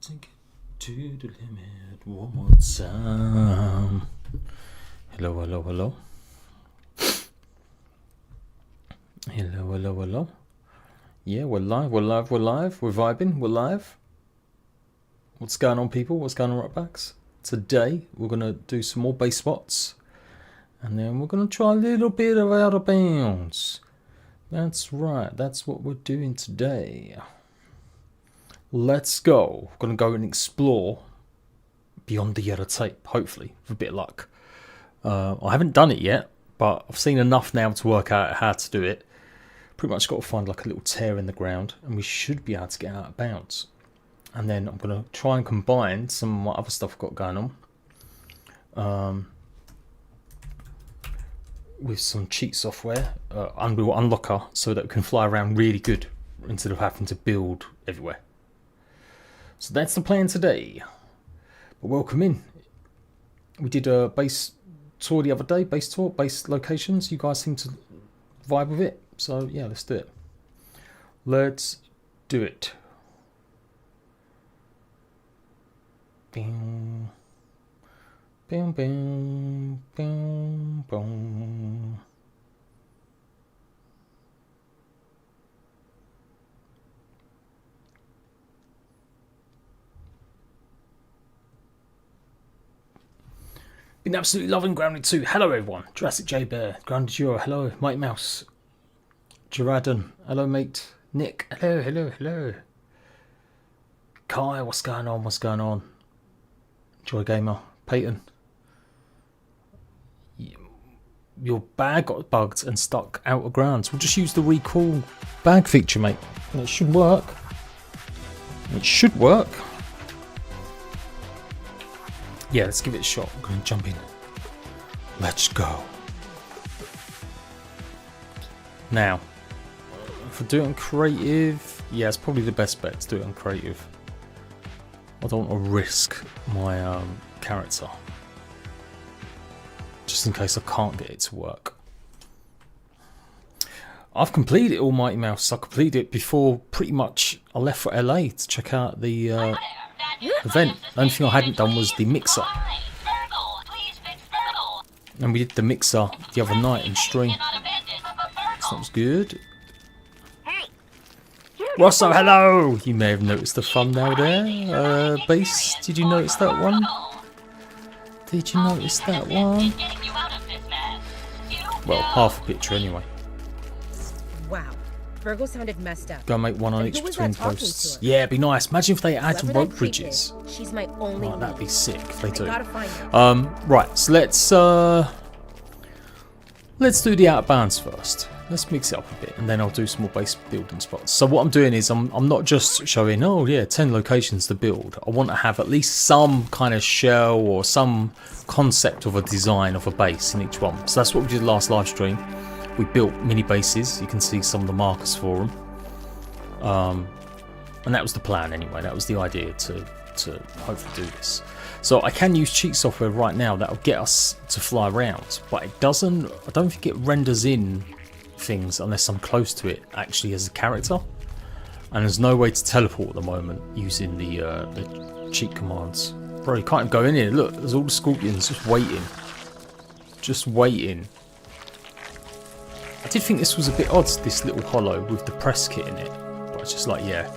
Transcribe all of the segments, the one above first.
Take it to the limit one more time. Hello, hello, hello. Hello, hello, hello. Yeah, we're live, we're live, we're live. We're vibing, we're live. What's going on, people? What's going on, Ratbaggs? Today, we're going to do some more base spots. And then we're going to try a little bit of out of bounds. That's right, that's what we're doing today. Let's go. We're going to go and explore beyond the yellow tape, hopefully, with a bit of luck. I haven't done it yet, but I've seen enough now to work out how to do it. Pretty much got to find like a little tear in the ground, and we should be able to get out of bounds. And then I'm going to try and combine some of my other stuff I've got going on. With some cheat software, Unreal Unlocker, so that we can fly around really good instead of having to build everywhere. So that's the plan today. But welcome in. We did a base tour the other day, base tour, base locations. You guys seem to vibe with it. So yeah, let's do it. Let's do it. Bing. Bing, bing, bing, boom. Been absolutely loving Grounded 2. Hello everyone. Jurassic J Bear, Grounded Euro. Hello, Mike Mouse. Gerardon. Hello, mate. Nick. Hello, hello, hello. Kai, what's going on? What's going on? Joy Gamer. Peyton. Your bag got bugged and stuck out of grounds. We'll just use the recall bag feature, mate. And it should work. It should work. Yeah, let's give it a shot. I'm going to jump in. Let's go. Now, if I do it on creative, yeah, it's probably the best bet to do it on creative. I don't want to risk my character. Just in case I can't get it to work. I've completed it, Almighty Mouse. I completed it before pretty much I left for LA to check out the event. The only thing I hadn't done was the mixer. And we did the mixer the other night in stream. So that was good. Rosso, hello! You may have noticed the thumbnail there. Base, did you notice that one? Did you notice that one? Well, half a picture anyway. Wow, Virgo sounded messed up. Go make one on each between posts. Yeah, it'd be nice. Imagine if they add rope bridges. She's my only. Right, that'd be sick if they do. Gotta find her. Right, so let's do the out of bounds first. Let's mix it up a bit, and then I'll do some more base building spots. So what I'm doing is I'm not just showing, oh yeah, 10 locations to build. I want to have at least some kind of shell or some concept of a design of a base in each one. So that's what we did last live stream. We built mini bases. You can see some of the markers for them. And that was the plan anyway. That was the idea to hopefully do this. So I can use cheat software right now that'll get us to fly around, but it doesn't. I don't think it renders in things unless I'm close to it actually as a character. And there's no way to teleport at the moment using the cheat commands. Bro, you can't even go in here. Look, there's all the scorpions just waiting. Just waiting. I did think this was a bit odd, this little hollow with the press kit in it. But it's just like, yeah,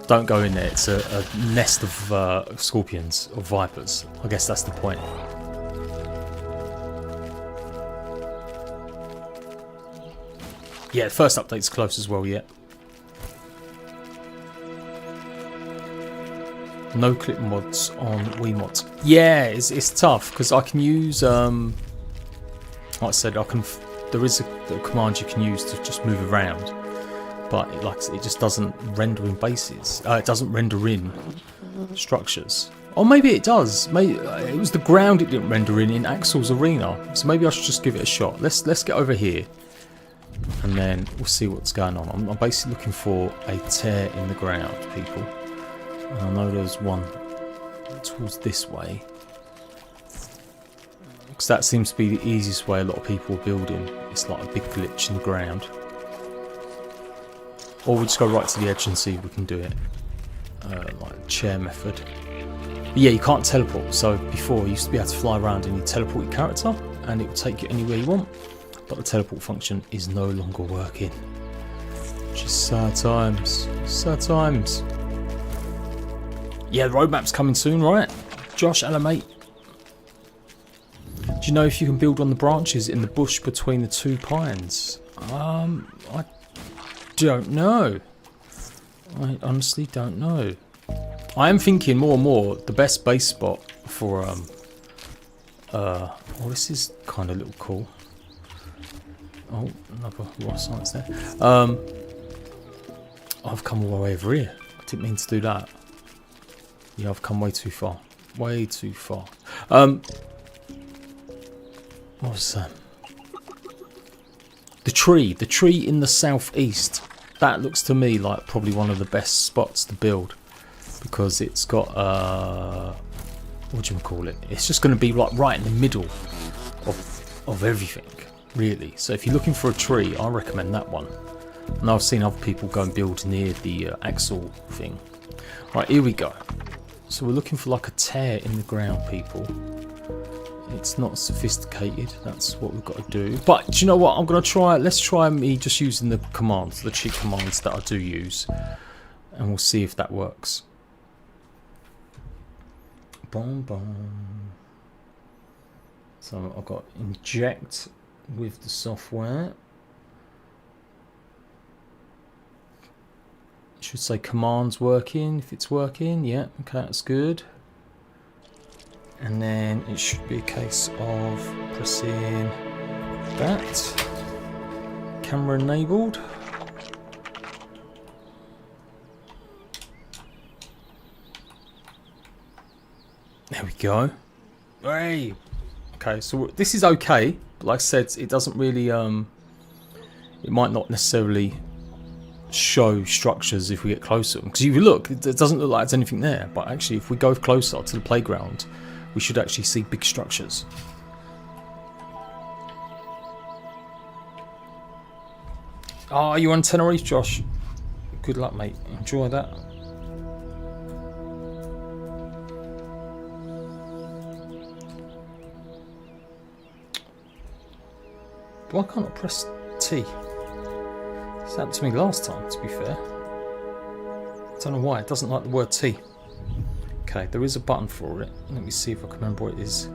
don't go in there. It's a nest of scorpions, or vipers. I guess that's the point. Yeah, the first update's close as well yet. No clip mods on Wiimods. Yeah, it's tough because I can use like I said, there is a command you can use to just move around, but it just doesn't render in bases. It doesn't render in structures. Or maybe it does. Maybe it was the ground it didn't render in Axel's arena. So maybe I should just give it a shot. Let's get over here. And then we'll see what's going on. I'm basically looking for a tear in the ground, people. And I know there's one towards this way. Because that seems to be the easiest way a lot of people are building. It's like a big glitch in the ground. Or we'll just go right to the edge and see if we can do it. Like chair method. But yeah, you can't teleport. So before, you used to be able to fly around and you teleport your character and it will take you anywhere you want. But the teleport function is no longer working. Which is sad times. Sad times. Yeah, the roadmap's coming soon, right? Josh, hello mate. Do you know if you can build on the branches in the bush between the two pines? I don't know. I honestly don't know. I am thinking more and more the best base spot for oh, this is kind of a little cool. Oh, another raw science there. I've come all the way over here. I didn't mean to do that. Yeah, I've come way too far. Way too far. What was that? The tree in the southeast. That looks to me like probably one of the best spots to build, because it's got what do you call it? It's just going to be like right in the middle of everything, really. So if you're looking for a tree, I recommend that one. And I've seen other people go and build near the axle thing. Right, here we go. So we're looking for like a tear in the ground, people. It's not sophisticated, that's what we've got to do. But do you know what, I'm going to try, let's try me just using the commands, the cheat commands that I do use. And we'll see if that works. Boom, boom. So I've got inject with the software. It should say commands working, if it's working. Yeah, okay, that's good. And then it should be a case of pressing that. Camera enabled. There we go. Hey. Okay, so this is okay. But like I said, it doesn't really it might not necessarily show structures if we get closer. Because if you look, it doesn't look like there's anything there. But actually, if we go closer to the playground, we should actually see big structures. Oh, you're on Tenerife, Josh. Good luck, mate. Enjoy that. Why can't I press T? This happened to me last time, to be fair. I don't know why. It doesn't like the word T. Okay, there is a button for it. Let me see if I can remember what it is.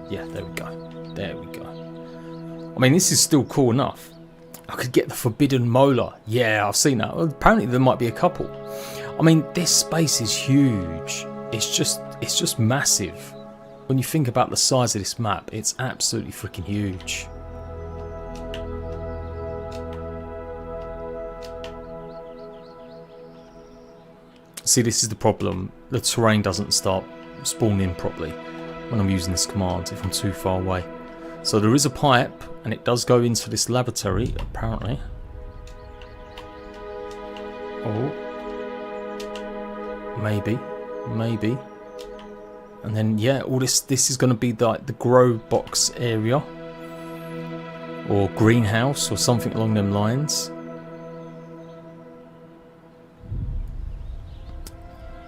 Yeah, there we go. There we go. I mean, this is still cool enough. I could get the forbidden molar. Yeah, I've seen that. Well, apparently there might be a couple. I mean, this space is huge. It's just massive. When you think about the size of this map, it's absolutely freaking huge. See, this is the problem. The terrain doesn't start spawning properly when I'm using this command if I'm too far away. So there is a pipe, and it does go into this laboratory, apparently. Oh. Maybe. Maybe. And then, yeah, all this is going to be like the grow box area. Or greenhouse, or something along them lines.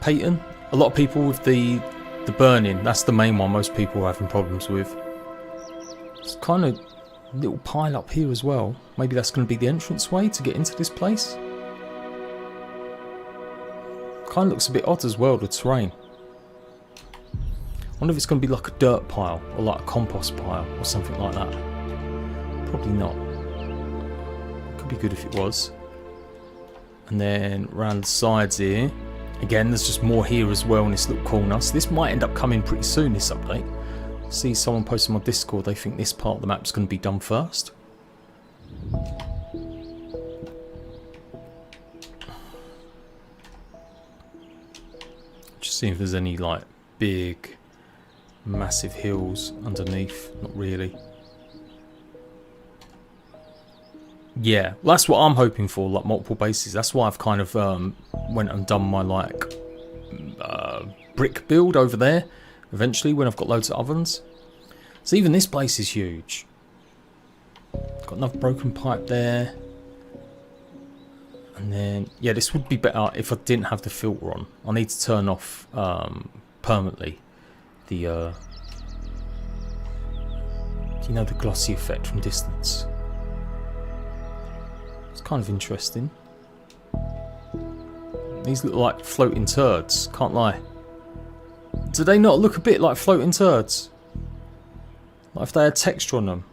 Peyton, a lot of people with the burning, that's the main one most people are having problems with. It's kind of a little pile up here as well. Maybe that's going to be the entrance way to get into this place. Kind of looks a bit odd as well, the terrain. I wonder if it's going to be like a dirt pile or like a compost pile or something like that. Probably not. Could be good if it was. And then around the sides here. Again, there's just more here as well in this little corner. So this might end up coming pretty soon, this update. See someone posting on Discord, they think this part of the map's going to be done first. Just seeing if there's any like big, massive hills underneath. Not really. Yeah, well, that's what I'm hoping for, like multiple bases. That's why I've kind of went and done my like brick build over there eventually when I've got loads of ovens. So even this place is huge. Got another broken pipe there. And then, yeah, this would be better if I didn't have the filter on. I need to turn off permanently the, you know, the glossy effect from distance. It's kind of interesting. These look like floating turds, can't lie. Do they not look a bit like floating turds? Like if they had texture on them.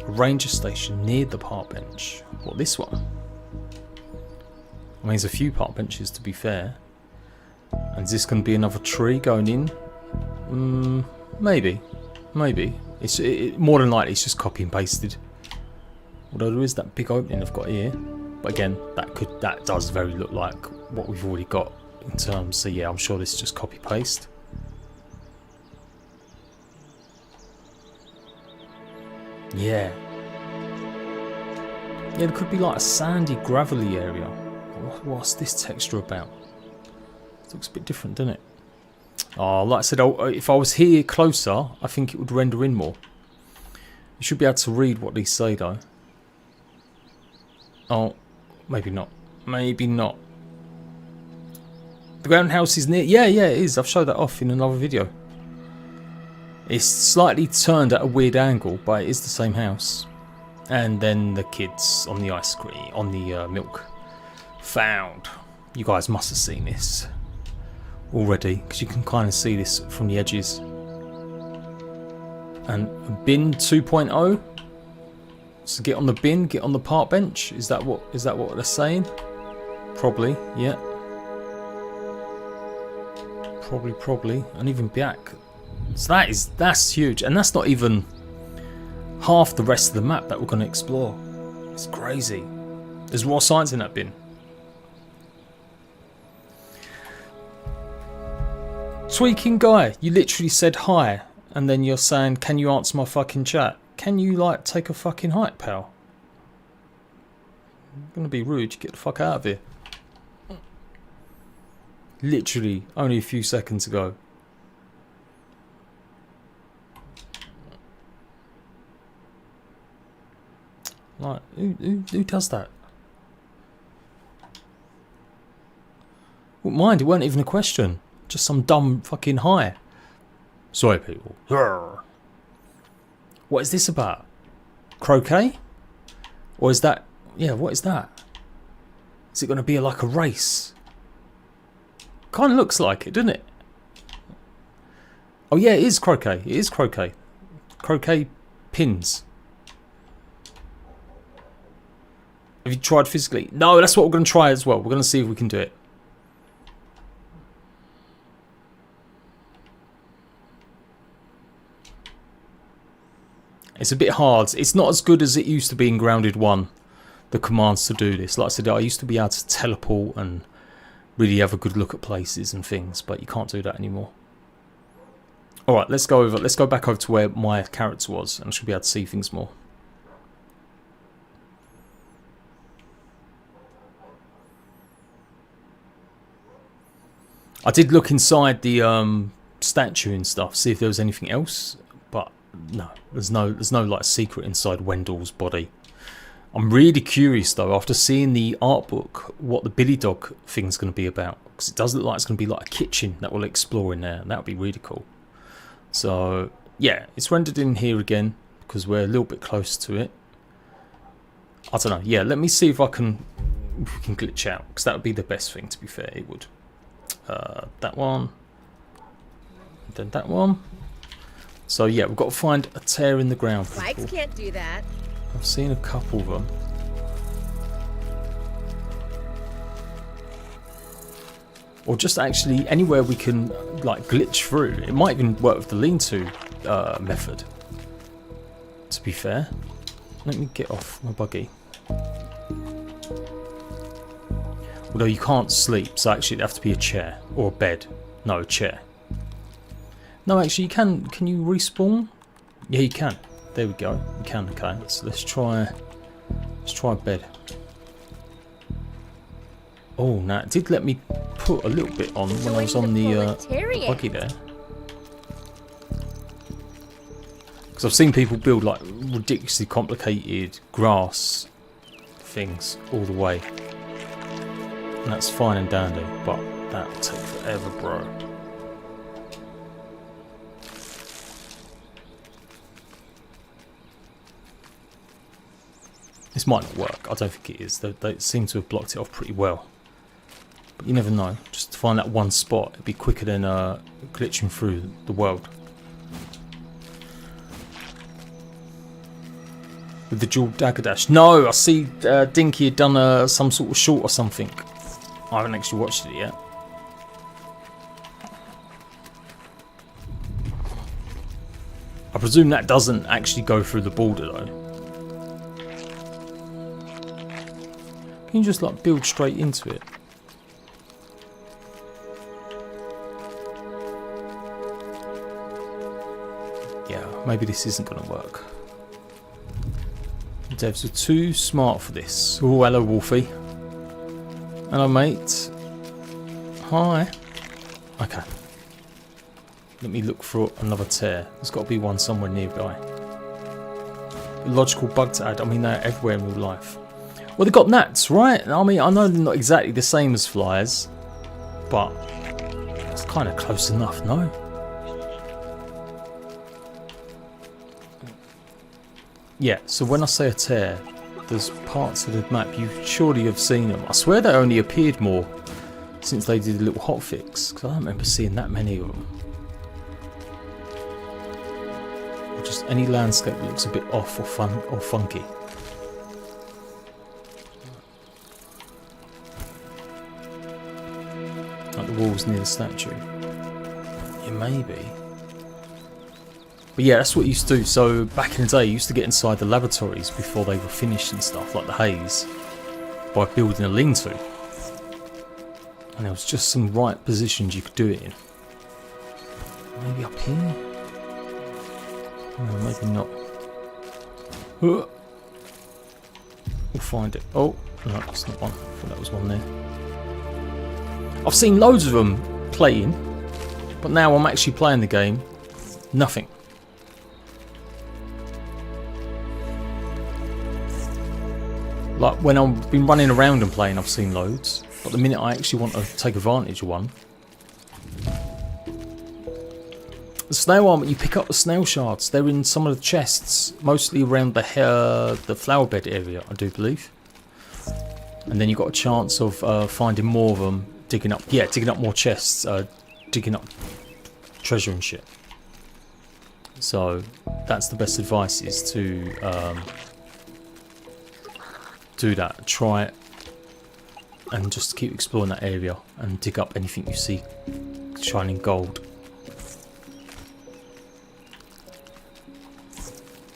A ranger station near the park bench. What, this one? I mean, there's a few park benches to be fair. And is this going to be another tree going in? Maybe. Maybe. It's more than likely it's just copy and pasted. Although there is that big opening I've got here. But again, that does very look like what we've already got in terms. So yeah, I'm sure this is just copy paste. Yeah. Yeah, there could be like a sandy, gravelly area. What's this texture about? It looks a bit different, doesn't it? Oh, like I said, if I was here closer, I think it would render in more. You should be able to read what these say, though. Oh, maybe not. Maybe not. The ground house is near. Yeah, it is. I've showed that off in another video. It's slightly turned at a weird angle, but it is the same house. And then the kids on the ice cream, on the milk. Found. You guys must have seen this already, because you can kind of see this from the edges. And bin 2.0. So get on the bin, get on the park bench. Is that what they're saying? Probably, yeah. Probably, and even back. So that's huge, and that's not even half the rest of the map that we're going to explore. It's crazy. There's raw science in that bin. Tweaking guy, you literally said hi, and then you're saying, can you answer my fucking chat? Can you, like, take a fucking hike, pal? I'm gonna be rude, you get the fuck out of here. Literally, only a few seconds ago. Like, who does that? Wouldn't mind, it weren't even a question. Just some dumb fucking hi. Sorry, people. What is this about? Croquet? Or is that... Yeah, what is that? Is it going to be like a race? Kind of looks like it, doesn't it? Oh yeah, it is croquet. It is croquet. Croquet pins. Have you tried physically? No, that's what we're going to try as well. We're going to see if we can do it. It's a bit hard. It's not as good as it used to be in Grounded 1. The commands to do this. Like I said, I used to be able to teleport and really have a good look at places and things, but you can't do that anymore. Alright, let's go back over to where my character was, and I should be able to see things more. I did look inside the statue and stuff, see if there was anything else, but no, there's no like secret inside Wendell's body. I'm really curious though, after seeing the art book, what the Billy Dog thing's going to be about, because it does look like it's going to be like a kitchen that we'll explore in there, and that would be really cool. So yeah, it's rendered in here again because we're a little bit close to it. I don't know. Yeah, let me see if we can glitch out, because that would be the best thing. To be fair, it would. That one, then that one. So yeah, we've got to find a tear in the ground. Bikes can't do that. I've seen a couple of them. Or just actually anywhere we can like glitch through. It might even work with the lean-to method. To be fair, let me get off my buggy. Although you can't sleep, so actually it'd have to be a chair or a bed. No, a chair. No, actually you can. Can you respawn? Yeah, you can. There we go. We can. Okay, let's try a bed. Oh, now it did let me put a little bit on when I was on the buggy there. Because I've seen people build like ridiculously complicated grass things all the way. And that's fine and dandy, but that'll take forever, bro. This might not work. I don't think it is. They seem to have blocked it off pretty well. But you never know. Just to find that one spot, it'd be quicker than glitching through the world. With the dual dagger dash. No, I see Dinky had done some sort of short or something. I haven't actually watched it yet. I presume that doesn't actually go through the border though. Can you just like build straight into it? Yeah, maybe this isn't going to work. The devs are too smart for this. Oh, hello Wolfie. Hello mate. Hi. Okay. Let me look for another tear. There's got to be one somewhere nearby. Logical bug to add. I mean, they're everywhere in real life. Well, they've got gnats, right? I mean, I know they're not exactly the same as flies, but it's kind of close enough, no? Yeah, so when I say a tear, there's parts of the map you surely have seen them. I swear they only appeared more since they did a little hotfix, because I don't remember seeing that many of them. Or just any landscape that looks a bit off or fun or funky. Like the walls near the statue. Yeah, maybe. But yeah, that's what you used to do. So back in the day, you used to get inside the laboratories before they were finished and stuff, like the haze, by building a lean-to. And there was just some right positions you could do it in. Maybe up here? No, maybe not. We'll find it. Oh, no, that's not one. I thought that was one there. I've seen loads of them playing, but now I'm actually playing the game. Nothing. Like when I've been running around and playing, I've seen loads, but the minute I actually want to take advantage of one, the snail armor, you pick up the snail shards. They're in some of the chests, mostly around the flower bed area, I do believe. And then you've got a chance of finding more of them, digging up more chests, digging up treasure and shit. So that's the best advice, is to do that. Try it and just keep exploring that area and dig up anything you see shining gold.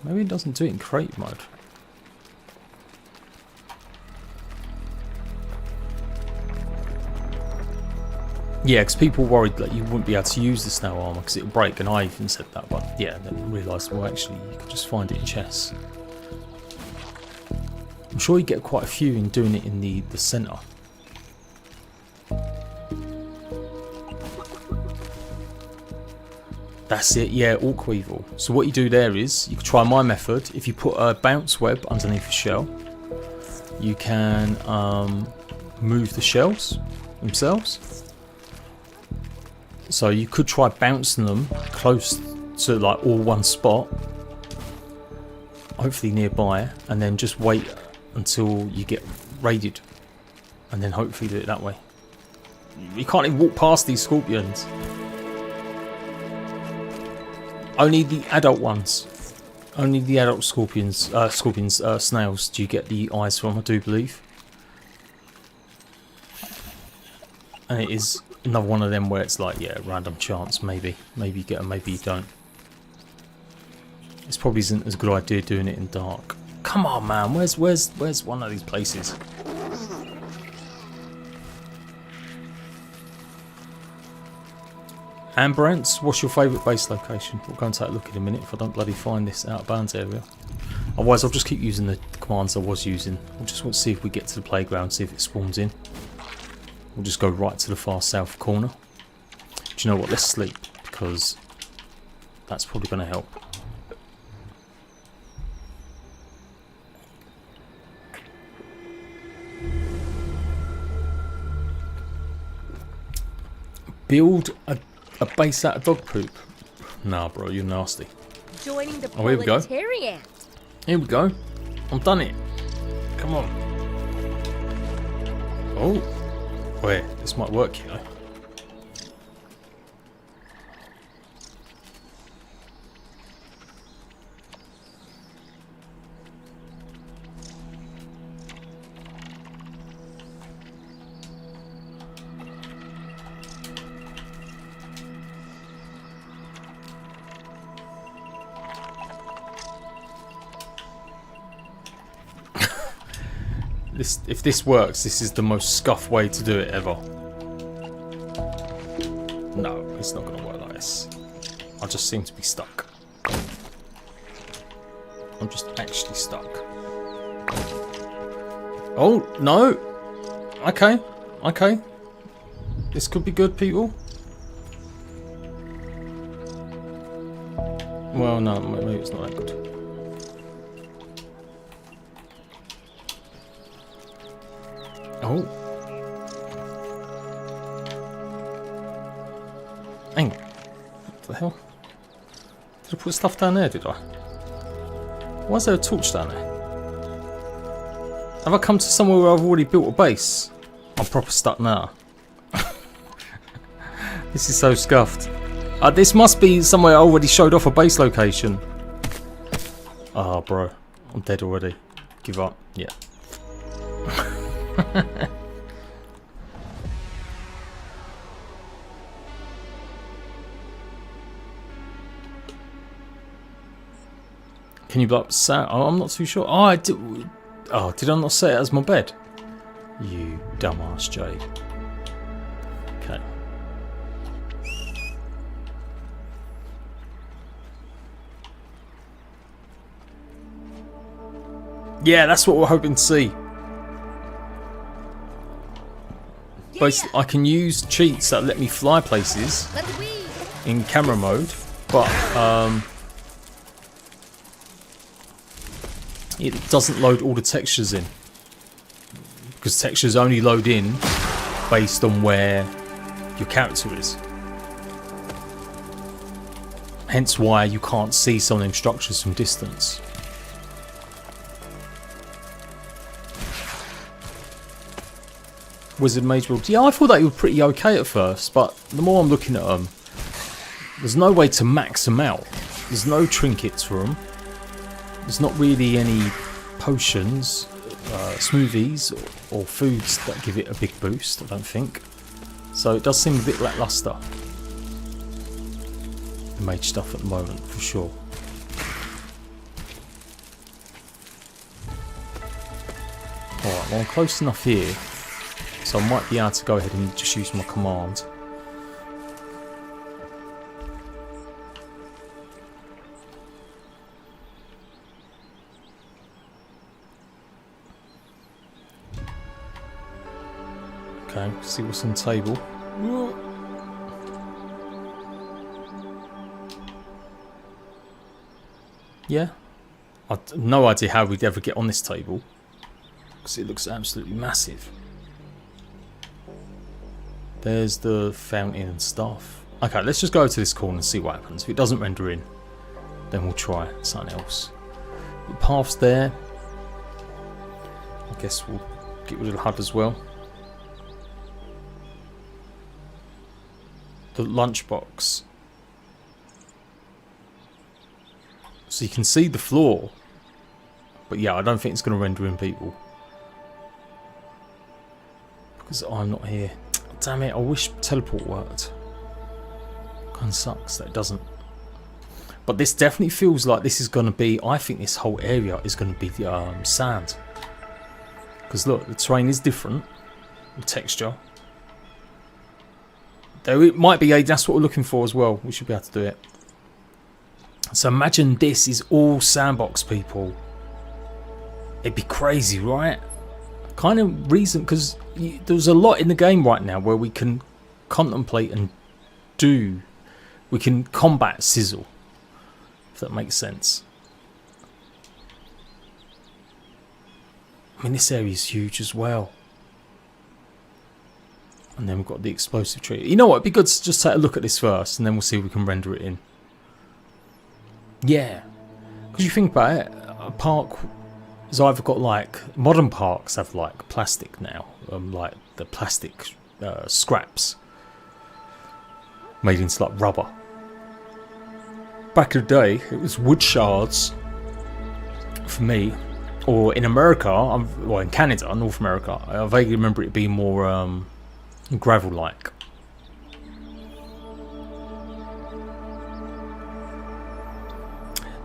Maybe it doesn't do it in creative mode. Yeah, because people worried that you wouldn't be able to use the snail armor because it would break, and I even said that, but yeah, then realised, well, actually you could just find it in chests. I'm sure you get quite a few in doing it in the centre. That's it, yeah, Orc Weevil. So what you do there is, you can try my method. If you put a bounce web underneath a shell, you can move the shells themselves. So you could try bouncing them close to like all one spot, hopefully nearby, and then just wait until you get raided, and then hopefully do it that way. You can't even walk past these scorpions. Only the adult ones. Only the adult scorpions, snails do you get the eyes from, I do believe. And it is another one of them where it's like, yeah, random chance, maybe. Maybe you get them, maybe you don't. This probably isn't as good idea doing it in dark. Come on, man, where's one of these places? Amberance, what's your favourite base location? We'll go and take a look in a minute if I don't bloody find this out of bounds area. Otherwise I'll just keep using the commands I was using. I just want to see if we get to the playground, see if it spawns in. We'll just go right to the far south corner. Do you know what, let's sleep, because that's probably going to help. Build a base out of dog poop. Nah, bro, you're nasty. Joining the Oh, here we go. proletariat. Here we go. I've done it. Come on. Oh. Wait, this might work, you know. If this works, this is the most scuffed way to do it ever. No, it's not going to work like this. I just seem to be stuck. I'm just actually stuck. Oh, no! Okay, okay. This could be good, people. Well, no, maybe it's not that good. Oh. Hang on. What the hell? Did I put stuff down there, did I? Why is there a torch down there? Have I come to somewhere where I've already built a base? I'm proper stuck now. This is so scuffed. This must be somewhere I already showed off a base location. Oh, bro. I'm dead already. Give up. Yeah. Can you blow up sound? Oh, I'm not too sure. Oh, I did. Oh, did I not set it as my bed? You dumbass, Jade. Okay. Yeah, that's what we're hoping to see. Basically, I can use cheats that let me fly places in camera mode, but it doesn't load all the textures in, because textures only load in based on where your character is. Hence why you can't see some of them structures from distance. Wizard Mage builds. Yeah, I thought they were pretty okay at first, but the more I'm looking at them, there's no way to max them out. There's no trinkets for them. There's not really any potions, smoothies, or foods that give it a big boost, I don't think. So it does seem a bit lackluster. The mage stuff at the moment, for sure. Alright, well I'm close enough here. So I might be able to go ahead and just use my command. Okay, see what's on the table. Yeah. I've no idea how we'd ever get on this table, because it looks absolutely massive. There's the fountain and stuff. Okay, let's just go to this corner and see what happens. If it doesn't render in, then we'll try something else. The path's there. I guess we'll get rid of the HUD as well. The lunchbox. So you can see the floor. But yeah, I don't think it's going to render in people, because I'm not here. Damn it, I wish teleport worked. Kinda sucks that it doesn't. But this definitely feels like this is going to be, I think this whole area is going to be the sand. Because look, the terrain is different. The texture. Though it might be, that's what we're looking for as well. We should be able to do it. So imagine this is all sandbox, people. It'd be crazy, right? Kind of reason, because there's a lot in the game right now where we can contemplate and do. We can combat sizzle, if that makes sense. I mean, this area is huge as well. And then we've got the explosive tree. You know what? It'd be good to just take a look at this first, and then we'll see if we can render it in. Yeah. Because you think about it, a park has either got like... Modern parks have like plastic now. Like the plastic scraps. Made into like rubber. Back in the day, it was wood shards. For me. Or in America, well in Canada, North America, I vaguely remember it being more gravel-like.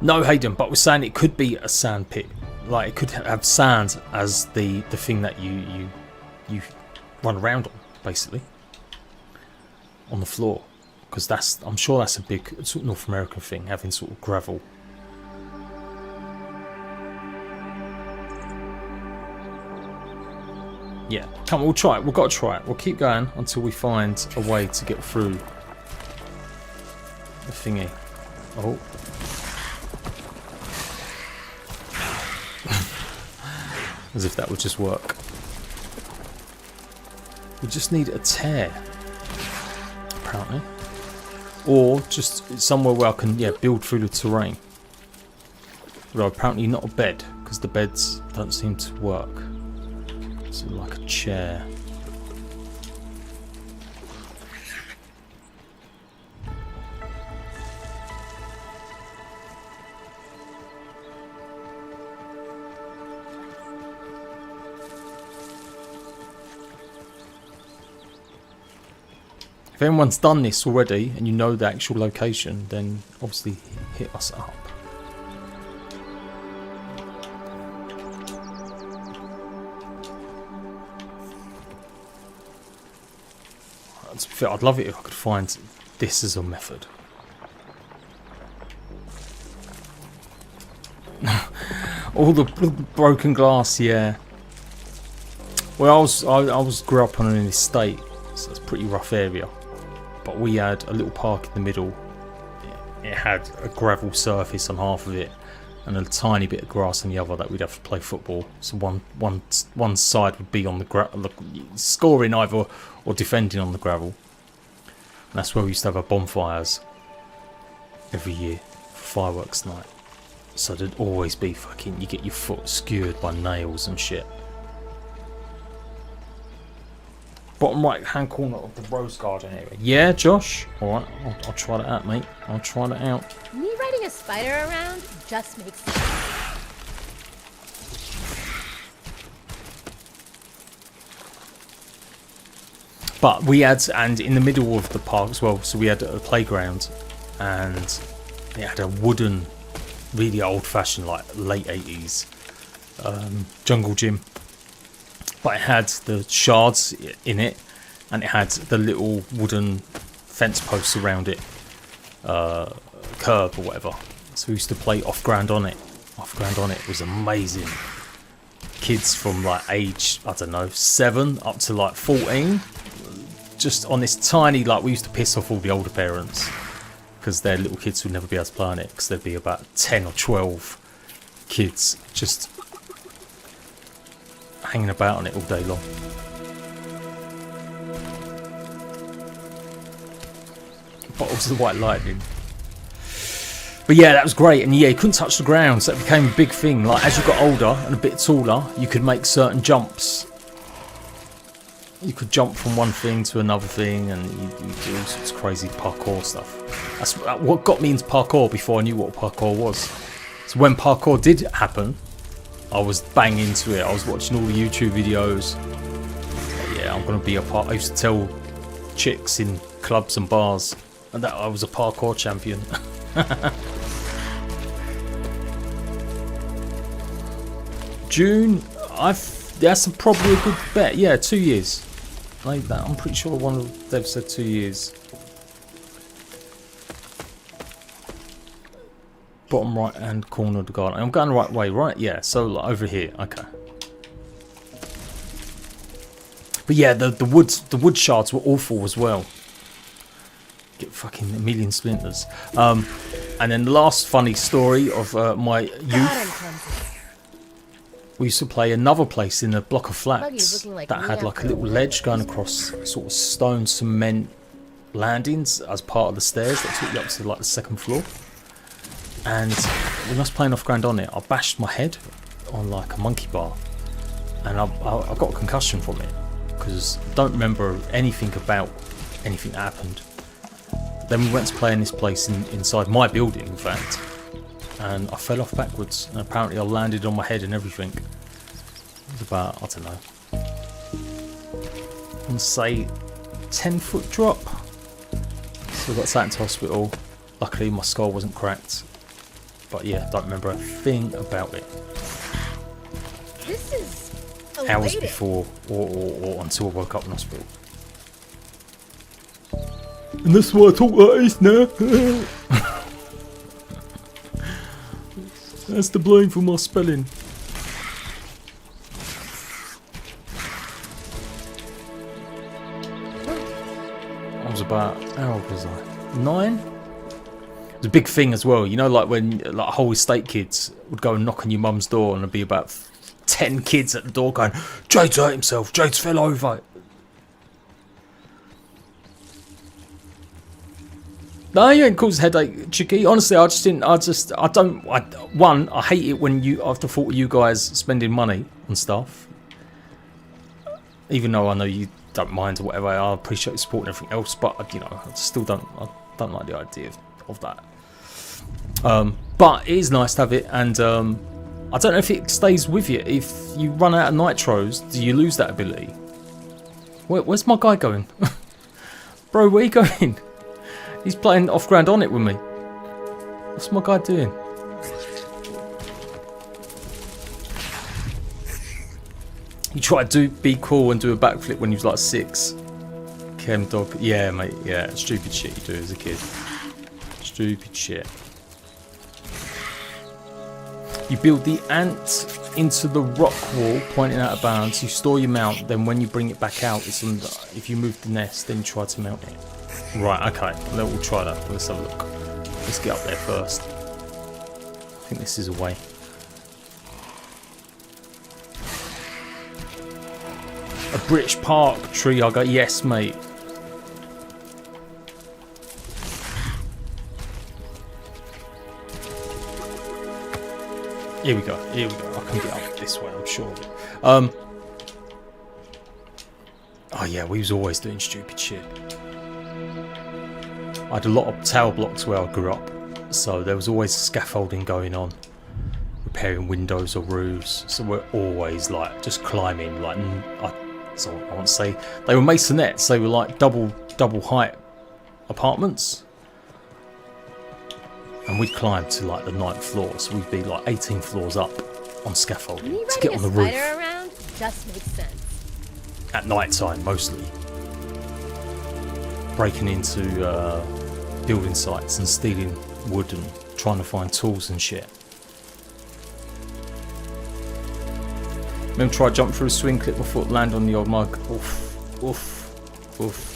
No, Hayden, but we're saying it could be a sand pit. Like it could have sand as the thing that you run around on, basically, on the floor, because I'm sure that's a big sort of North American thing, having sort of gravel. Yeah, come on, we'll try it. We've got to try it. We'll keep going until we find a way to get through the thingy. Oh. As if that would just work. We just need a tear, apparently. Or just somewhere where I can, yeah, build through the terrain. Although apparently not a bed, because the beds don't seem to work. So like a chair. If anyone's done this already and you know the actual location, then obviously hit us up. To be fair, I'd love it if I could find this as a method. All the broken glass, yeah. Well, I grew up on an estate, so it's a pretty rough area. But we had a little park in the middle. It had a gravel surface on half of it, and a tiny bit of grass on the other that we'd have to play football. So one side would be on the scoring either or defending on the gravel. And that's where we used to have our bonfires every year for fireworks night. So there'd always be fucking, you get your foot skewered by nails and shit. Bottom right hand corner of the rose garden area. Yeah, Josh? Alright, I'll try that out, mate. I'll try that out. Me riding a spider around just makes sense. But we had, and in the middle of the park as well, so we had a playground, and it had a wooden, really old-fashioned, like late 80s jungle gym. But it had the shards in it, and it had the little wooden fence posts around it, curb or whatever. So we used to play off-ground on it. Off-ground on it was amazing. Kids from like age, I don't know, 7 up to like 14. Just on this tiny, like we used to piss off all the older parents because their little kids would never be able to play on it because there'd be about 10 or 12 kids just hanging about on it all day long. Bottles of white lightning. But yeah, that was great, and yeah, you couldn't touch the ground, so it became a big thing. Like as you got older and a bit taller, you could make certain jumps. You could jump from one thing to another thing, and you do all sorts of crazy parkour stuff. That's what got me into parkour before I knew what parkour was. So when parkour did happen, I was bang into it. I was watching all the YouTube videos. Yeah, I'm gonna be a part. I used to tell chicks in clubs and bars that I was a parkour champion. June, that's probably a good bet. Yeah, 2 years. Like that, I'm pretty sure they've said 2 years. Bottom right hand corner of the garden. I'm going the right way, right? Yeah, so like, over here. Okay. But yeah, the wood shards were awful as well. Get fucking a million splinters. And then the last funny story of my youth. we used to play another place in a block of Buggy's flats looking like that me had like a after little a ledge going week. across sort of stone cement landings as part of the stairs that took you up to like the second floor. And when I was playing off-ground on it, I bashed my head on like a monkey bar, and I got a concussion from it because I don't remember anything about anything that happened. Then we went to play in this place inside my building, in fact, and I fell off backwards, and apparently I landed on my head and everything. It was about, I don't know, I want to say 10-foot drop. So I got sat into hospital. Luckily my skull wasn't cracked, but yeah, don't remember a thing about it. This is Hours elating. before or until I woke up in hospital. And that's why I talk like this now. That's the blame for my spelling. I was about, how old was I? 9? It was a big thing as well, you know, like when like whole estate kids would go and knock on your mum's door and there'd be about 10 kids at the door going, Jade's hurt himself, Jade's fell over. No, you ain't caused headache, Chicky. Honestly, I hate it when you, after thought of you guys spending money on stuff. Even though I know you don't mind or whatever, I appreciate support and everything else, but you know, I still don't like the idea of that. But it is nice to have it, and I don't know if it stays with you. If you run out of nitros, do you lose that ability? Where's my guy going? Bro, where you going? He's playing off-ground on it with me. What's my guy doing? You try to be cool and do a backflip when he was like 6. Chem dog. Yeah, mate. Yeah, stupid shit you do as a kid. Stupid shit. You build the ant into the rock wall, pointing out of bounds. You store your mount. Then when you bring it back out, it's on the, if you move the nest, then you try to mount it. Right. Okay. We'll try that. Let's have a look. Let's get up there first. I think this is a way. A British Park tree hugger. Yes, mate. Here we go. Here we go. I can get up this way, I'm sure. Oh yeah, we was always doing stupid shit. I had a lot of tower blocks where I grew up, so there was always scaffolding going on, repairing windows or roofs. So we're always like just climbing. Like, so I want to say they were masonettes. They were like double height apartments. And we'd climb to like the 9th floor, so we'd be like 18 floors up on scaffolding to get on the roof. Around just makes sense. At night time, mostly. Breaking into building sites and stealing wood and trying to find tools and shit. Remember, try to jump through a swing, clip my foot, land on the old mug. Oof, oof, oof.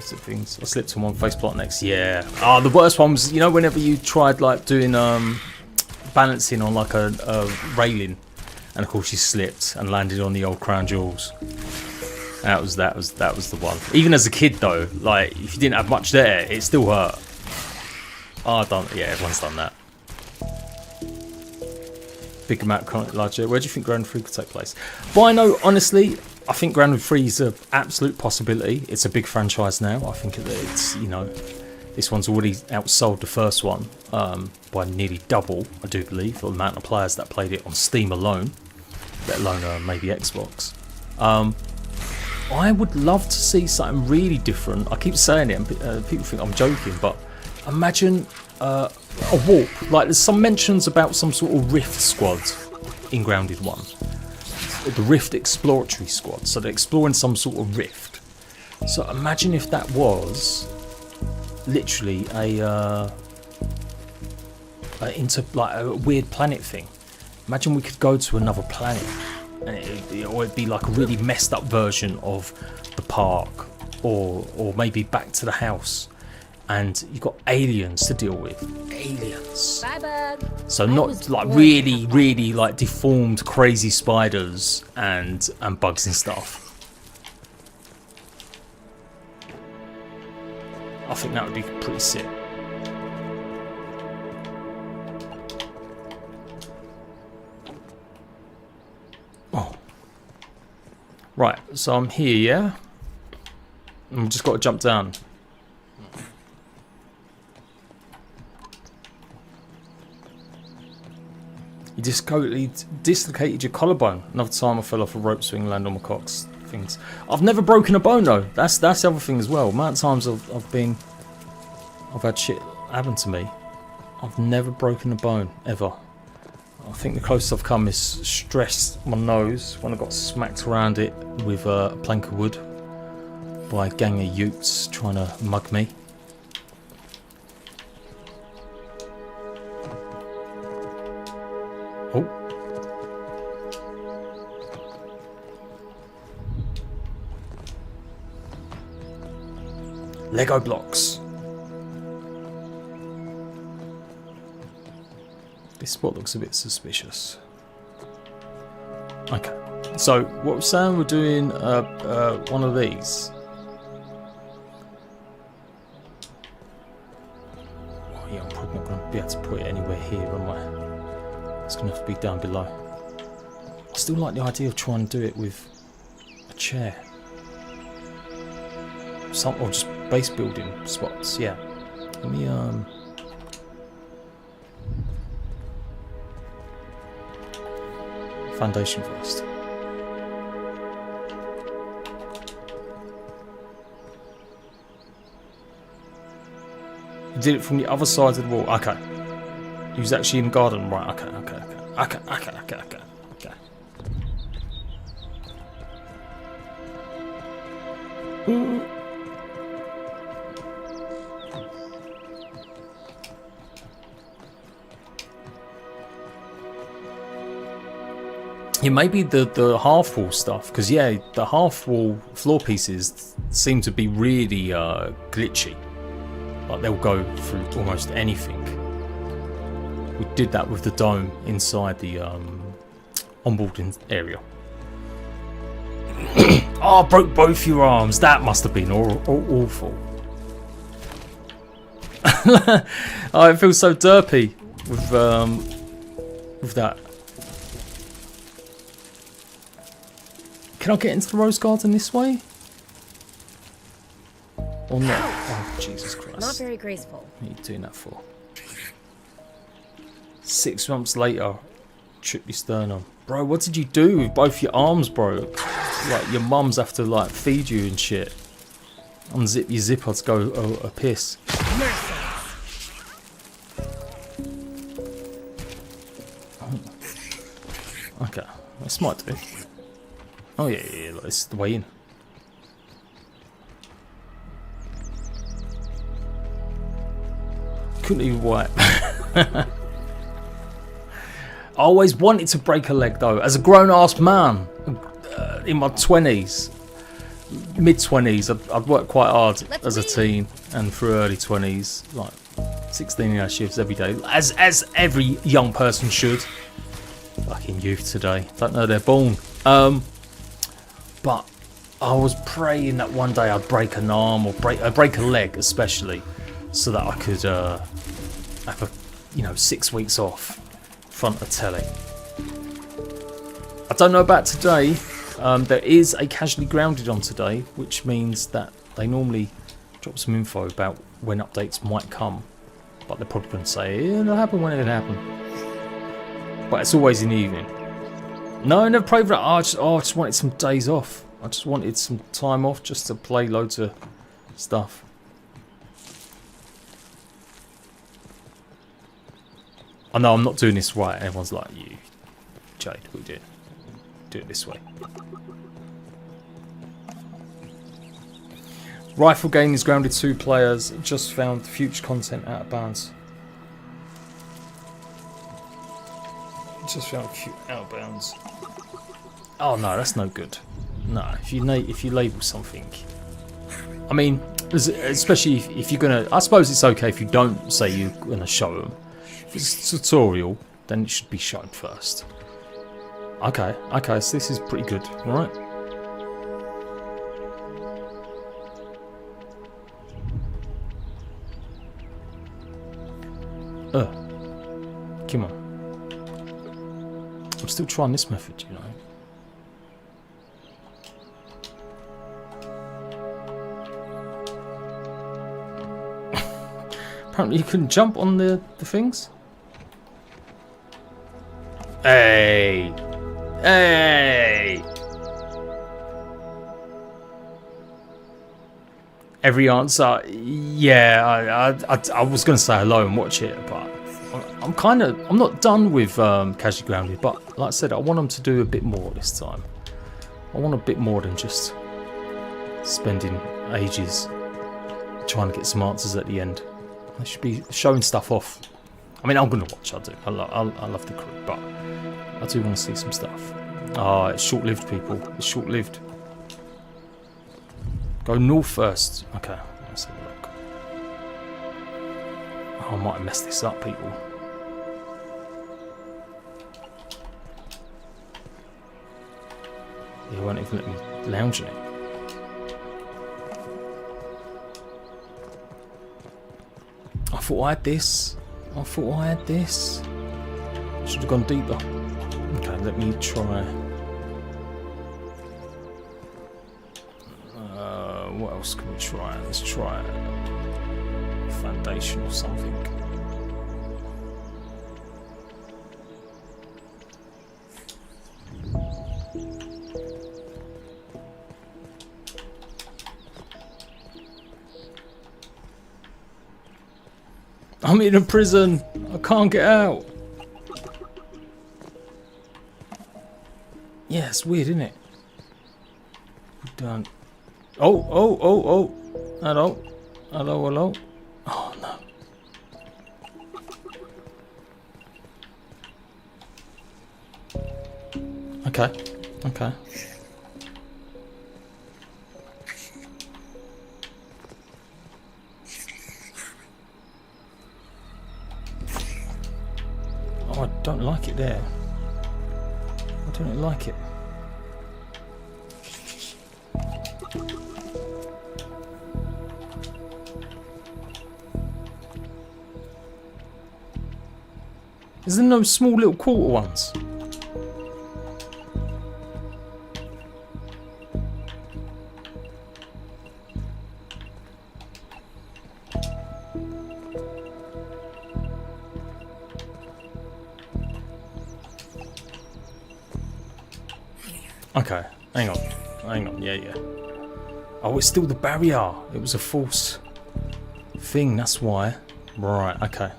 Things. I slipped on one face plant next. Yeah. Ah, the worst one was, you know, whenever you tried like doing balancing on like a railing, and of course you slipped and landed on the old crown jewels. That was the one. Even as a kid though, like if you didn't have much there, it still hurt. Oh, yeah, everyone's done that. Big amount of content larger. Where do you think Ground 3 could take place? Well, I know, honestly, I think Ground 3 is an absolute possibility. It's a big franchise now. I think it's, you know, this one's already outsold the first one by nearly double, I do believe, for the amount of players that played it on Steam alone, let alone maybe Xbox. I would love to see something really different. I keep saying it, and people think I'm joking, but imagine a warp. Like, there's some mentions about some sort of Rift squad in Grounded 1. The Rift Exploratory Squad, so they're exploring some sort of rift. So imagine if that was literally a weird planet thing. Imagine we could go to another planet, and it'd be like a really messed up version of the park, or maybe Back to the House, and you've got aliens to deal with. Aliens. Bye, bug. So I not was like born really, really like deformed, crazy spiders and bugs and stuff. I think that would be pretty sick. Oh. Right, so I'm here, yeah? I've just got to jump down. You dislocated your collarbone. Another time I fell off a rope swing and landed on my cocks. Things. I've never broken a bone though. That's the other thing as well. The amount of times I've had shit happen to me. I've never broken a bone ever. I think the closest I've come is stressed my nose when I got smacked around it with a plank of wood by a gang of utes trying to mug me. Oh. Lego blocks. This spot looks a bit suspicious. Okay. So what we're saying, we're doing one of these. Oh, yeah, I'm probably not going to be able to put it anywhere here, am I? It's going to have to be down below. I still like the idea of trying to do it with a chair. Or just base building spots, yeah. Let me, foundation first. You did it from the other side of the wall, okay. He was actually in the garden, right? Okay. Ooh. Yeah, maybe the half wall stuff, because yeah, the half wall floor pieces seem to be really glitchy. Like they'll go through almost anything. We did that with the dome inside the onboarding area. Oh, I broke both your arms. That must have been awful. Oh, it feels so derpy with that. Can I get into the rose garden this way? Or not? Oh, Jesus Christ. Not very graceful. What are you doing that for? 6 months later, trip your sternum. Bro, what did you do with both your arms, bro? Like, your mums have to, like, feed you and shit. Unzip your zipper to go a piss. Oh. Okay, this might do. Oh yeah, like, this is the way in. Couldn't even wipe. I always wanted to break a leg though, as a grown-ass man, in my 20s, mid-20s. I'd worked quite hard as a teen and through early 20s, like 16-hour shifts every day, as every young person should. Fucking youth today, don't know they're born. But I was praying that one day I'd break an arm or break a leg, especially, so that I could have 6 weeks off in front of telly. I don't know about today. There is a casually grounded on today, which means that they normally drop some info about when updates might come, but they're probably going to say it'll happen when it happen. But it's always in the evening. No, I never prayed for that. I just wanted some days off. I just wanted some time off just to play loads of stuff. I know I'm not doing this right. Everyone's like, you, Jade, we do it this way. Rifle game is grounded 2 players. Just found future content out of bounds. Just found out of bounds. Oh no, that's no good. No, if you label something, I mean, Especially if you're gonna, I suppose it's okay if you don't say you're gonna show them. If it's a tutorial, then it should be shown first. Okay, okay, so this is pretty good, right? Come on. I'm still trying this method, you know. Apparently you can jump on the things. Hey! Hey! Every answer, yeah, I was going to say hello and watch it, but I'm not done with Casually Grounded, but like I said, I want them to do a bit more this time. I want a bit more than just spending ages trying to get some answers at the end. They should be showing stuff off. I mean, I'm going to watch, I do. I love the crew, but I do want to see some stuff. Ah, it's short-lived, people. It's short-lived. Go north first. Okay, let's have a look. Oh, I might have messed this up, people. He won't even let me lounge in it. I thought I had this. I thought I had this. Should have gone deeper. Okay, let me try. What else can we try? Let's try foundation or something. I'm in a prison. I can't get out. Yeah, it's weird, isn't it? Done. Oh. Hello. Hello. Oh, no. Okay. Oh, I don't like it there. I don't like it. Is there no small little quarter ones? Okay, hang on, yeah. Oh, it's still the barrier. It was a false thing, that's why. Right, okay.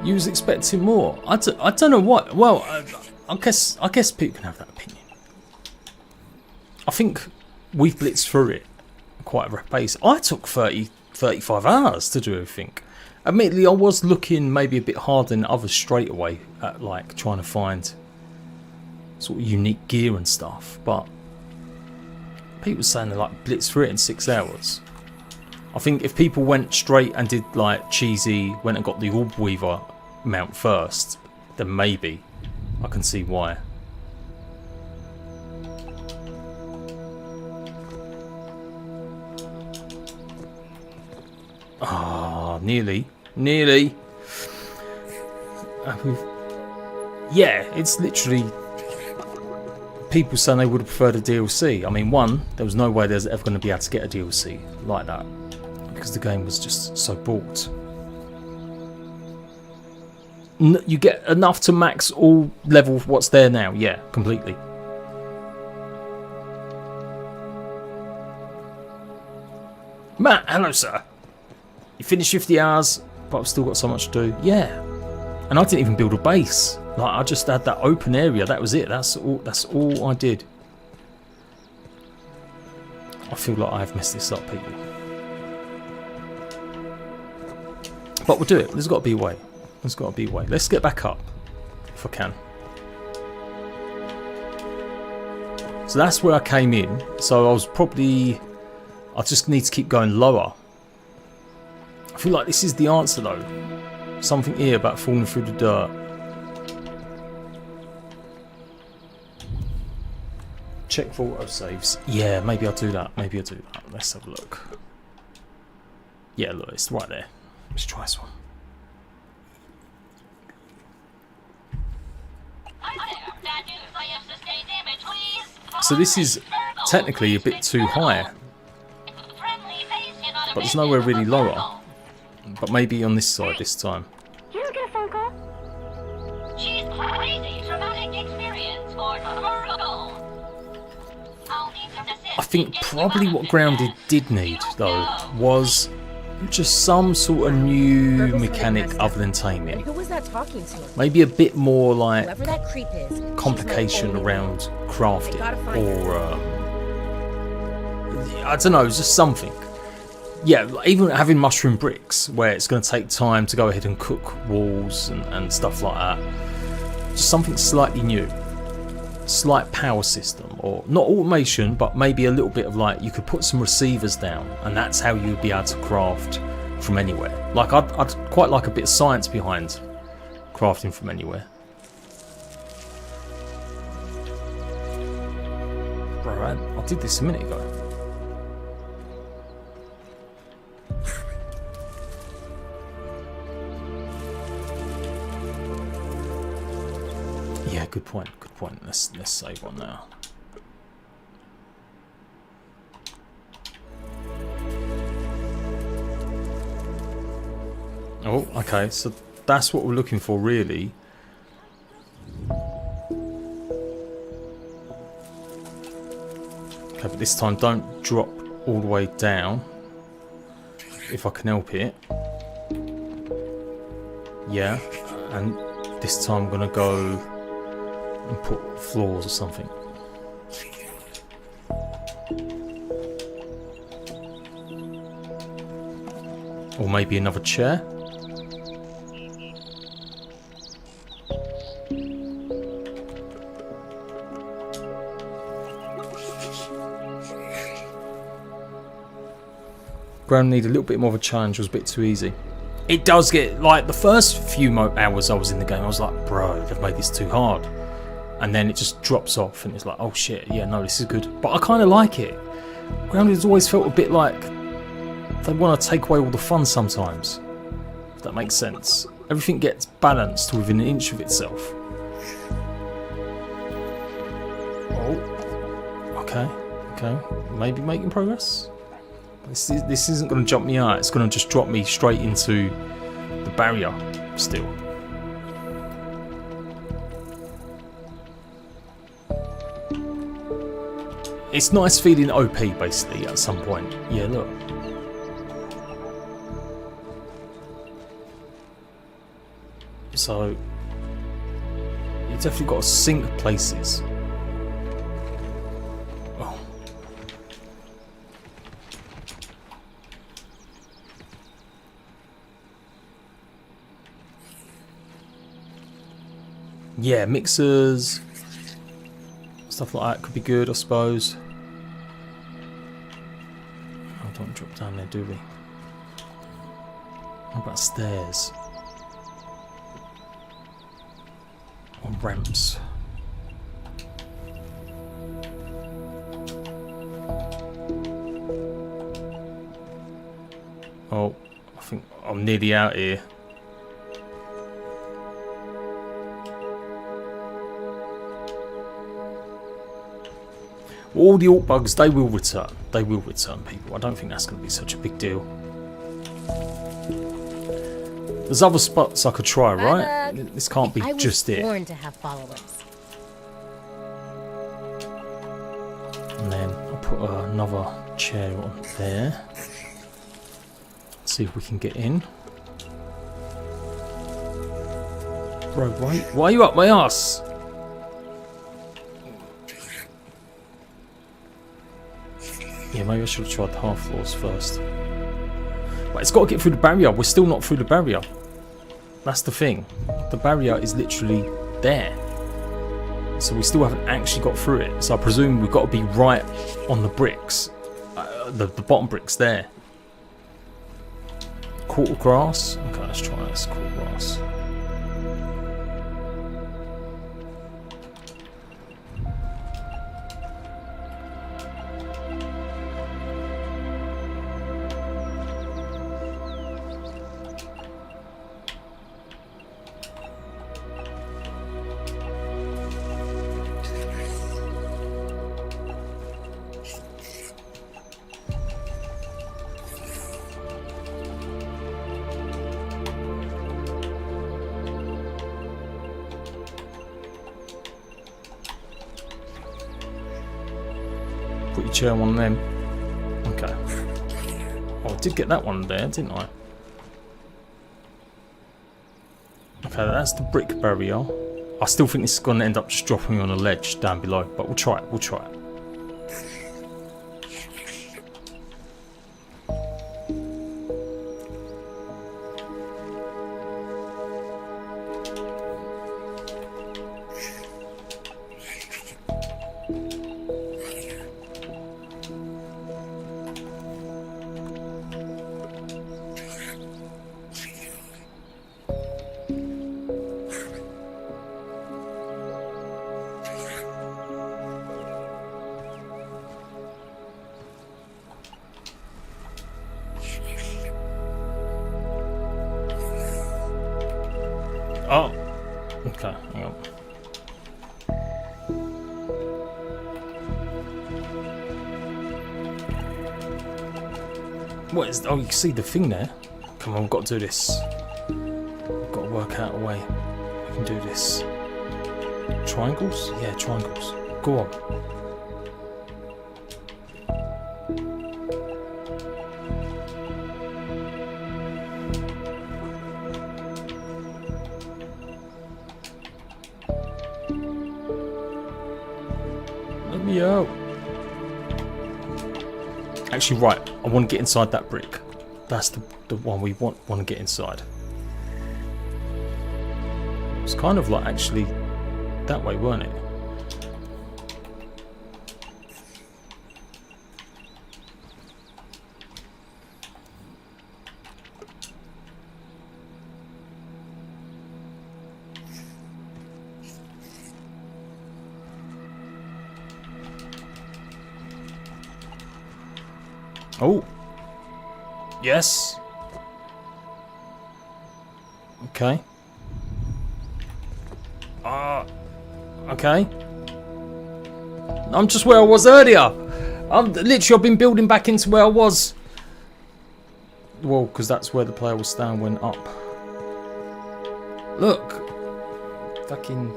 You was expecting more. I don't know what. Well, I guess people can have that opinion. I think we've blitzed through it quite a rapid pace. I took 35 hours to do everything. Admittedly, I was looking maybe a bit harder than others straight away at like trying to find sort of unique gear and stuff. But people were saying they like blitzed through it in 6 hours. I think if people went straight and did like cheesy, went and got the Orb Weaver mount first, then maybe I can see why. Ah, nearly. Yeah, it's literally people saying they would have preferred a DLC. I mean, one, there was no way there's ever going to be able to get a DLC like that because the game was just so bought. You get enough to max all level what's there now. Yeah, completely. Matt, hello sir. You finished 50 hours, but I've still got so much to do. Yeah. And I didn't even build a base. Like, I just had that open area. That was it. That's all I did. I feel like I've messed this up, people. But we'll do it. There's got to be a way. Let's get back up, if I can. So that's where I came in. So I just need to keep going lower. I feel like this is the answer though. Something here about falling through the dirt. Check for autosaves. Yeah, maybe I'll do that. Maybe I'll do that. Let's have a look. Yeah, look, it's right there. Let's try this one. So this is technically a bit too high, but there's nowhere really lower. But maybe on this side this time. You don't get a phone call? She's crazy, traumatic experience for Virgo. I think probably what Grounded did need though was just some sort of new mechanic other than taming. Who was that talking to? Maybe a bit more like Whoever that creep is. complication around crafting, gotta find or I don't know, just something. Yeah, even having mushroom bricks, where it's going to take time to go ahead and cook walls and stuff like that. Just something slightly new. Slight power system, or not automation, but maybe a little bit of like, you could put some receivers down, and that's how you'd be able to craft from anywhere. Like, I'd quite like a bit of science behind crafting from anywhere. Right, I did this a minute ago. Yeah, good point. Good point. Let's save one now. Oh, okay. So that's what we're looking for, really. Okay, but this time don't drop all the way down. If I can help it. Yeah, and this time I'm gonna go and put floors or something. Or maybe another chair. Ground need a little bit more of a challenge, was a bit too easy. It does get, like, the first few hours I was in the game, I was like, bro, they've made this too hard. And then it just drops off and it's like, oh shit, yeah, no, this is good. But I kind of like it. Grounded has always felt a bit like they want to take away all the fun sometimes. If that makes sense. Everything gets balanced within an inch of itself. Oh, okay, maybe making progress. This isn't going to jump me out. It's going to just drop me straight into the barrier still. It's nice feeling OP basically at some point. Yeah, look. So you definitely got to sync places. Oh. Yeah, mixers, stuff like that could be good, I suppose. Oh, don't drop down there, do we? What about stairs? Or ramps? Oh, I think I'm nearly out here. All the alt bugs, they will return. They will return, people. I don't think that's going to be such a big deal. There's other spots I could try, right? This can't be just it. I was born to have followers. And then I'll put another chair on there. See if we can get in. Bro, why are you up my ass? Yeah, maybe I should have tried the half floors first. But it's got to get through the barrier. We're still not through the barrier. That's the thing. The barrier is literally there. So we still haven't actually got through it. So I presume we've got to be right on the bricks. The bottom bricks there. Quarter grass. Okay, let's try this. Quarter grass. Put your chair on one of them. Okay. Oh, I did get that one there, didn't I? Okay, that's the brick barrier. I still think this is going to end up just dropping me on a ledge down below, but we'll try it, we'll try it. Oh, okay, hang on. What is? Oh, you can see the thing there. Come on, we've got to do this. We've got to work out a way. We can do this. Triangles? Yeah, triangles. Go on. Let me out. Actually, right. I want to get inside that brick. That's the one we want to get inside. It's kind of like actually that way, weren't it? Oh. Yes. Okay. Okay. I'm just where I was earlier. I've been building back into where I was. Well, because that's where the player was standing when up. Look. Fucking...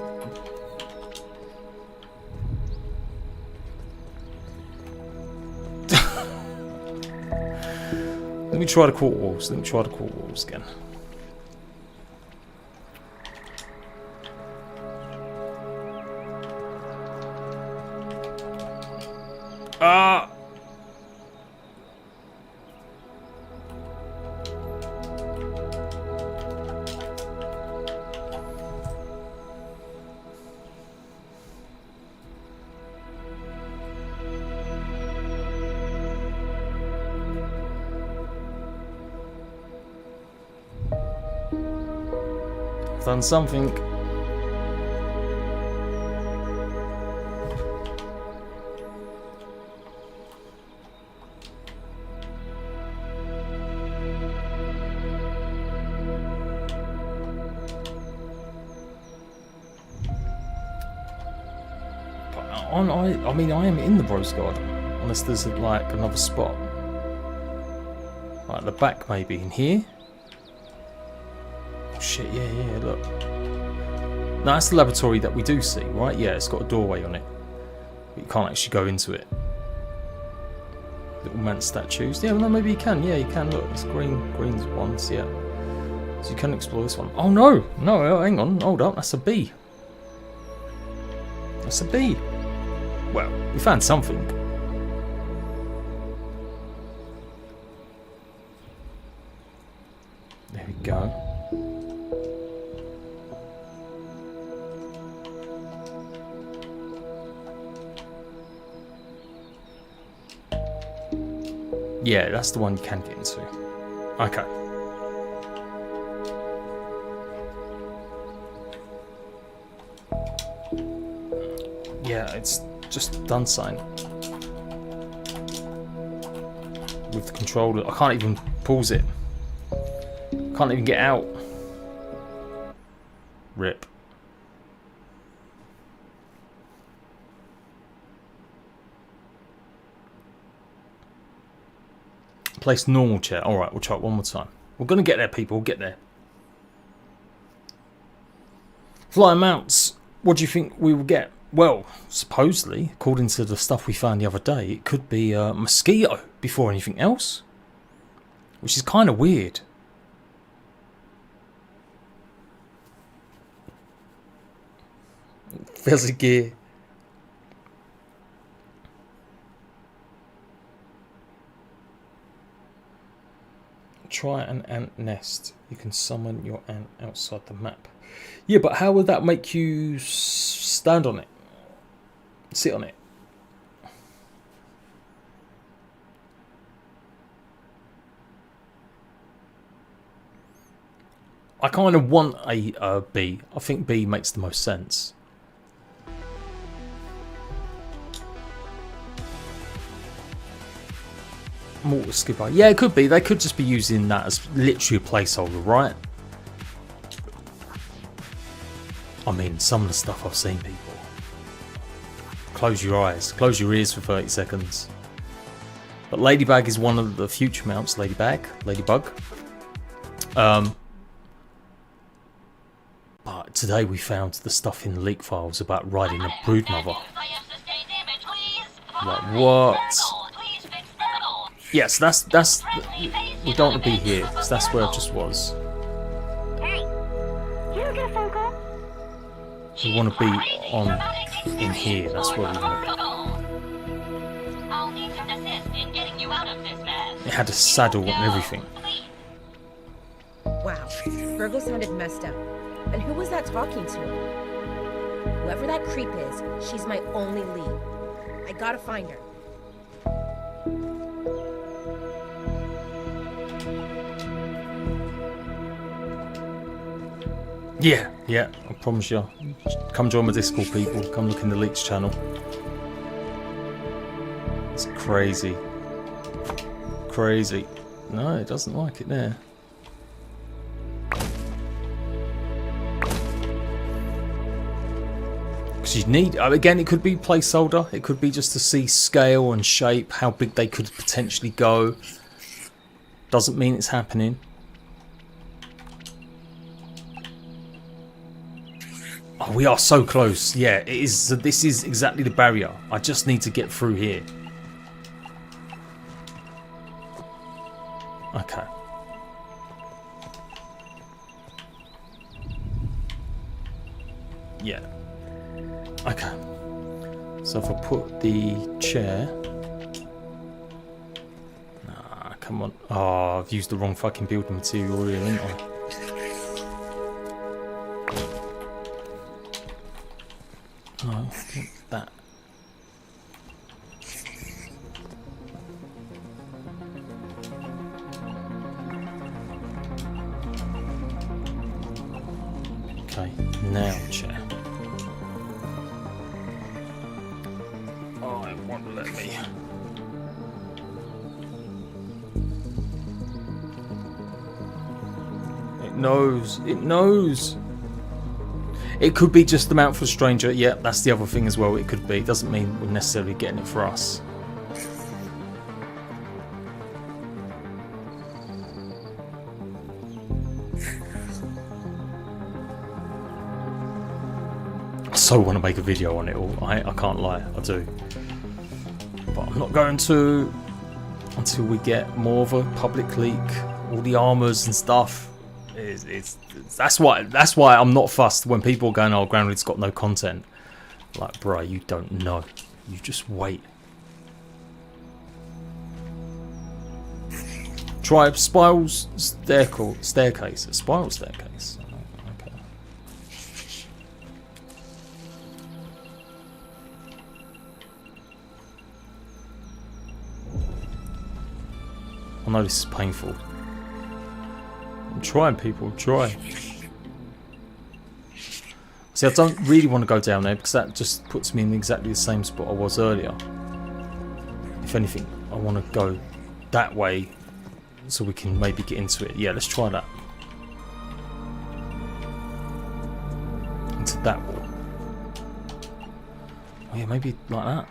Let me try the quarter walls. Let me try the quarter walls again. Ah! Done something. I mean, I am in the Rose Garden, unless there's like another spot. Like at the back, maybe in here. Shit, yeah, look. No, that's the laboratory that we do see, right? Yeah, it's got a doorway on it. But you can't actually go into it. Little man statues. Yeah, well, no, maybe you can. Yeah, you can. Look, it's green's ones, yeah. So you can explore this one. Oh, no, hang on, hold up. That's a bee. That's a bee. Well, we found something. There we go. Yeah, that's the one you can get into. Okay. Yeah, it's just done something. With the controller. I can't even pause it. Can't even get out. Rip. Place normal chair. Alright, we'll try it one more time. We're going to get there, people. We'll get there. Flying mounts. What do you think we will get? Well, supposedly, according to the stuff we found the other day, it could be a mosquito before anything else. Which is kind of weird. Fuzzy gear. Try an ant nest. You can summon your ant outside the map. Yeah, but how would that make you stand on it? Sit on it? I kind of want a B. I think B makes the most sense. Mortar skipper. Yeah, it could be. They could just be using that as literally a placeholder, right? I mean, some of the stuff I've seen, people. Close your eyes. Close your ears for 30 seconds. But Ladybag is one of the future mounts. Ladybug. But today we found the stuff in the leak files about riding a broodmother. Like, what? Yes, that's we don't want to be here, because that's where it just was. Hey, you ever get a phone call? We want to be in here. That's where we want to I'll need to assist in getting you out of this mess. be. It had a saddle and everything. Wow, Virgo sounded messed up. And who was that talking to? Whoever that creep is, she's my only lead. I gotta find her. Yeah, I promise you. Come join my Discord, people. Come look in the leaks channel. It's crazy. Crazy. No, it doesn't like it there. Because you need, again, it could be placeholder. It could be just to see scale and shape, how big they could potentially go. Doesn't mean it's happening. Oh, we are so close. Yeah, it is. So this is exactly the barrier. I just need to get through here. Okay. Yeah. Okay. So if I put the chair... Nah, come on. Oh, I've used the wrong fucking building material here, haven't I? No, that. Okay, now chair. Oh, it won't let me. It knows. It knows. It could be just the mount for a stranger. Yeah, that's the other thing as well. It could be. It doesn't mean we're necessarily getting it for us. I so want to make a video on it all. I can't lie. I do. But I'm not going to until we get more of a public leak. All the armors and stuff. That's why I'm not fussed when people are going, oh, Grounded's got no content. Like, bruh, you don't know. You just wait. Try Spiral's staircase. A spiral staircase. Okay. I know this is painful. I'm trying, people, I'm trying. See, I don't really want to go down there because that just puts me in exactly the same spot I was earlier. If anything, I want to go that way so we can maybe get into it. Yeah, let's try that. Into that wall. Oh yeah, maybe like that.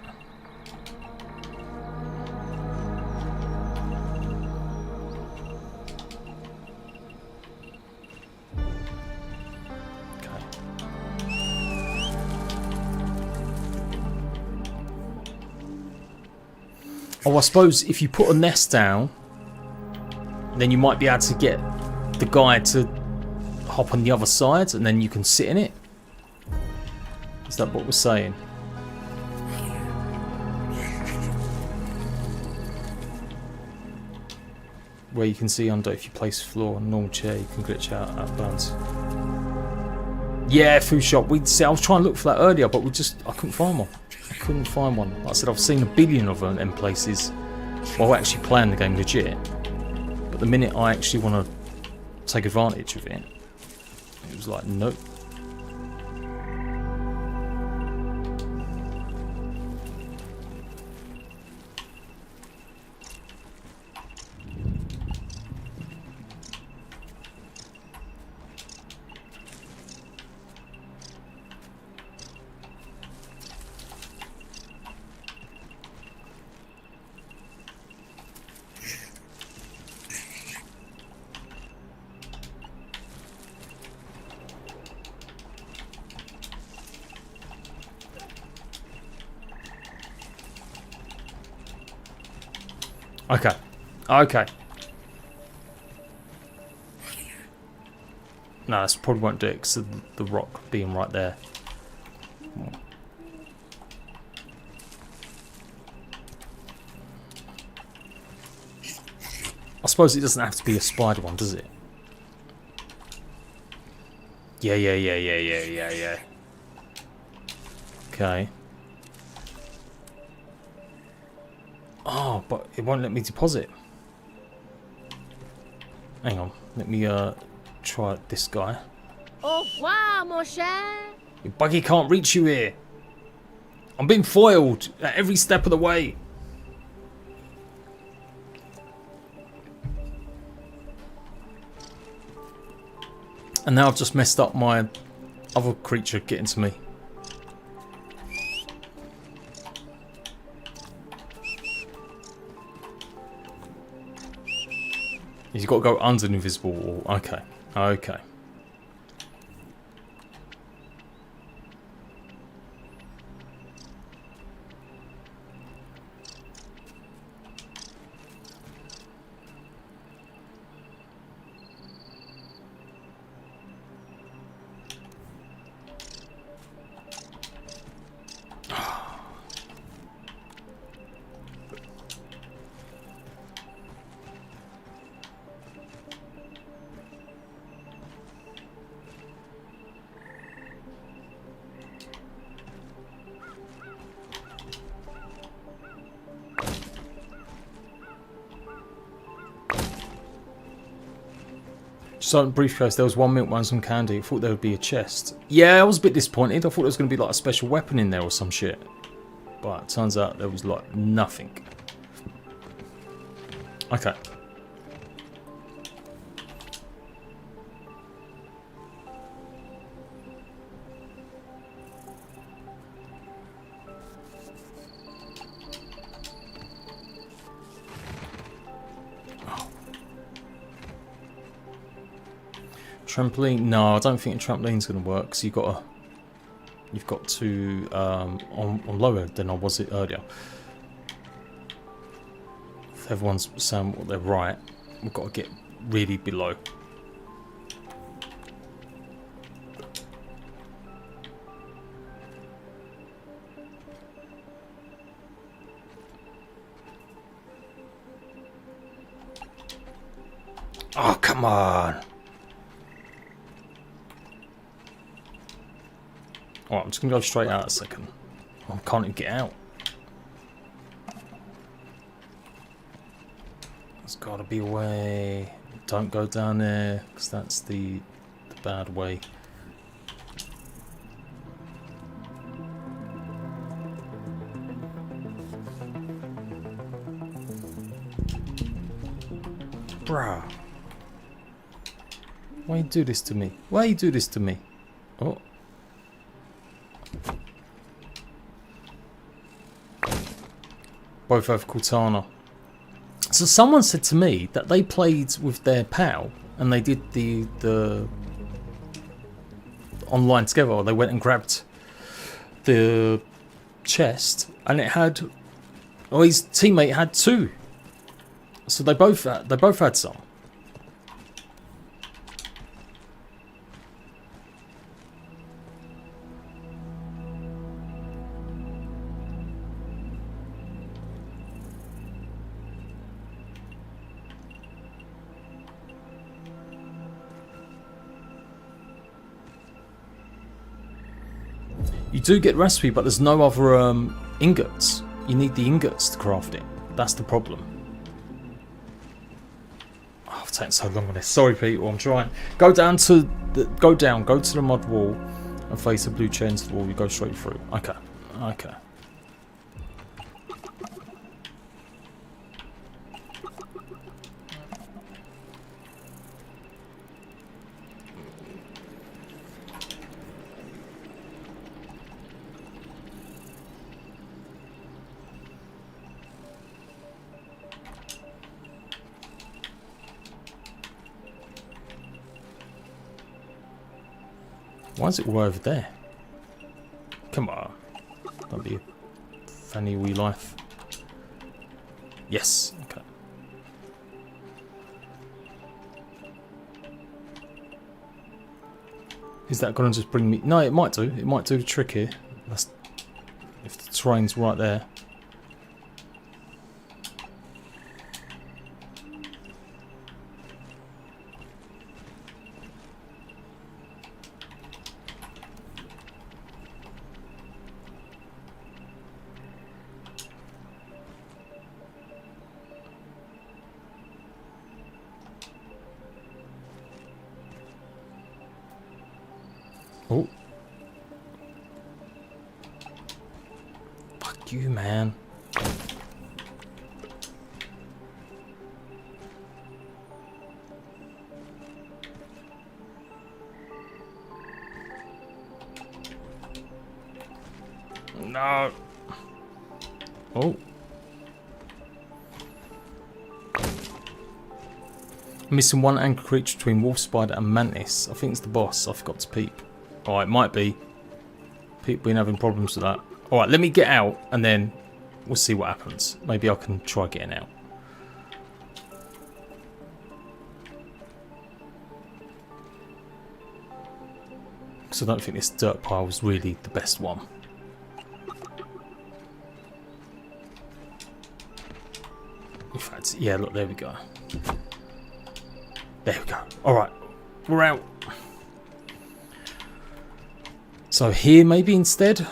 Oh, I suppose if you put a nest down, then you might be able to get the guy to hop on the other side, and then you can sit in it. Is that what we're saying? Where you can see under, if you place floor on normal chair, you can glitch out balance. Yeah, food shop. See, I was trying to look for that earlier, but I couldn't find one. I couldn't find one. Like I said, I've seen a billion of them in places while actually playing the game legit. But the minute I actually want to take advantage of it, it was like, nope. Okay. Okay. No, this probably won't do it because of the rock being right there. I suppose it doesn't have to be a spider one, does it? Yeah. Okay. Oh, but it won't let me deposit. Hang on, let me try this guy. Au revoir, mon cher. Your buggy can't reach you here. I'm being foiled at every step of the way. And now I've just messed up my other creature getting to me. You've got to go under an invisible wall. Okay. Okay. Silent briefcase, there was 1 milk, 1 some candy. I thought there would be a chest. Yeah, I was a bit disappointed. I thought there was going to be like a special weapon in there or some shit. But it turns out there was like nothing. Okay. Trampoline? No, I don't think a trampoline's going to work because you've got to on lower than I was it earlier. If everyone's saying what they're right, we've got to get really below. Oh, come on. Alright, I'm just going to go straight out a second. I can't even get out. Let's go. Gotta be away. Don't go down there, because that's the bad way. Bruh. Why you do this to me? Why you do this to me? Oh. Both have Cortana. So someone said to me that they played with their pal and they did the online together. Or they went and grabbed the chest and it had, or his teammate had 2. So they both had some. You do get recipe, but there's no other ingots. You need the ingots to craft it. That's the problem. Oh, I've taken so long on this. Sorry, people. I'm trying. Go down to go to the mud wall and face the blue chains wall. You go straight through. Okay. Okay. Why is it all over there? Come on. Don't be a funny wee life. Yes. Okay. Is that going to just bring me... No, it might do. It might do the trick here. That's... If the terrain's right there. Oh. Fuck you, man. No. Oh. Missing one anchor creature between wolf spider and mantis. I think it's the boss. I forgot to peep. Oh, it might be. People been having problems with that. Alright, let me get out and then we'll see what happens. Maybe I can try getting out. Because I don't think this dirt pile was really the best one. In fact, yeah, look, there we go. There we go. Alright, we're out. So here maybe instead.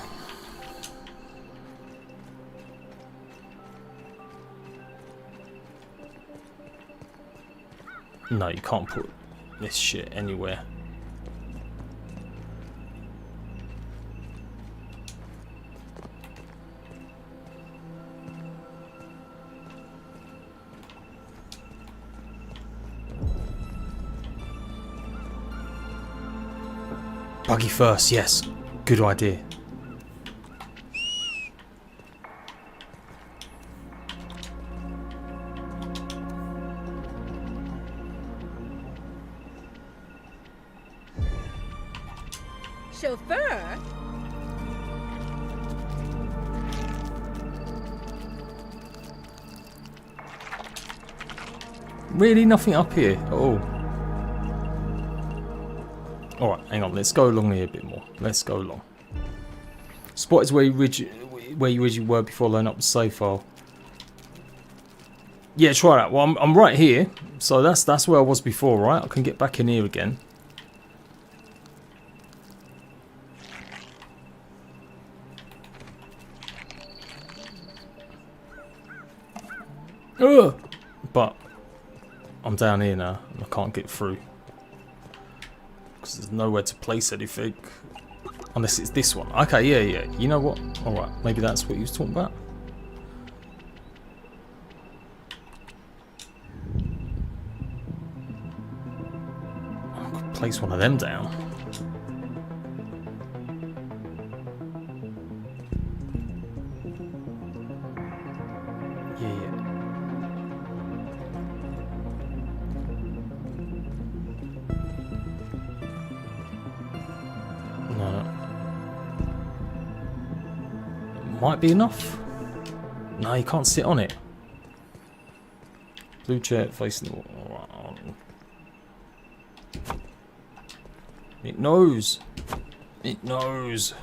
No, you can't put this shit anywhere. Buggy first, yes. Good idea. Chauffeur? Really nothing up here at all. Alright, hang on, let's go along here a bit more. Let's go along. Spot is where you originally were before loading up the save file. Yeah, try that. Well, I'm right here, so that's where I was before, right? I can get back in here again. Ugh! But I'm down here now and I can't get through. Because there's nowhere to place anything. Unless it's this one. Okay, yeah. You know what? Alright, maybe that's what he was talking about. I could place one of them down. Yeah. No. Might be enough. No, you can't sit on it. Blue chair facing the wall. It knows. It knows.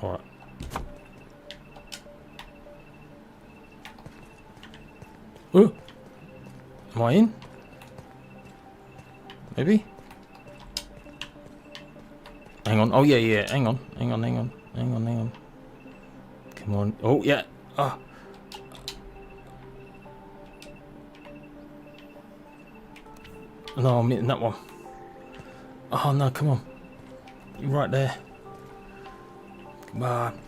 Alright. Oh! Am I in? Maybe? Hang on. Oh, yeah. Hang on. Come on. Oh, yeah. Ah. No, I'm hitting that one. Oh, no, come on. You're right there. Come on.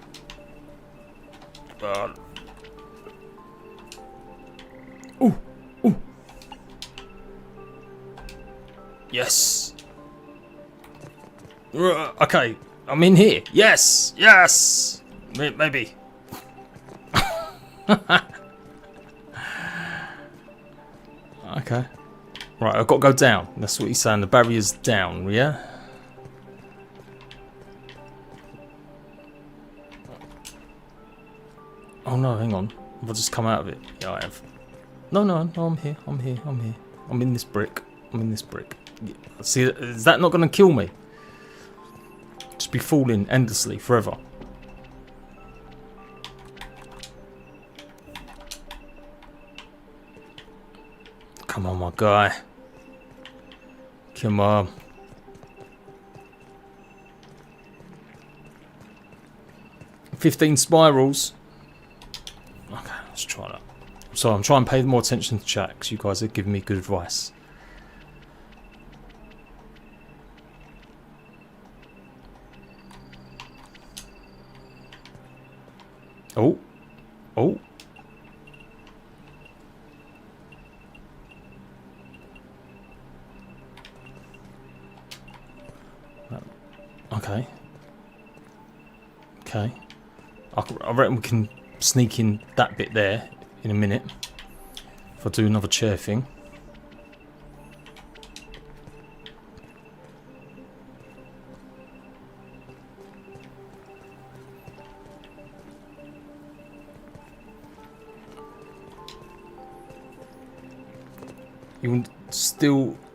Ooh. Yes. Okay, I'm in here. Yes. Maybe. Okay. Right, I've got to go down. That's what he's saying. The barrier's down, yeah? Oh no, hang on. Have I just come out of it? Yeah, I have. No, I'm here. I'm in this brick. Yeah. See, is that not going to kill me? Just be falling endlessly, forever. Come on, my guy. Come on. "15 spirals. Okay, let's try that. So I'm trying to pay more attention to chat because you guys are giving me good advice. Oh. Okay. I reckon we can sneak in that bit there in a minute. If I do another chair thing.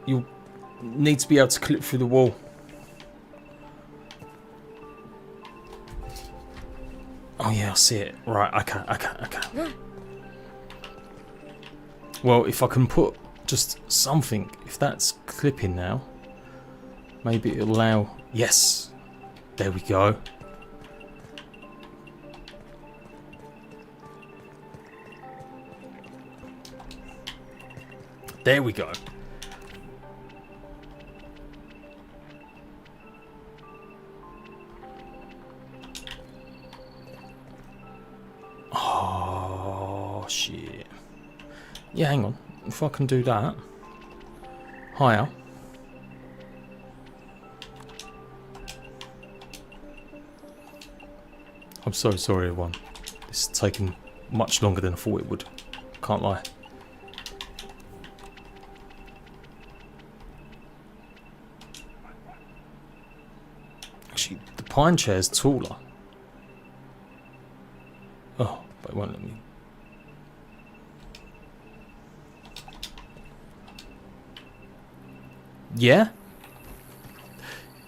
You'll need to be able to clip through the wall. Oh yeah, I see it. Right, okay. Well, if I can put just something, if that's clipping now, maybe it'll allow... Yes! There we go. There we go. Oh, shit. Yeah, hang on. If I can do that. Higher. I'm so sorry, everyone. This is taking much longer than I thought it would. Can't lie. Actually, the pine chair's taller. Oh, but it won't let me. Yeah?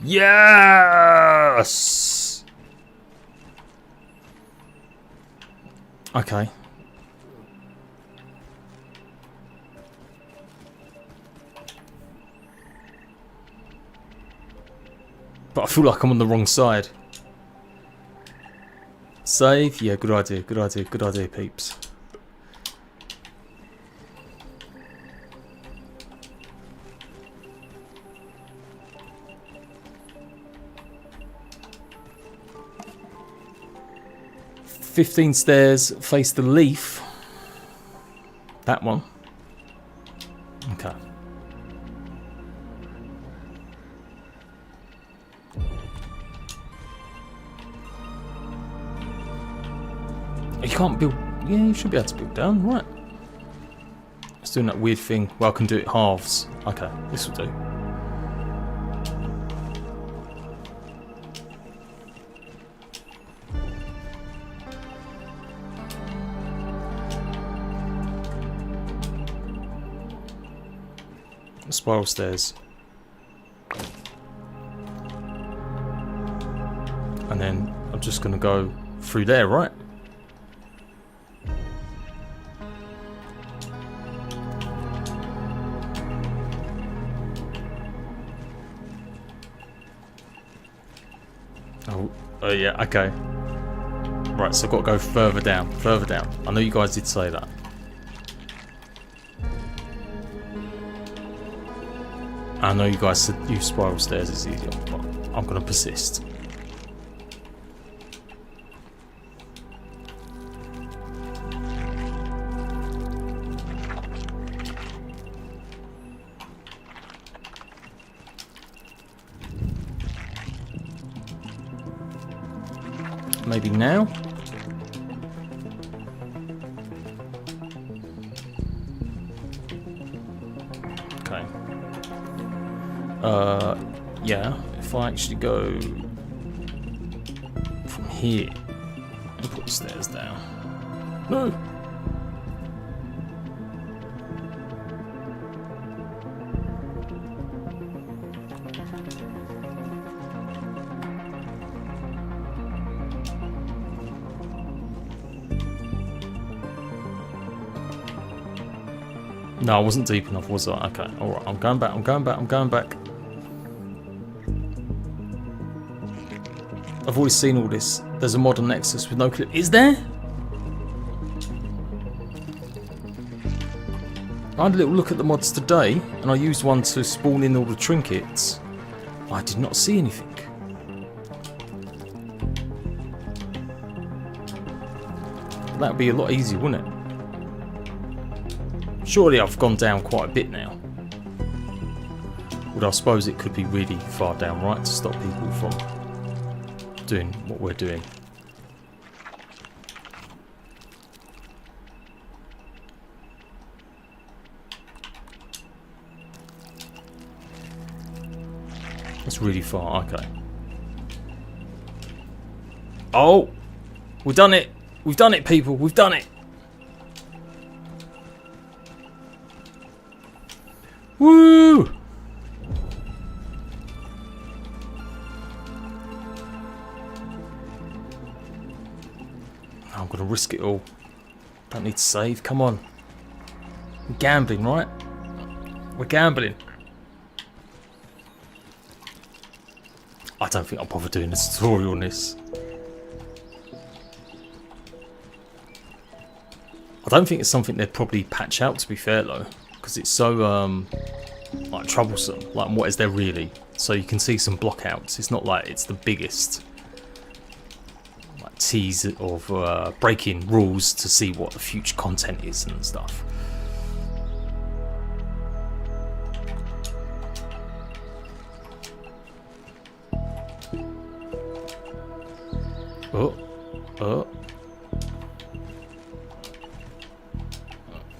Yes! Okay. But I feel like I'm on the wrong side. Save? Yeah, good idea, good idea, good idea, peeps. "15 stairs, face the leaf." That one. Okay. You can't build. Yeah, you should be able to build down, right? It's doing that weird thing where I can do it halves. Okay, this will do. Spiral stairs. And then I'm just going to go through there, right? Oh, yeah, okay. Right, so I've got to go further down, further down. I know you guys did say that. I know you guys said use spiral stairs is easier, but I'm going to persist. Maybe now? Okay. Yeah, if I actually go from here and put the stairs down. No! No, I wasn't deep enough, was I? Okay, alright, I'm going back, I'm going back, I'm going back. I've always seen all this. There's a modern Nexus with no clip. Is there? I had a little look at the mods today, and I used one to spawn in all the trinkets. I did not see anything. That would be a lot easier, wouldn't it? Surely I've gone down quite a bit now. Although I suppose it could be really far down, right, to stop people from doing what we're doing. That's really far, okay. Oh! We've done it! We've done it, people! We've done it! Woo! I'm gonna risk it all. Don't need to save, come on. We're gambling, right? We're gambling. I don't think I'll bother doing a tutorial on this. I don't think it's something they'd probably patch out, to be fair though, because it's so like troublesome. Like, what is there really? So you can see some blockouts. It's not like it's the biggest like tease of breaking rules to see what the future content is and stuff. Oh.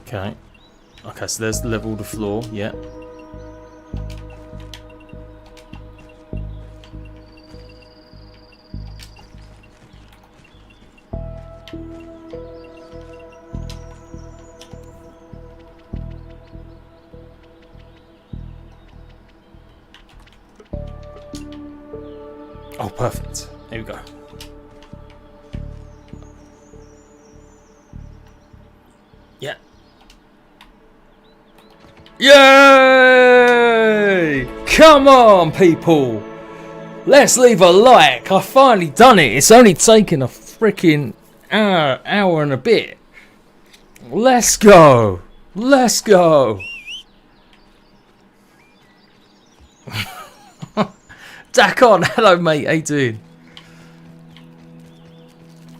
Okay. Okay, so there's level the floor, yeah. Oh, perfect. Here we go. Yeah. Yay! Come on, people! Let's leave a like. I finally done it. It's only taken a freaking hour and a bit. Let's go. Let's go. Dakon, hello mate, how you doing?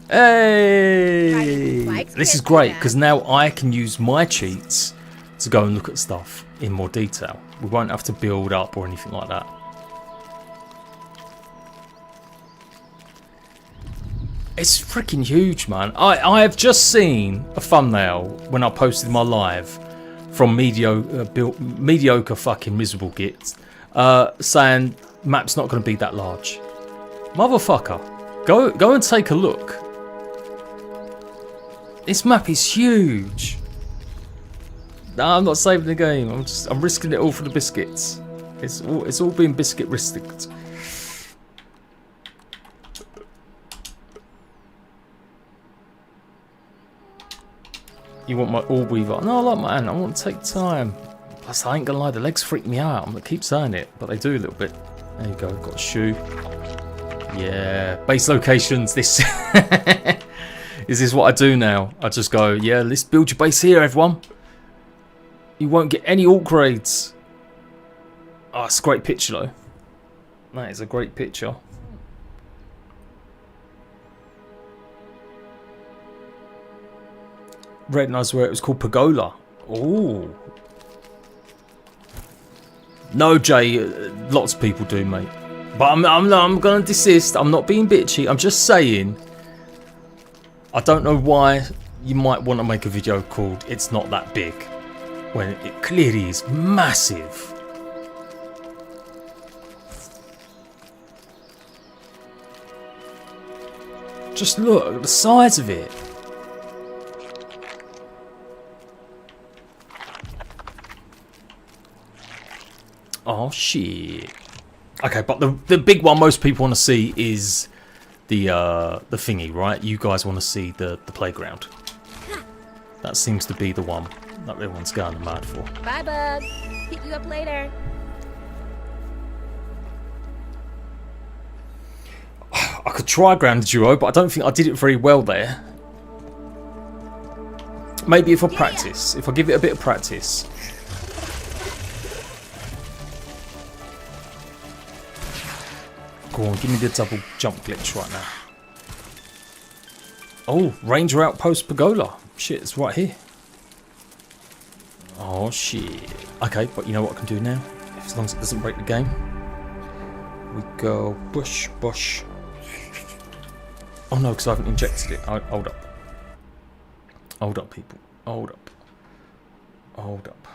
Hey! This is great because now I can use my cheats to go and look at stuff in more detail. We won't have to build up or anything like that. It's freaking huge, man. I have just seen a thumbnail when I posted my live from mediocre fucking miserable gits saying map's not going to be that large. Motherfucker, go and take a look. This map is huge. No, I'm not saving the game. I'm risking it all for the biscuits. It's all been biscuit risked. You want my orb weaver? No, I like my ant. I want to take time. Plus, I ain't gonna lie, the legs freak me out. I'm gonna keep saying it, but they do a little bit. There you go. Got a shoe. Yeah, base locations. This is this what I do now? I just go, yeah, let's build your base here, everyone. You won't get any alt grades. Oh, it's a great picture though. That is a great picture. Recognise where it was called Pergola. Oh. No, Jay. Lots of people do, mate. But I'm going to desist. I'm not being bitchy. I'm just saying. I don't know why you might want to make a video called "It's Not That Big," when it clearly is massive. Just look at the size of it. Oh shit. Okay, but the big one most people want to see is the thingy, right? You guys want to see the playground. That seems to be the one that everyone's going mad for. Bye, bug. Hit you up later. I could try ground duo, but I don't think I did it very well there. Maybe if I practice, if I give it a bit of practice. Go on, give me the double jump glitch right now. Oh, Ranger Outpost Pergola. Shit, it's right here. Oh, shit. Okay, but you know what I can do now? As long as it doesn't break the game. We go bush, bush. Oh no, because I haven't injected it. Hold up. Hold up, people. Hold up. Hold up.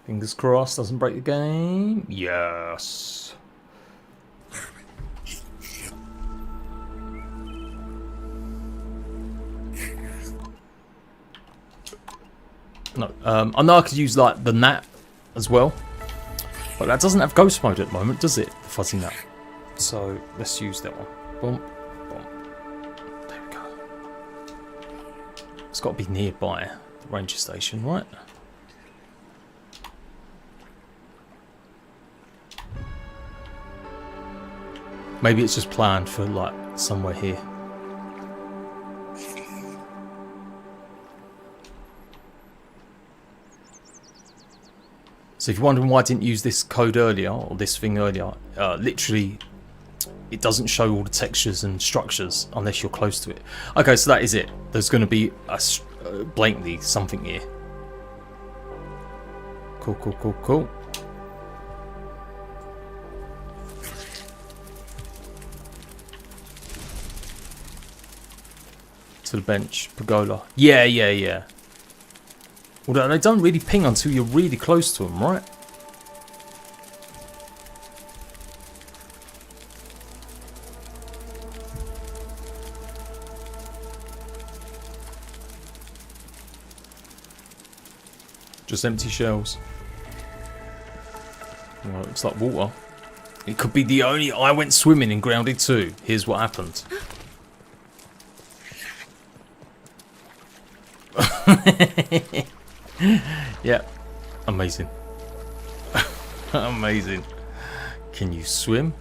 Fingers crossed, doesn't break the game. Yes. No, I know I could use like the gnat as well, but that doesn't have ghost mode at the moment, does it? The fuzzy gnat. So let's use that one. Boom, boom. There we go. It's got to be nearby the ranger station, right? Maybe it's just planned for like somewhere here. So if you're wondering why I didn't use this code earlier, or this thing earlier, literally it doesn't show all the textures and structures unless you're close to it. Okay, so that is it. There's going to be blatantly something here. Cool, cool, cool, cool. To the bench, pergola. Yeah, yeah, yeah. Although they don't really ping until you're really close to them, right? Just empty shells. Well, it looks like water. It could be the only... I went swimming in Grounded 2. Here's what happened. Yeah, amazing. Amazing. Can you swim?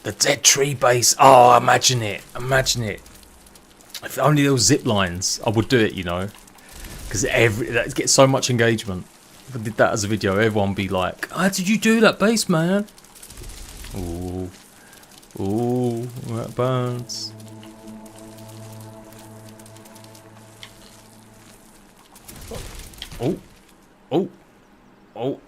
The dead tree base. Oh, imagine it. Imagine it. If only there was zip lines, I would do it, you know. Because that gets so much engagement. If I did that as a video, everyone would be like, how did you do that base, man? Ooh. Ooh, that burns. Oh. Oh. Oh.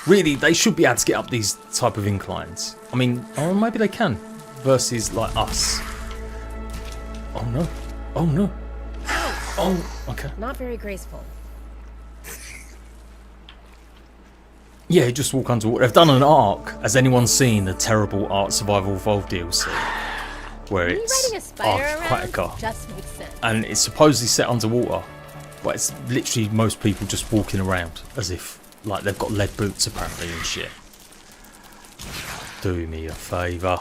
Really, they should be able to get up these type of inclines. I mean, or maybe they can. Versus, like, us. Oh, no. Oh, no. Oh, okay. Not very graceful. Yeah, just walk underwater. They've done an arc. Has anyone seen the terrible Art Survival Evolved DLC? Where Me it's riding a spider around Aquatica. just makes sense. And it's supposedly set underwater. But it's literally most people just walking around as if, like, they've got lead boots apparently and shit. Do me a favour.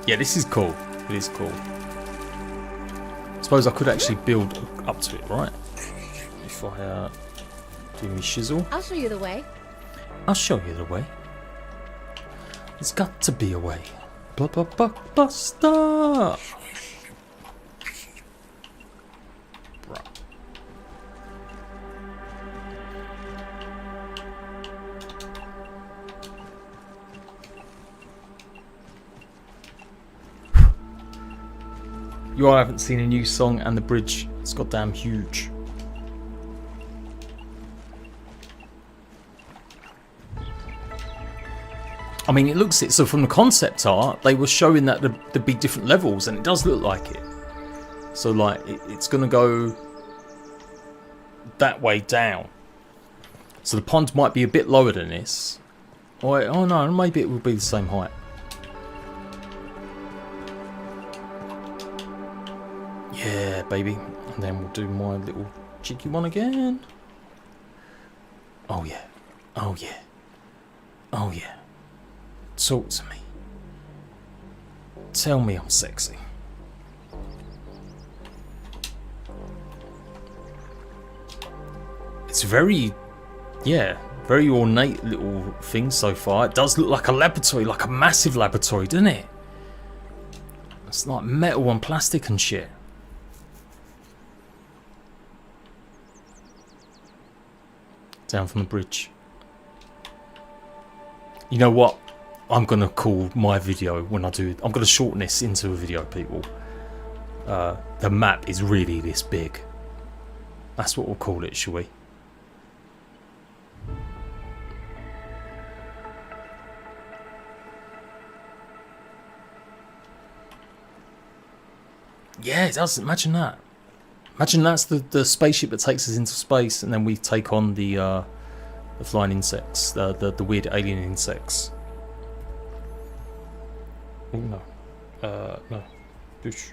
Yeah, this is cool. It is cool. I suppose I could actually build up to it, right? If I do me shizzle. I'll show you the way. I'll show you the way. There's got to be a way. Blah blah blah buster. Bruh. You all haven't seen a new song and the bridge. It's goddamn huge. I mean, it looks it. So from the concept art, they were showing that there'd be different levels, and it does look like it. So like, it's gonna go that way down. So the pond might be a bit lower than this. Oh no, maybe it will be the same height. Yeah, baby. And then we'll do my little cheeky one again. Oh yeah. Oh yeah. Oh yeah. Talk to me. Tell me I'm sexy. It's very, yeah, very ornate little thing so far. It does look like a laboratory, like a massive laboratory, doesn't it? It's like metal and plastic and shit. Down from the bridge. You know what? I'm gonna call my video when I do. I'm gonna shorten this into a video, people. The map is really this big. That's what we'll call it, shall we? Yeah, it does. Imagine that. Imagine that's the spaceship that takes us into space, and then we take on the flying insects, the weird alien insects. Oh no, no, douche.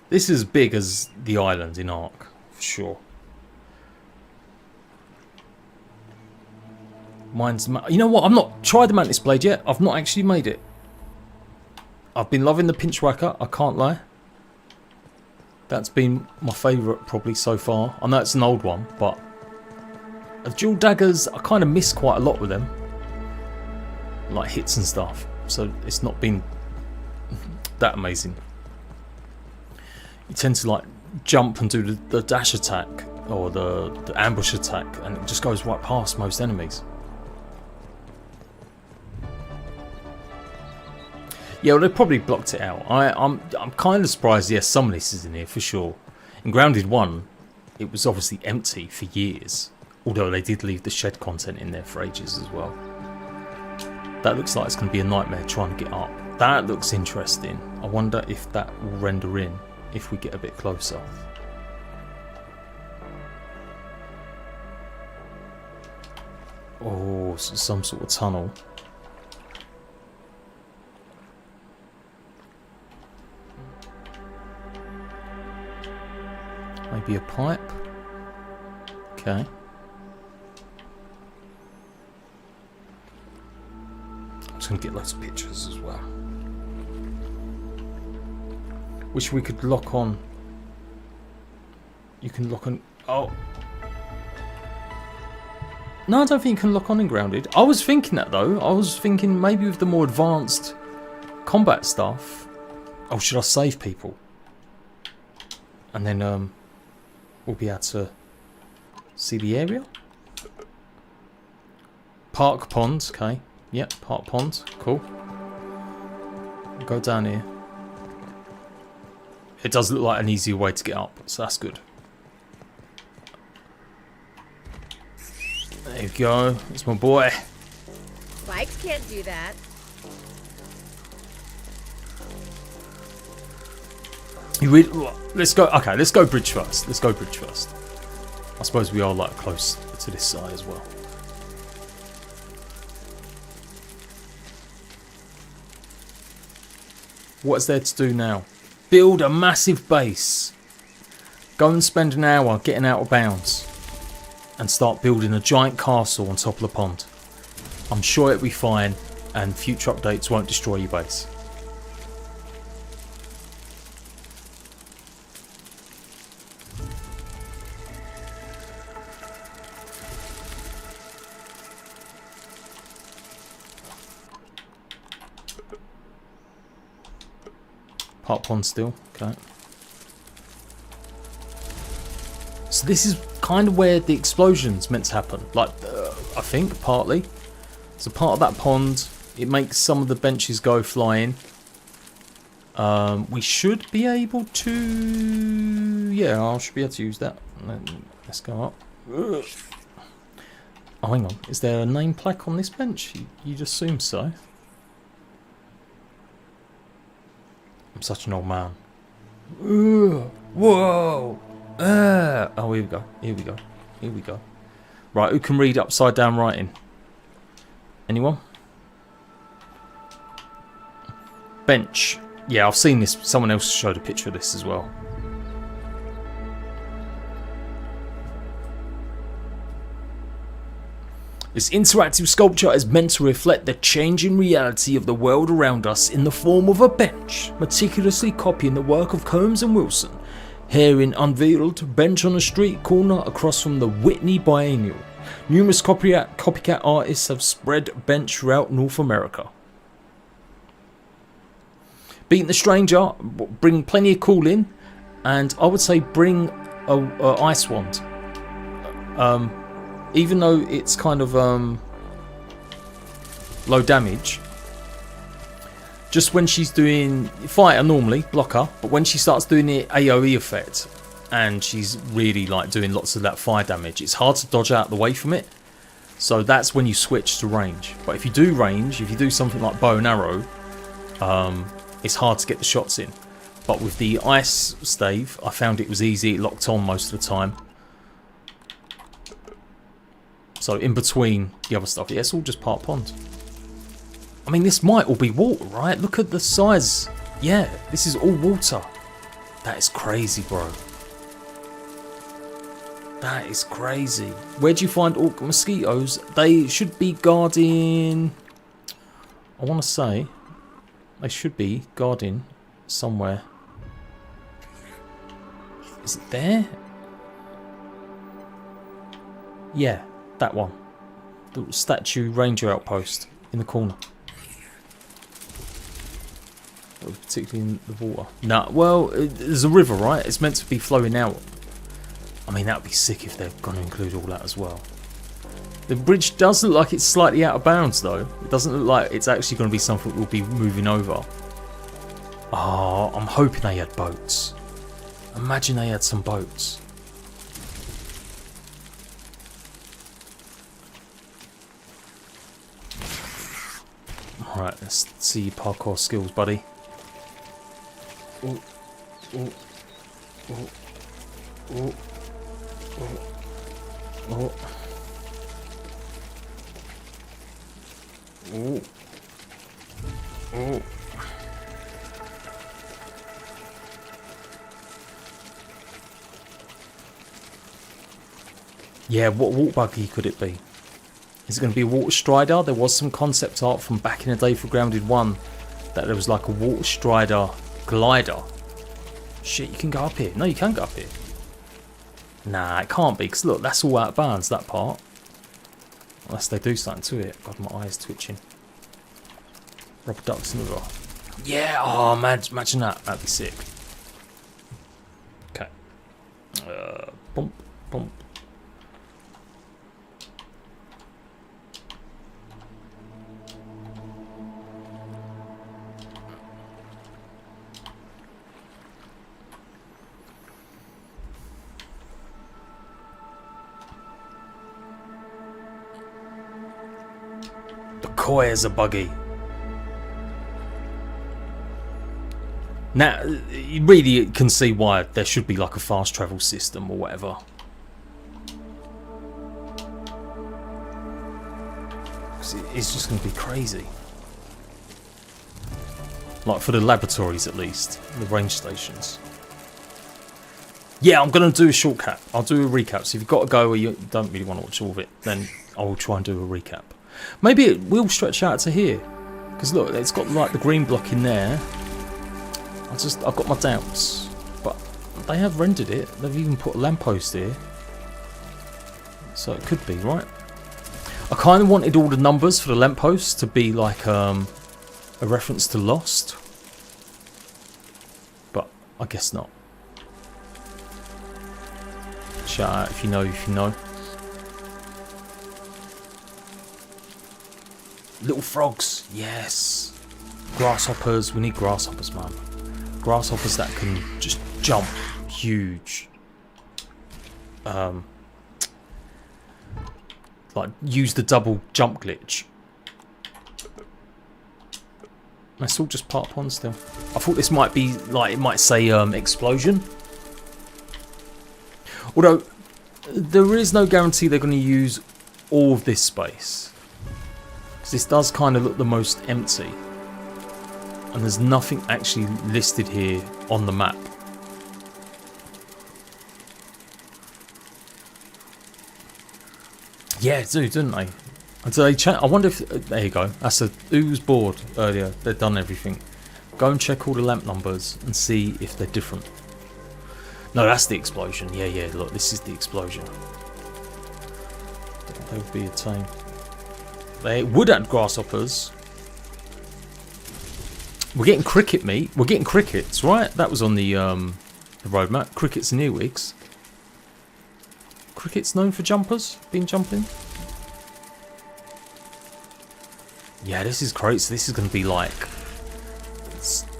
This is as big as the island in Ark, for sure. Mine's, you know what? I've not tried the Mantis Blade yet. I've not actually made it. I've been loving the pinch whacker. I can't lie. That's been my favourite probably so far. I know it's an old one, but the dual daggers, I kind of miss quite a lot with them, like hits and stuff. So it's not been that amazing. You tend to like jump and do the dash attack or the ambush attack, and it just goes right past most enemies. Yeah, well, they probably blocked it out. I'm kind of surprised. Yes, some of this is in here for sure. In Grounded 1, it was obviously empty for years, although they did leave the shed content in there for ages as well. That looks like it's going to be a nightmare trying to get up. That looks interesting. I wonder if that will render in if we get a bit closer. Oh, some sort of tunnel. Maybe a pipe. Okay. I'm just going to get loads of pictures as well. Wish we could lock on. You can lock on. Oh. No, I don't think you can lock on in grounded. I was thinking that though. I was thinking maybe with the more advanced combat stuff. Oh, should I save people? And then we'll be able to see the area. Park ponds, okay. Yep, park ponds, cool. Go down here. It does look like an easier way to get up, so that's good. There you go. It's my boy. Bikes can't do that. You really, let's go. Okay, let's go bridge first. Let's go bridge first. I suppose we are like close to this side as well. What is there to do now? Build a massive base. Go and spend an hour getting out of bounds. And start building a giant castle on top of the pond. I'm sure it'll be fine and future updates won't destroy your base. Part pond still, okay. So this is kind of where the explosion's meant to happen. Like, I think, partly. So part of that pond, it makes some of the benches go flying. We should be able to... Yeah, I should be able to use that. Let's go up. Oh, hang on. Is there a name plaque on this bench? You'd assume so. I'm such an old man. Whoa! Oh, here we go. Here we go. Here we go. Right, who can read upside down writing? Anyone? Bench. Yeah, I've seen this. Someone else showed a picture of this as well. This interactive sculpture is meant to reflect the changing reality of the world around us in the form of a bench, meticulously copying the work of Combs and Wilson. Here in unveiled bench on a street corner across from the Whitney Biennial. Numerous copycat artists have spread bench throughout North America. Beating the stranger, bring plenty of cooling, and I would say bring a ice wand. Even though it's kind of low damage, just when she's doing fighter normally, block her, but when she starts doing the AoE effect and she's really like doing lots of that fire damage, it's hard to dodge out of the way from it. So that's when you switch to range. But if you do range, if you do something like bow and arrow, it's hard to get the shots in. But with the ice stave, I found it was easy, it locked on most of the time. So in between the other stuff, yeah, it's all just part pond. I mean, this might all be water, right? Look at the size. Yeah, this is all water. That is crazy, bro. That is crazy. Where do you find orc mosquitoes? They should be guarding... I want to say... They should be guarding somewhere. Is it there? Yeah. That one. The statue ranger outpost in the corner. Particularly in the water. Nah, well, there's a river, right? It's meant to be flowing out. I mean, that would be sick if they're going to include all that as well. The bridge does look like it's slightly out of bounds, though. It doesn't look like it's actually going to be something we'll be moving over. Oh, I'm hoping they had boats. Imagine they had some boats. Right, let's see your parkour skills, buddy. Ooh, ooh, ooh, ooh, ooh, ooh. Ooh. Ooh. Yeah, what water buggy could it be? Is it going to be a water strider? There was some concept art from back in the day for Grounded 1 that there was like a water strider glider. Shit, you can go up here. No, you can't go up here. Nah, it can't be, because look, that's all out of bounds, that part. Unless they do something to it. God, my eye's twitching. Rubber ducks in the river. Yeah, oh man, imagine that. That'd be sick. Okay. Bump, bump. The koi is a buggy. Now, you really can see why there should be like a fast travel system or whatever. It's just going to be crazy. Like for the laboratories at least, the range stations. Yeah, I'm going to do a shortcut. I'll do a recap. So if you've got to go or you don't really want to watch all of it, then I'll try and do a recap. Maybe it will stretch out to here. Because look, it's got like the green block in there. I've got my doubts, but they have rendered it. They've even put a lamppost here, so it could be right. I kind of wanted all the numbers for the lampposts to be like a reference to Lost, but I guess not. Shout out if you know, if you know. Little frogs, yes. Grasshoppers, we need grasshoppers, man. Grasshoppers that can just jump huge. Like use the double jump glitch. That's all just part one still. I thought this might be like, it might say explosion. Although there is no guarantee they're going to use all of this space. Because this does kind of look the most empty. And there's nothing actually listed here on the map. Yeah, didn't they? And so I wonder if... there you go. That's a... Who was bored earlier? They've done everything. Go and check all the lamp numbers and see if they're different. No, that's the explosion. Yeah, look, this is the explosion. They would be a tame. They would add grasshoppers. We're getting cricket meat. We're getting crickets, right? That was on the roadmap. Crickets and earwigs. Crickets known for jumpers? Been jumping? Yeah, this is great. So this is going to be like...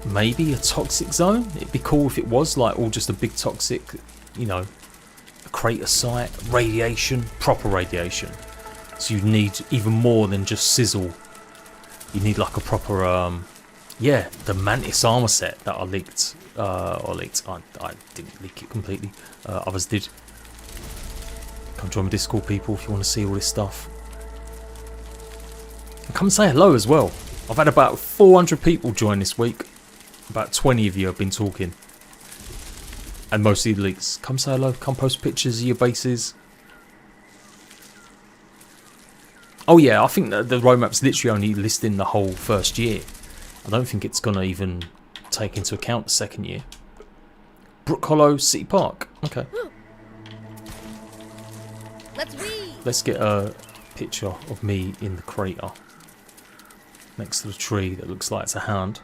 maybe a toxic zone? It'd be cool if it was like all just a big toxic, you know, a crater site. Radiation. Proper radiation. So you need even more than just sizzle. You need like a proper... yeah, the Mantis armor set that I leaked. I didn't leak it completely. Others did. Come join my Discord, people, if you want to see all this stuff. And come say hello as well. I've had about 400 people join this week. About 20 of you have been talking. And mostly the leaks. Come say hello. Come post pictures of your bases. Oh yeah, I think that the roadmap's literally only listing the whole first year. I don't think it's going to even take into account the second year. Brook Hollow City Park. Okay. Let's get a picture of me in the crater. Next to the tree that looks like it's a hand.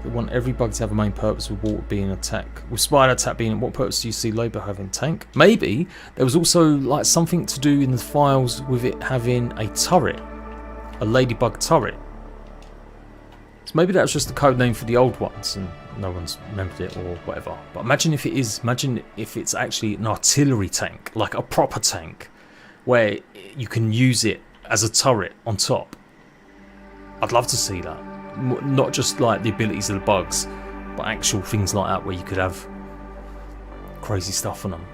They want every bug to have a main purpose, with water being attack. With spider attack being, what purpose do you see labour having? Tank? Maybe there was also like something to do in the files with it having a turret, a ladybug turret. So maybe that was just the code name for the old ones, and no one's remembered it or whatever. But imagine if it is. Imagine if it's actually an artillery tank, like a proper tank, where you can use it as a turret on top. I'd love to see that. Not just like the abilities of the bugs, but actual things like that where you could have crazy stuff on them.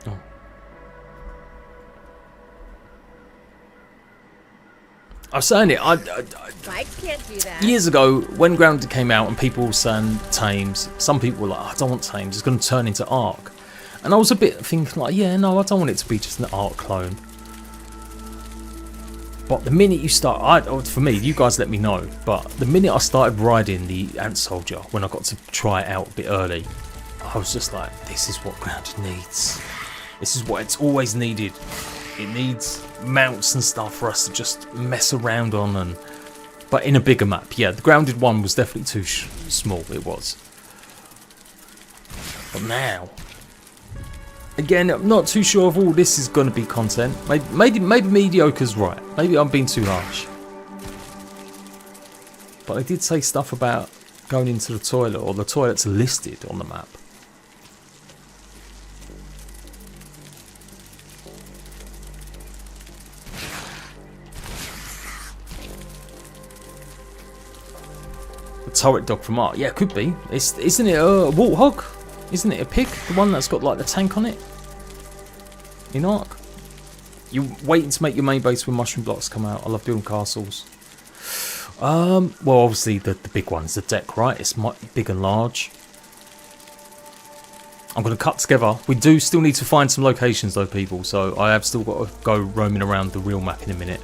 Oh. I was saying it. Bikes can't do that. Years ago, when Grounded came out and people were saying Thames, some people were like, I don't want Thames, it's going to turn into Ark. And I was a bit thinking like, yeah, no, I don't want it to be just an Ark clone. But the minute you start, for me, you guys let me know, but the minute I started riding the Ant Soldier, when I got to try it out a bit early, I was just like, this is what Grounded needs. This is what it's always needed. It needs mounts and stuff for us to just mess around on, but in a bigger map. Yeah, the Grounded one was definitely too small, it was. But now, again, I'm not too sure if all this is going to be content. Maybe mediocre's right. Maybe I'm being too harsh. But I did say stuff about going into the toilet, or the toilet's listed on the map. The turret dog from Ark. Yeah, it could be. Isn't it a warthog? Isn't it a pig? The one that's got like the tank on it? In Ark? You're waiting to make your main base when mushroom blocks come out. I love building castles. Well, obviously the big one's the deck, right? It's big and large. I'm going to cut together. We do still need to find some locations though, people. So I have still got to go roaming around the real map in a minute.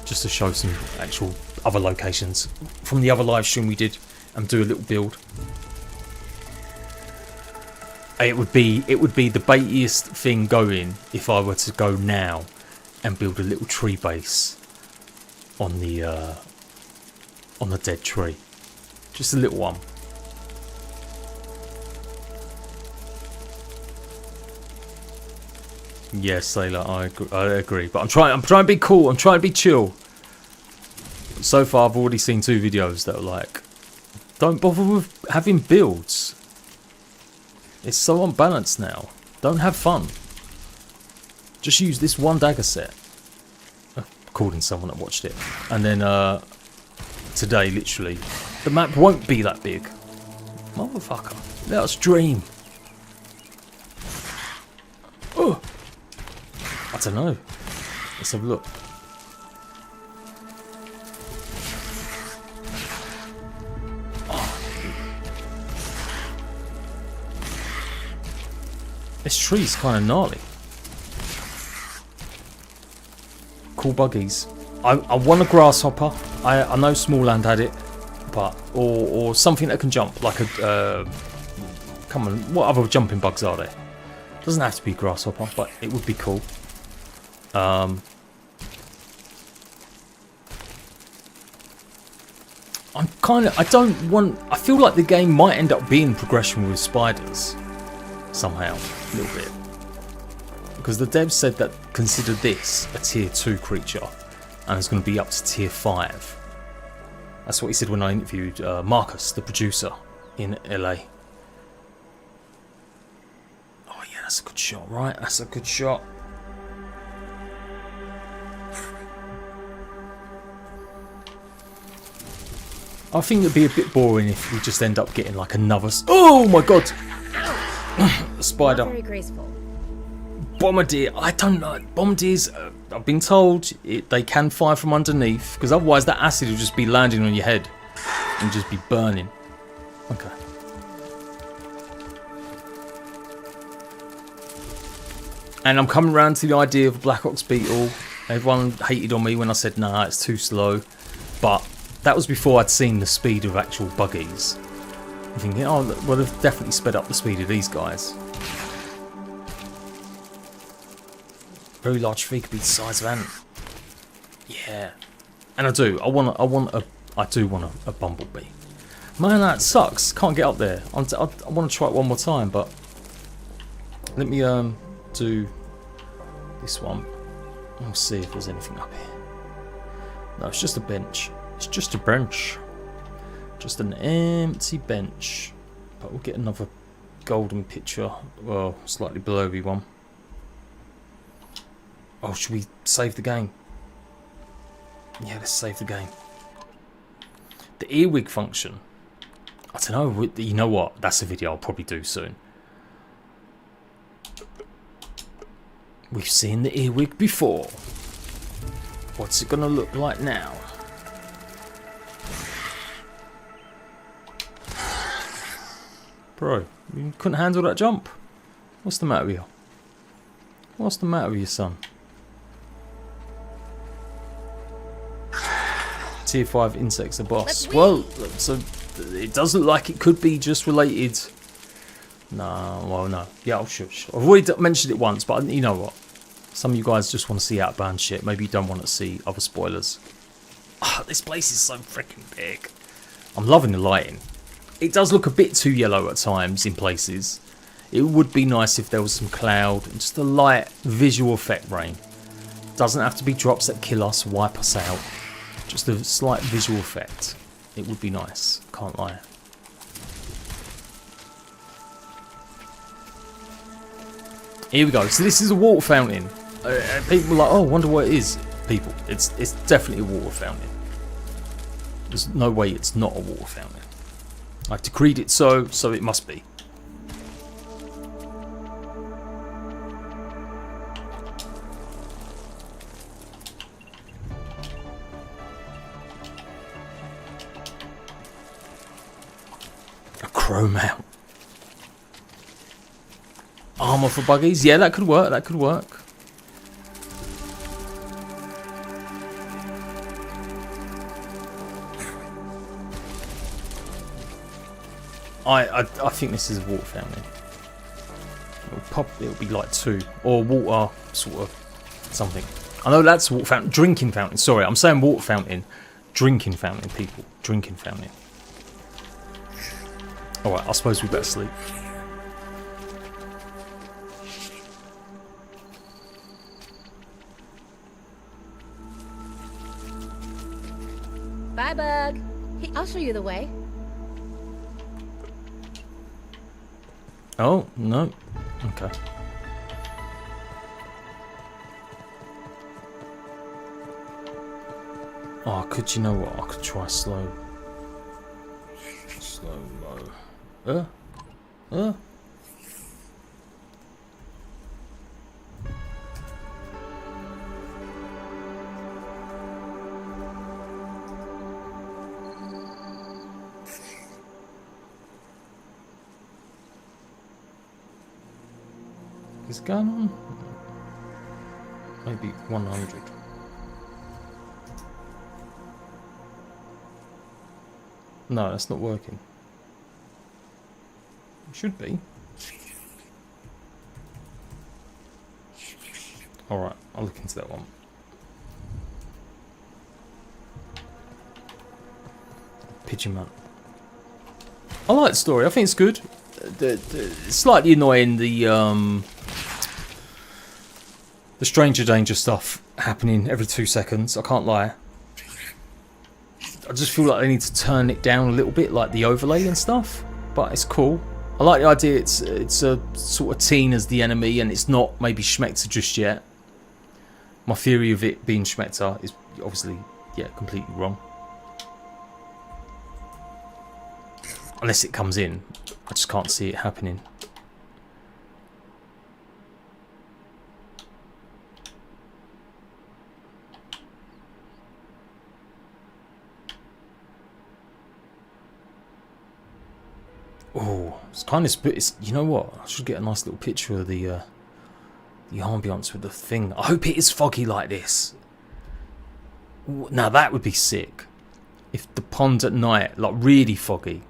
Just to show some actual other locations from the other live stream we did. And do a little build. It would be the baitiest thing going if I were to go now and build a little tree base on the dead tree, just a little one. Yes, Sailor, I agree. But I'm trying to be cool. I'm trying to be chill. So far, I've already seen 2 videos that are like, don't bother with having builds. It's so unbalanced now. Don't have fun. Just use this one dagger set. According to someone that watched it. And then today, literally, the map won't be that big. Motherfucker. Let us dream. Oh. I don't know. Let's have a look. This tree's kind of gnarly. Cool buggies. I want a grasshopper. I know Small Land had it, but or something that can jump like a. Come on, what other jumping bugs are there? Doesn't have to be grasshopper, but it would be cool. I'm kind of. I don't want. I feel like the game might end up being progression with spiders. Somehow, a little bit, because the devs said that consider this a tier 2 creature and it's going to be up to tier 5. That's what he said when I interviewed Marcus, the producer in LA. Oh yeah, that's a good shot, right? That's a good shot. I think it'd be a bit boring if we just end up getting like another. Oh my god! Spider. Not very graceful. Bombardier. I don't know. Bombardiers, I've been told they can fire from underneath, because otherwise that acid will just be landing on your head and just be burning. Okay. And I'm coming around to the idea of a Black Ox Beetle. Everyone hated on me when I said, nah, it's too slow. But that was before I'd seen the speed of actual buggies. I'm thinking, oh, well, they've definitely sped up the speed of these guys. Very large tree could be the size of ant. Yeah, and I do want a bumblebee. Man, that sucks. Can't get up there. I want to try it one more time, but let me do this one. We'll see if there's anything up here. No, it's just a bench. It's just a bench. Just an empty bench. But we'll get another golden picture. Well, slightly blowy one. Oh, should we save the game? Yeah, let's save the game. The earwig function. I don't know. You know what? That's a video I'll probably do soon. We've seen the earwig before. What's it gonna look like now? Bro, you couldn't handle that jump? What's the matter with you? What's the matter with you, son? Tier 5 insects are boss. Well, so it does look like it could be just related. No, well, no. Yeah, I'll shush. I've already mentioned it once, but you know what? Some of you guys just want to see outbound shit. Maybe you don't want to see other spoilers. Oh, this place is so freaking big. I'm loving the lighting. It does look a bit too yellow at times in places. It would be nice if there was some cloud and just a light visual effect rain. Doesn't have to be drops that kill us, wipe us out. Just a slight visual effect. It would be nice, can't lie. Here we go. So this is a water fountain. People are like, oh, wonder what it is. People, it's definitely a water fountain. There's no way it's not a water fountain. I've decreed it so it must be. A crow mount. Armor for buggies? Yeah, that could work, that could work. I think this is a water fountain. It'll be like 2 or water sort of something. I know that's water fountain, drinking fountain. Sorry, I'm saying water fountain, drinking fountain. People, drinking fountain. All right, I suppose we better sleep. Bye, Bug. Hey, I'll show you the way. Oh, no. Okay. Oh, you know what? I could try slow mo. Is it going on? Maybe 100. No, that's not working. It should be. Alright, I'll look into that one. Pigeon Man. I like the story, I think it's good. It's slightly annoying the stranger danger stuff happening every 2 seconds, I can't lie. I just feel like they need to turn it down a little bit, like the overlay and stuff, but it's cool. I like the idea it's a sort of teen as the enemy and it's not maybe Schmector just yet. My theory of it being Schmector is obviously, yeah, completely wrong. Unless it comes in, I just can't see it happening. Oh, it's kind of you know what? I should get a nice little picture of the ambience with the thing. I hope it is foggy like this. Now that would be sick. If the pond at night, like really foggy.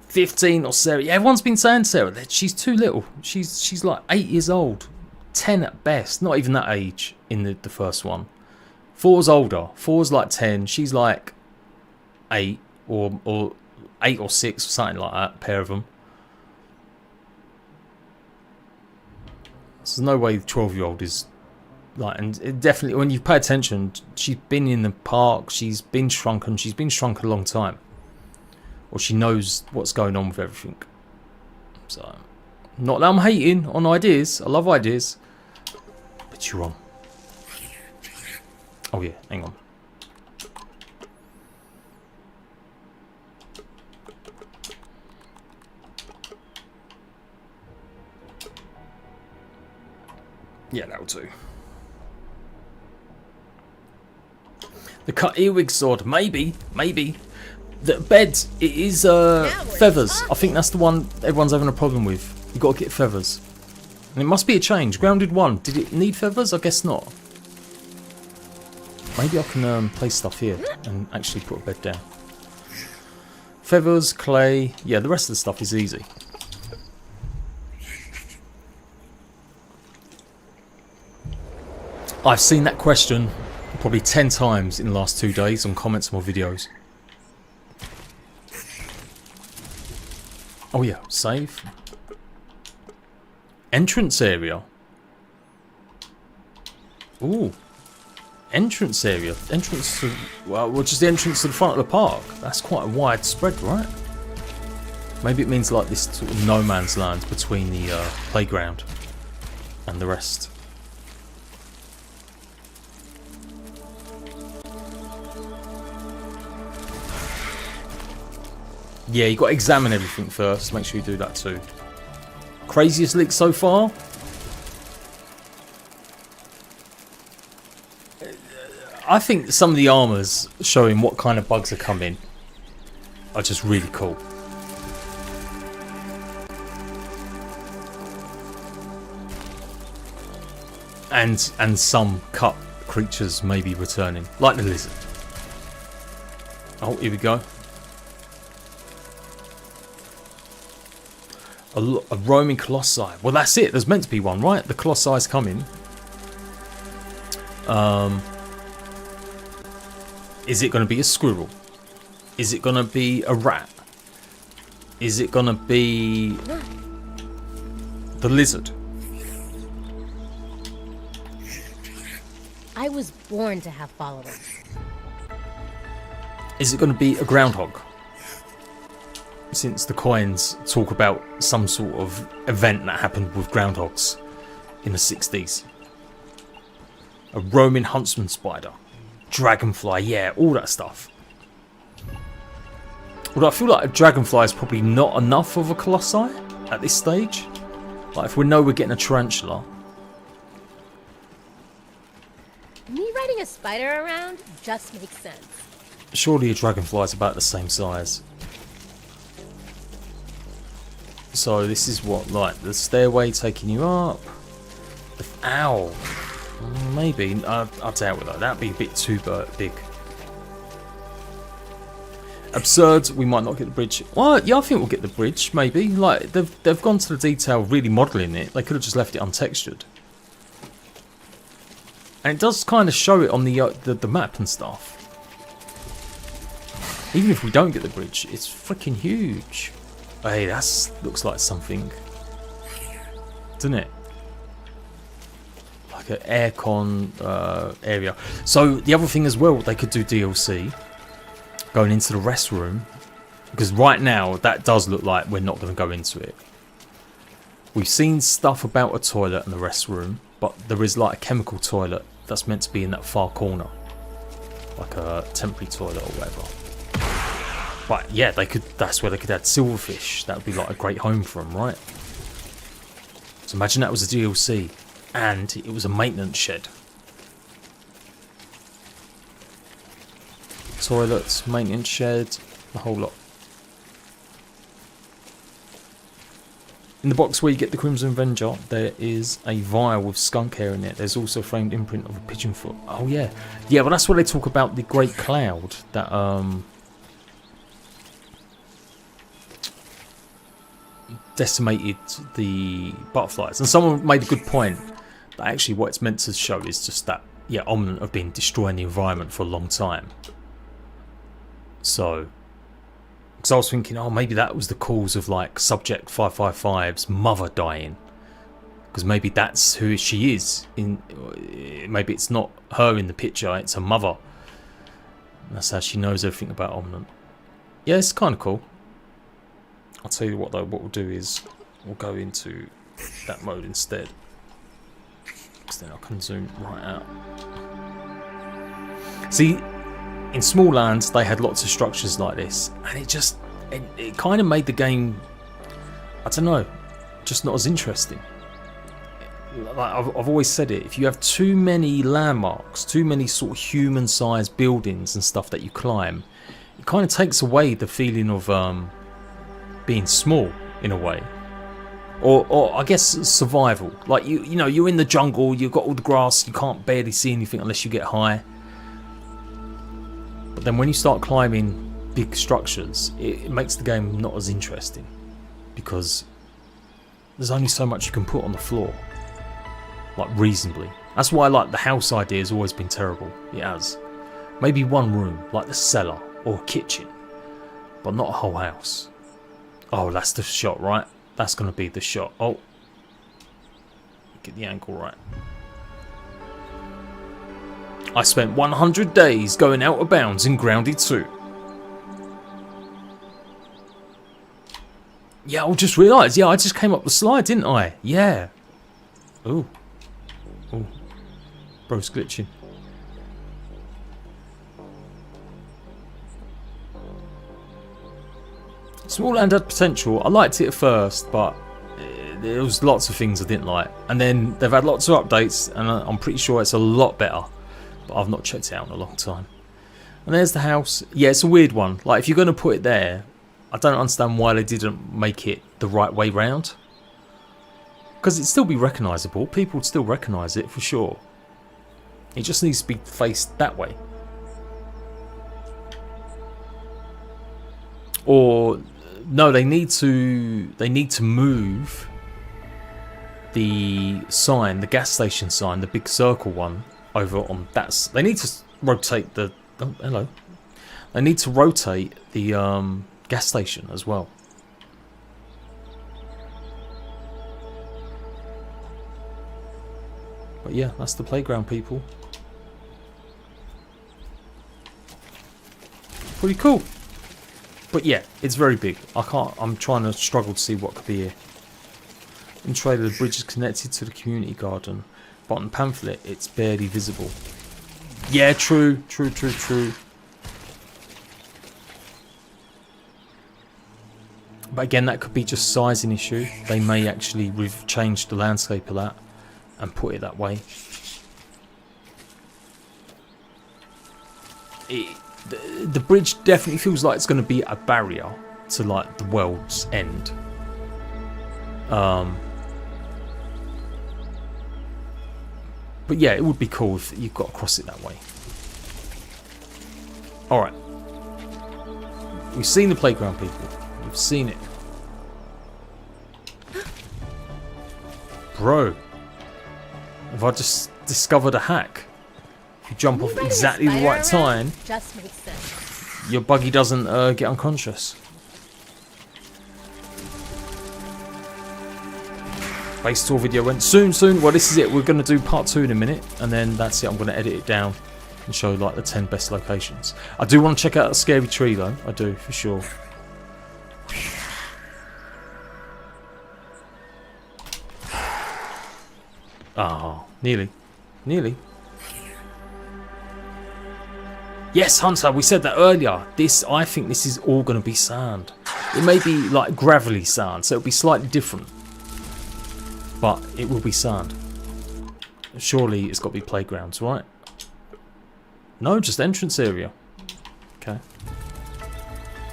15 or Sarah. Yeah, everyone's been saying Sarah that she's too little. She's like 8 years old. 10 at best. Not even that age in the first one. 4's older. 4's like 10. She's like 8 or 8 or 6 or something like that. A pair of them. There's no way the 12-year-old is like, and it definitely when you pay attention, she's been in the park. She's been shrunken. She's been shrunk a long time. Or she knows what's going on with everything. So, not that I'm hating on ideas. I love ideas. But you're wrong. Oh yeah, hang on. Yeah, that'll do. The cut earwig sword, maybe. The bed, it is feathers. I think that's the one everyone's having a problem with. You got to get feathers. And it must be a change. Grounded 1, did it need feathers? I guess not. Maybe I can place stuff here and actually put a bed down. Feathers, clay, yeah, the rest of the stuff is easy. I've seen that question probably 10 times in the last 2 days on comments on my videos. Oh yeah, save. Entrance area. Ooh. Entrance area. Entrance to, well, just the entrance to the front of the park. That's quite a wide spread, right? Maybe it means like this sort of no man's land between the playground and the rest. Yeah, you got to examine everything first. Make sure you do that too. Craziest leak so far? I think some of the armors showing what kind of bugs are coming are just really cool. And some cut creatures may be returning, like the lizard. Oh, here we go. A roaming colossi. Well, that's it. There's meant to be one, right? The colossi coming. Is it going to be a squirrel? Is it going to be a rat? Is it going to be the lizard? I was born to have followers. Is it going to be a groundhog? Since the coins talk about some sort of event that happened with groundhogs in the 60s. A roaming huntsman spider. Dragonfly, yeah, all that stuff. Although I feel like a dragonfly is probably not enough of a colossi at this stage. Like if we know we're getting a tarantula. Me riding a spider around just makes sense. Surely a dragonfly is about the same size. So this is what, like the stairway taking you up. Ow. Maybe. I doubt with that. That'd be a bit too big. Absurd. We might not get the bridge. Well, yeah, I think we'll get the bridge. Maybe. Like they've gone to the detail, really modelling it. They could have just left it untextured. And it does kind of show it on the map and stuff. Even if we don't get the bridge, it's freaking huge. Hey, that looks like something, doesn't it? Like an aircon area. So the other thing as well, they could do DLC going into the rest room, because right now that does look like we're not going to go into it. We've seen stuff about a toilet in the rest room, but there is like a chemical toilet that's meant to be in that far corner, like a temporary toilet or whatever. But yeah, they could. That's where they could add silverfish. That would be like a great home for them, right? So imagine that was a DLC, and it was a maintenance shed. Toilets, maintenance shed, the whole lot. In the box where you get the Crimson Avenger, there is a vial with skunk hair in it. There's also a framed imprint of a pigeon foot. Oh yeah, yeah. Well, that's where they talk about the great cloud that decimated the butterflies. And someone made a good point that actually what it's meant to show is just that, yeah, Omnant have been destroying the environment for a long time. So, because I was thinking, oh, maybe that was the cause of like Subject 555's mother dying, because maybe that's who she is. Maybe it's not her in the picture, it's her mother. And that's how she knows everything about Omnant. Yeah, it's kind of cool. I'll tell you what though, what we'll do is we'll go into that mode instead, because then I can zoom right out. See, in small lands they had lots of structures like this, and it kind of made the game, I don't know, just not as interesting. like I've always said it, if you have too many landmarks, too many sort of human-sized buildings and stuff that you climb, it kind of takes away the feeling of being small in a way, or I guess survival. Like you know, you're in the jungle, you've got all the grass, you can't barely see anything unless you get high. But then when you start climbing big structures, it makes the game not as interesting because there's only so much you can put on the floor, like reasonably. That's why like the house idea has always been terrible. It has. Maybe one room, like the cellar or a kitchen, but not a whole house. Oh, that's the shot, right? That's going to be the shot. Oh, get the angle right. I spent 100 days going out of bounds in Grounded 2. Yeah, I just realised. Yeah, I just came up the slide, didn't I? Yeah. Ooh. Ooh. Bro's glitching. Small Land had potential. I liked it at first, but there was lots of things I didn't like. And then they've had lots of updates, and I'm pretty sure it's a lot better. But I've not checked it out in a long time. And there's the house. Yeah, it's a weird one. Like, if you're going to put it there, I don't understand why they didn't make it the right way round. Because it'd still be recognisable. People would still recognise it for sure. It just needs to be faced that way. Or no, they need to move the sign, the gas station sign, the big circle one, over on that. They need to rotate the. Oh, hello. They need to rotate the gas station as well. But yeah, that's the playground, people. Pretty cool. But yeah, it's very big. I'm trying to struggle to see what could be here. In trailer, the bridge is connected to the community garden, but on the pamphlet, it's barely visible. Yeah, true. But again, that could be just sizing issue. They may actually change the landscape of that and put it that way. The bridge definitely feels like it's going to be a barrier to like the world's end. But yeah, it would be cool if you've got to cross it that way. Alright. We've seen the playground, people. We've seen it. Bro. Have I just discovered a hack? If you jump off exactly the right time, just makes sense. Your buggy doesn't get unconscious. Base tour video went soon. Well, this is it. We're going to do part 2 in a minute, and then that's it. I'm going to edit it down and show like the 10 best locations. I do want to check out a scary tree though. I do, for sure. Oh, nearly. Yes, Hunter, we said that earlier. I think this is all going to be sand. It may be like gravelly sand, so it'll be slightly different. But it will be sand. Surely it's got to be playgrounds, right? No, just entrance area. Okay.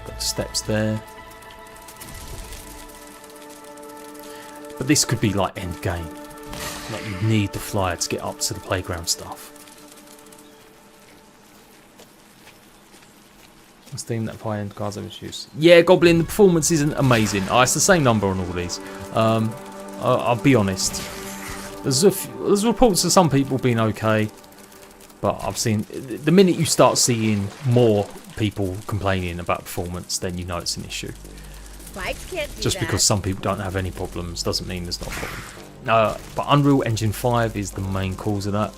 Got steps there. But this could be like end game. Like you need the flyer to get up to the playground stuff. Let's theme that high-end cars I've used. Yeah, Goblin, the performance isn't amazing. Oh, it's the same number on all these. I'll be honest. There's reports of some people being okay, but I've seen the minute you start seeing more people complaining about performance, then you know it's an issue. Bikes can't do Just that. because some people don't have any problems doesn't mean there's not a problem. But Unreal Engine 5 is the main cause of that,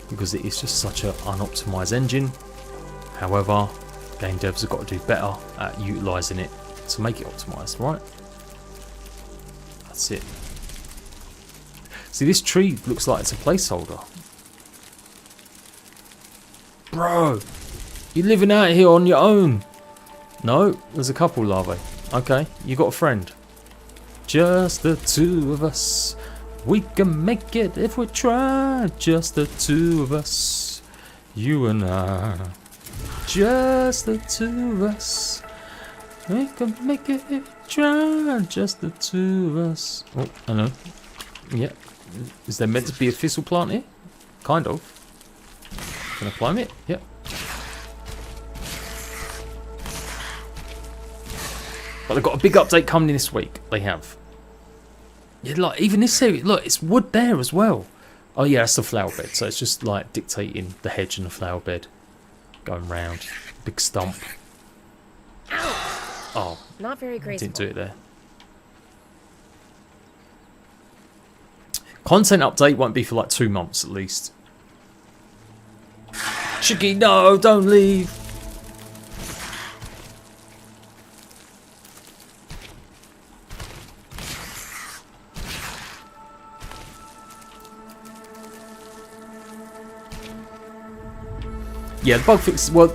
because it is just such an unoptimized engine. However, game devs have got to do better at utilising it to make it optimised, right? That's it. See, this tree looks like it's a placeholder. Bro, you're living out here on your own. No, there's a couple, larvae. Okay, you got a friend. Just the two of us. We can make it if we try, just the two of us, you and I. Just the two of us. We can make it if we try, just the two of us. Oh, I know. Yeah. Is there meant to be a thistle plant here? Kind of. Can I climb it? Yep. But they've got a big update coming this week. They have. Yeah, like even this series, look, it's wood there as well. Oh yeah, that's the flower bed. So it's just like dictating the hedge and the flower bed, going round. Big stump. Oh, Not very graceful. didn't do it there. Content update won't be for like 2 months at least. Chicky, no, don't leave. Yeah, the bug fix. Well,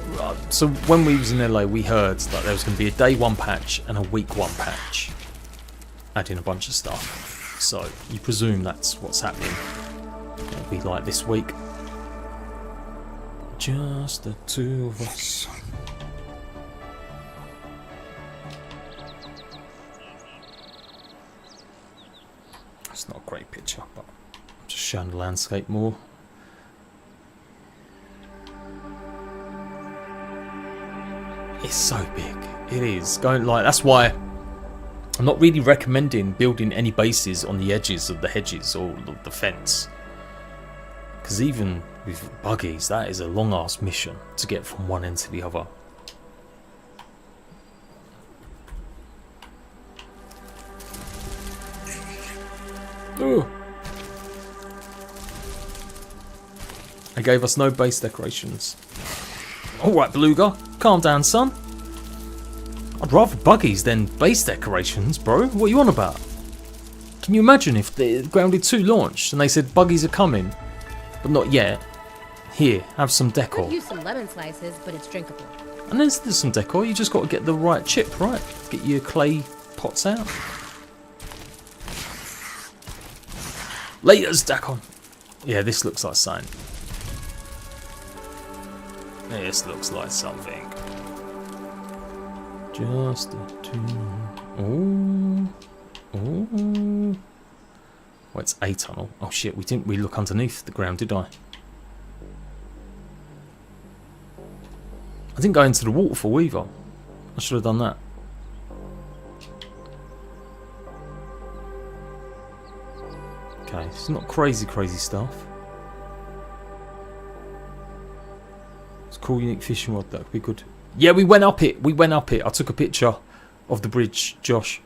so when we was in LA, we heard that there was going to be a day 1 patch and a week 1 patch, adding a bunch of stuff. So you presume that's what's happening. It'll be like this week. Just the two of us. It's not a great picture, but I'm just showing the landscape more. It's so big. It is going like that's why I'm not really recommending building any bases on the edges of the hedges or the fence. Because even with buggies, that is a long ass mission to get from one end to the other. Ooh. They gave us no base decorations. Alright, Beluga, calm down, son. I'd rather buggies than base decorations, bro. What are you on about? Can you imagine if the Grounded 2 launched and they said buggies are coming, but not yet? Here, have some decor. Could use some lemon slices, but it's drinkable. And there's some decor. You just got to get the right chip, right? Get your clay pots out. Laters, Dacon. Yeah, this looks like something. This looks like something. Just the two. Ooh. Ooh. Well, it's a tunnel. Oh shit, we didn't look underneath the ground, did I? I didn't go into the waterfall either. I should have done that. Okay, it's not crazy stuff. It's a cool, unique fishing rod. That would be good. Yeah, we went up it. We went up it. I took a picture of the bridge, Josh.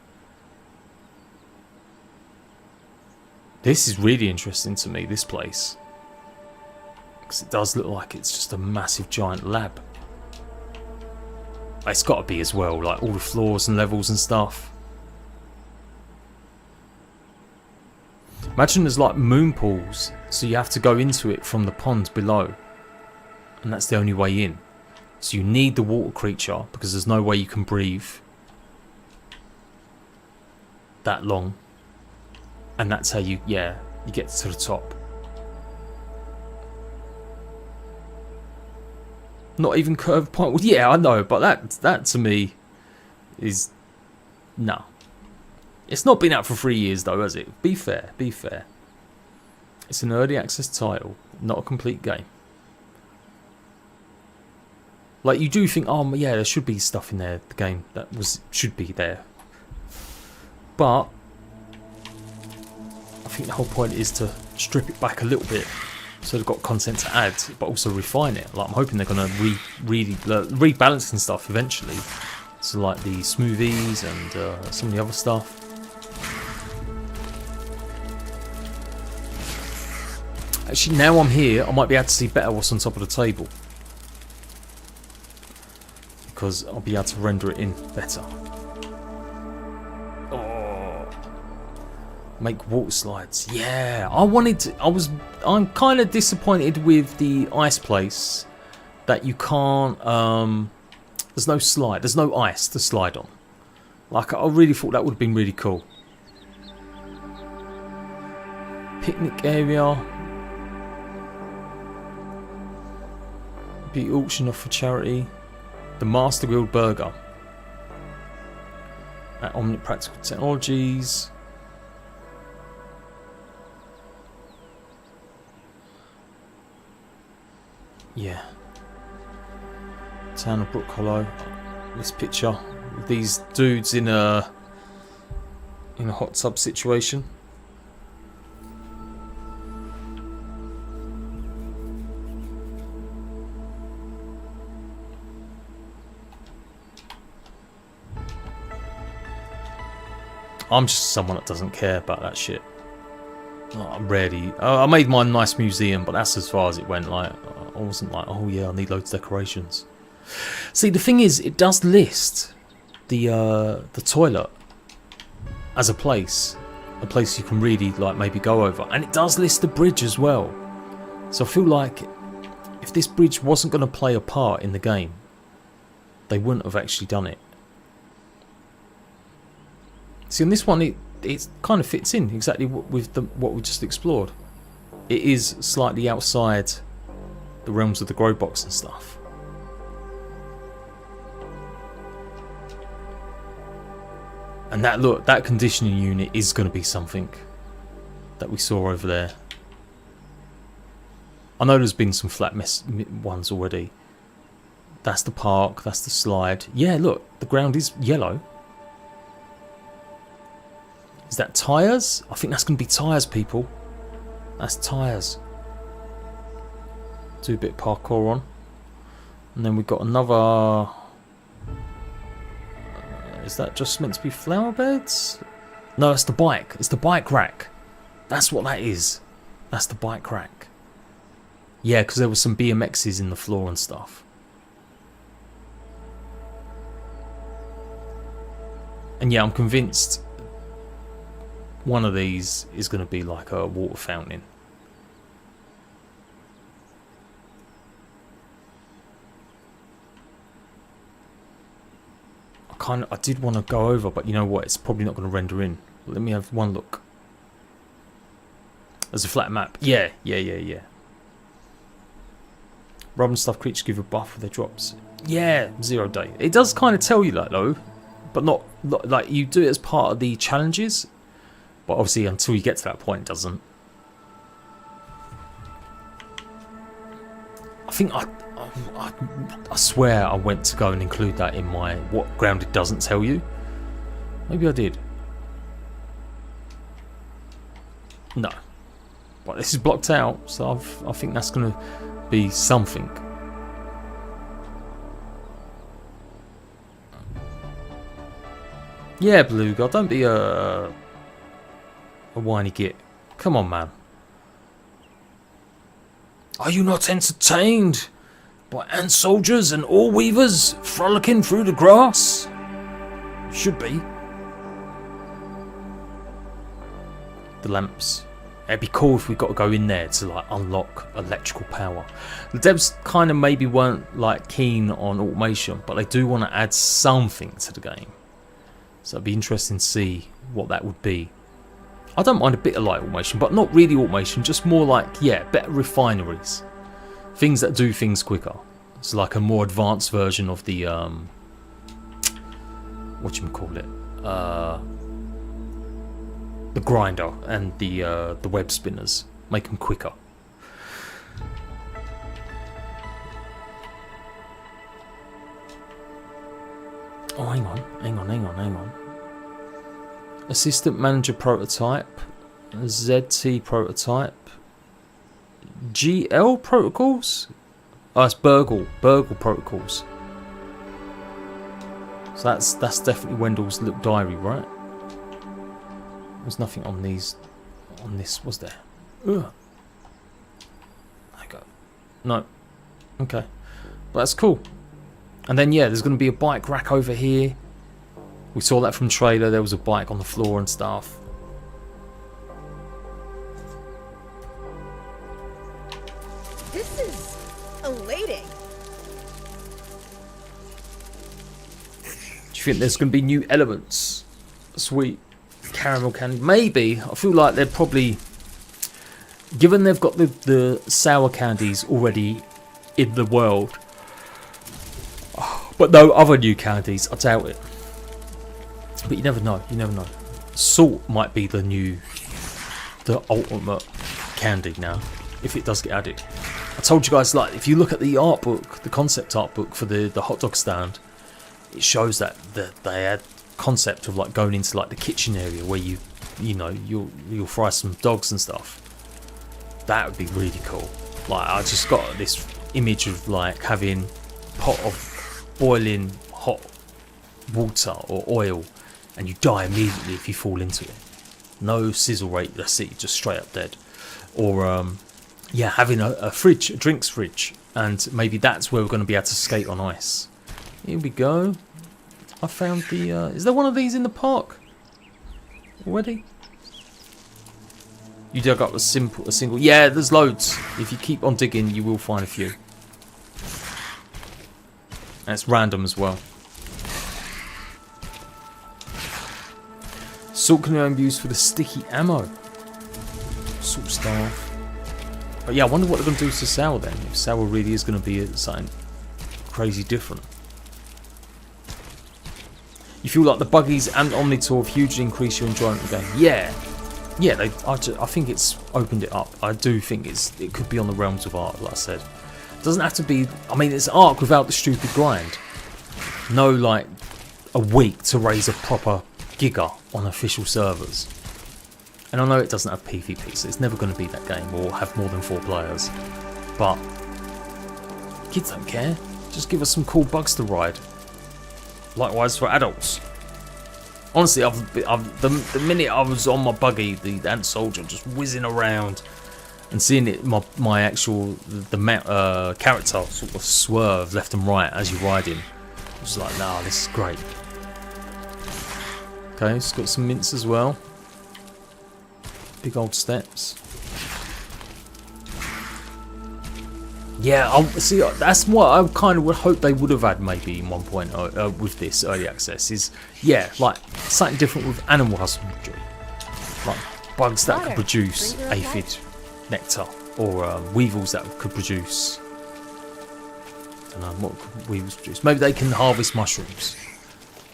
This is really interesting to me, this place. Because it does look like it's just a massive giant lab. It's got to be as well, like all the floors and levels and stuff. Imagine there's like moon pools, so you have to go into it from the pond below. And that's the only way in. So you need the water creature, because there's no way you can breathe that long. And that's how you get to the top. Not even curved point. Well, yeah, I know, but that to me is no. It's not been out for 3 years though, has it? Be fair, be fair. It's an early access title, not a complete game. Like you do think, oh yeah, there should be stuff in there. The game that should be there, but I think the whole point is to strip it back a little bit, so they've got content to add, but also refine it. Like I'm hoping they're gonna rebalancing stuff eventually, so like the smoothies and some of the other stuff. Actually, now I'm here, I might be able to see better what's on top of the table, because I'll be able to render it in better. Make water slides. Yeah, I'm kind of disappointed with the ice place that you can't. There's no slide. There's no ice to slide on. Like I really thought that would have been really cool. Picnic area. Be auctioned off for charity. The Master Grilled Burger. At Omnic Practical Technologies. Yeah. Town of Brook Hollow. This picture with these dudes in a hot tub situation. I'm just someone that doesn't care about that shit. I'm rarely. I made my nice museum, but that's as far as it went. Like, I wasn't like, oh yeah, I need loads of decorations. See, the thing is, it does list the toilet as a place you can really like maybe go over, and it does list the bridge as well. So I feel like if this bridge wasn't going to play a part in the game, they wouldn't have actually done it. See, on this one, it kind of fits in exactly with what we just explored. It is slightly outside the realms of the grow box and stuff. And that conditioning unit is going to be something that we saw over there. I know there's been some flat ones already. That's the park, that's the slide. Yeah, look, the ground is yellow. Is that tyres? I think that's going to be tyres, people. That's tyres. Do a bit of parkour on. And then we've got another... is that just meant to be flower beds? No, it's the bike. It's the bike rack. That's what that is. That's the bike rack. Yeah, because there were some BMXs in the floor and stuff. And yeah, I'm convinced one of these is going to be like a water fountain. I did want to go over, but you know what? It's probably not going to render in. Let me have one look. There's a flat map. Yeah. Rub and stuff creatures give a buff with their drops. Yeah, 0 day. It does kind of tell you that though, but not like you do it as part of the challenges. But obviously, until you get to that point, it doesn't. I think I swear I went to go and include that in my what grounded doesn't tell you. Maybe I did. No. But this is blocked out, so I think that's going to be something. Yeah, Beluga, don't be a whiny git. Come on, man. Are you not entertained by ant soldiers and ore weavers frolicking through the grass? Should be. The lamps. It'd be cool if we got to go in there to like unlock electrical power. The devs kind of maybe weren't like keen on automation, but they do want to add something to the game. So it'd be interesting to see what that would be. I don't mind a bit of light automation, but not really automation, just more like, yeah, better refineries. Things that do things quicker. It's like a more advanced version of the, whatchamacallit, the grinder and the web spinners. Make them quicker. Oh, hang on. Assistant Manager Prototype, ZT Prototype, GL Protocols? Oh, it's Burgle Protocols. So that's definitely Wendell's little diary, right? There's nothing on these, on this, was there? Ugh. I go. No. Okay. But that's cool. And then yeah, there's going to be a bike rack over here. We saw that from trailer. There was a bike on the floor and stuff. This is elating. Do you think there's going to be new elements? Sweet caramel candy. Maybe. I feel like they're probably... given they've got the sour candies already in the world, but no other new candies, I doubt it. But you never know. You never know. Salt might be the ultimate candy now, if it does get added. I told you guys, like, if you look at the art book, the concept art book for the hot dog stand, it shows that they had concept of like going into like the kitchen area where you'll fry some dogs and stuff. That would be really cool. Like, I just got this image of like having a pot of boiling hot water or oil, and you die immediately if you fall into it. No sizzle rate, that's it, just straight up dead. Or yeah, having a fridge, a drinks fridge, and maybe that's where we're going to be able to skate on ice. Here we go. I found the is there one of these in the park already? You dug up a single. Yeah, there's loads. If you keep on digging, you will find a few. And it's random as well. Salt can only be used for the sticky ammo. Salt staff. But yeah, I wonder what they're going to do to sour then. If sour really is going to be something crazy different. You feel like the buggies and Omnitor have hugely increased your enjoyment of the game. Yeah. Yeah, I think it's opened it up. I do think it could be on the realms of art, like I said. It doesn't have to be, I mean, it's art without the stupid grind. No, like, a week to raise a proper Giga on official servers. And I know it doesn't have PvP, so it's never going to be that game or have more than 4 players. But kids don't care. Just give us some cool bugs to ride. Likewise for adults. Honestly, the minute I was on my buggy, the ant soldier just whizzing around, and seeing it, my actual character sort of swerve left and right as you ride him, I was like, nah, this is great. Okay, it's got some mints as well. Big old steps. Yeah, see, that's what I kind of would hope they would have had maybe in 1.0 with this early access. Is yeah, like something different with animal husbandry, like bugs that could produce aphid nectar, or weevils that could produce. I don't know what could weevils produce. Maybe they can harvest mushrooms.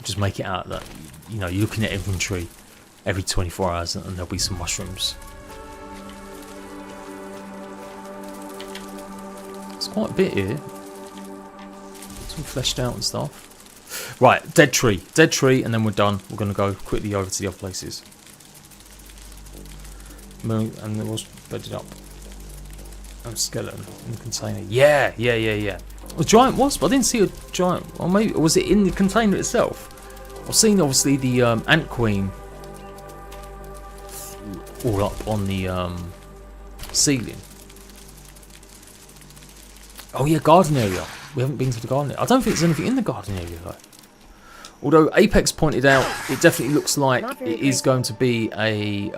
Just make it out that you're looking at inventory every 24 hours and there'll be some mushrooms. It's quite a bit here. It's all fleshed out and stuff. Right, dead tree, and then we're done. We're going to go quickly over to the other places. And there was bedded up. Oh, skeleton in the container. Yeah. A giant wasp. I didn't see a giant. Or maybe was it in the container itself? I've seen obviously the ant queen all up on the ceiling. Oh yeah, garden area. We haven't been to the garden area. I don't think there's anything in the garden area though. Although Apex pointed out, it definitely looks like it is going to be a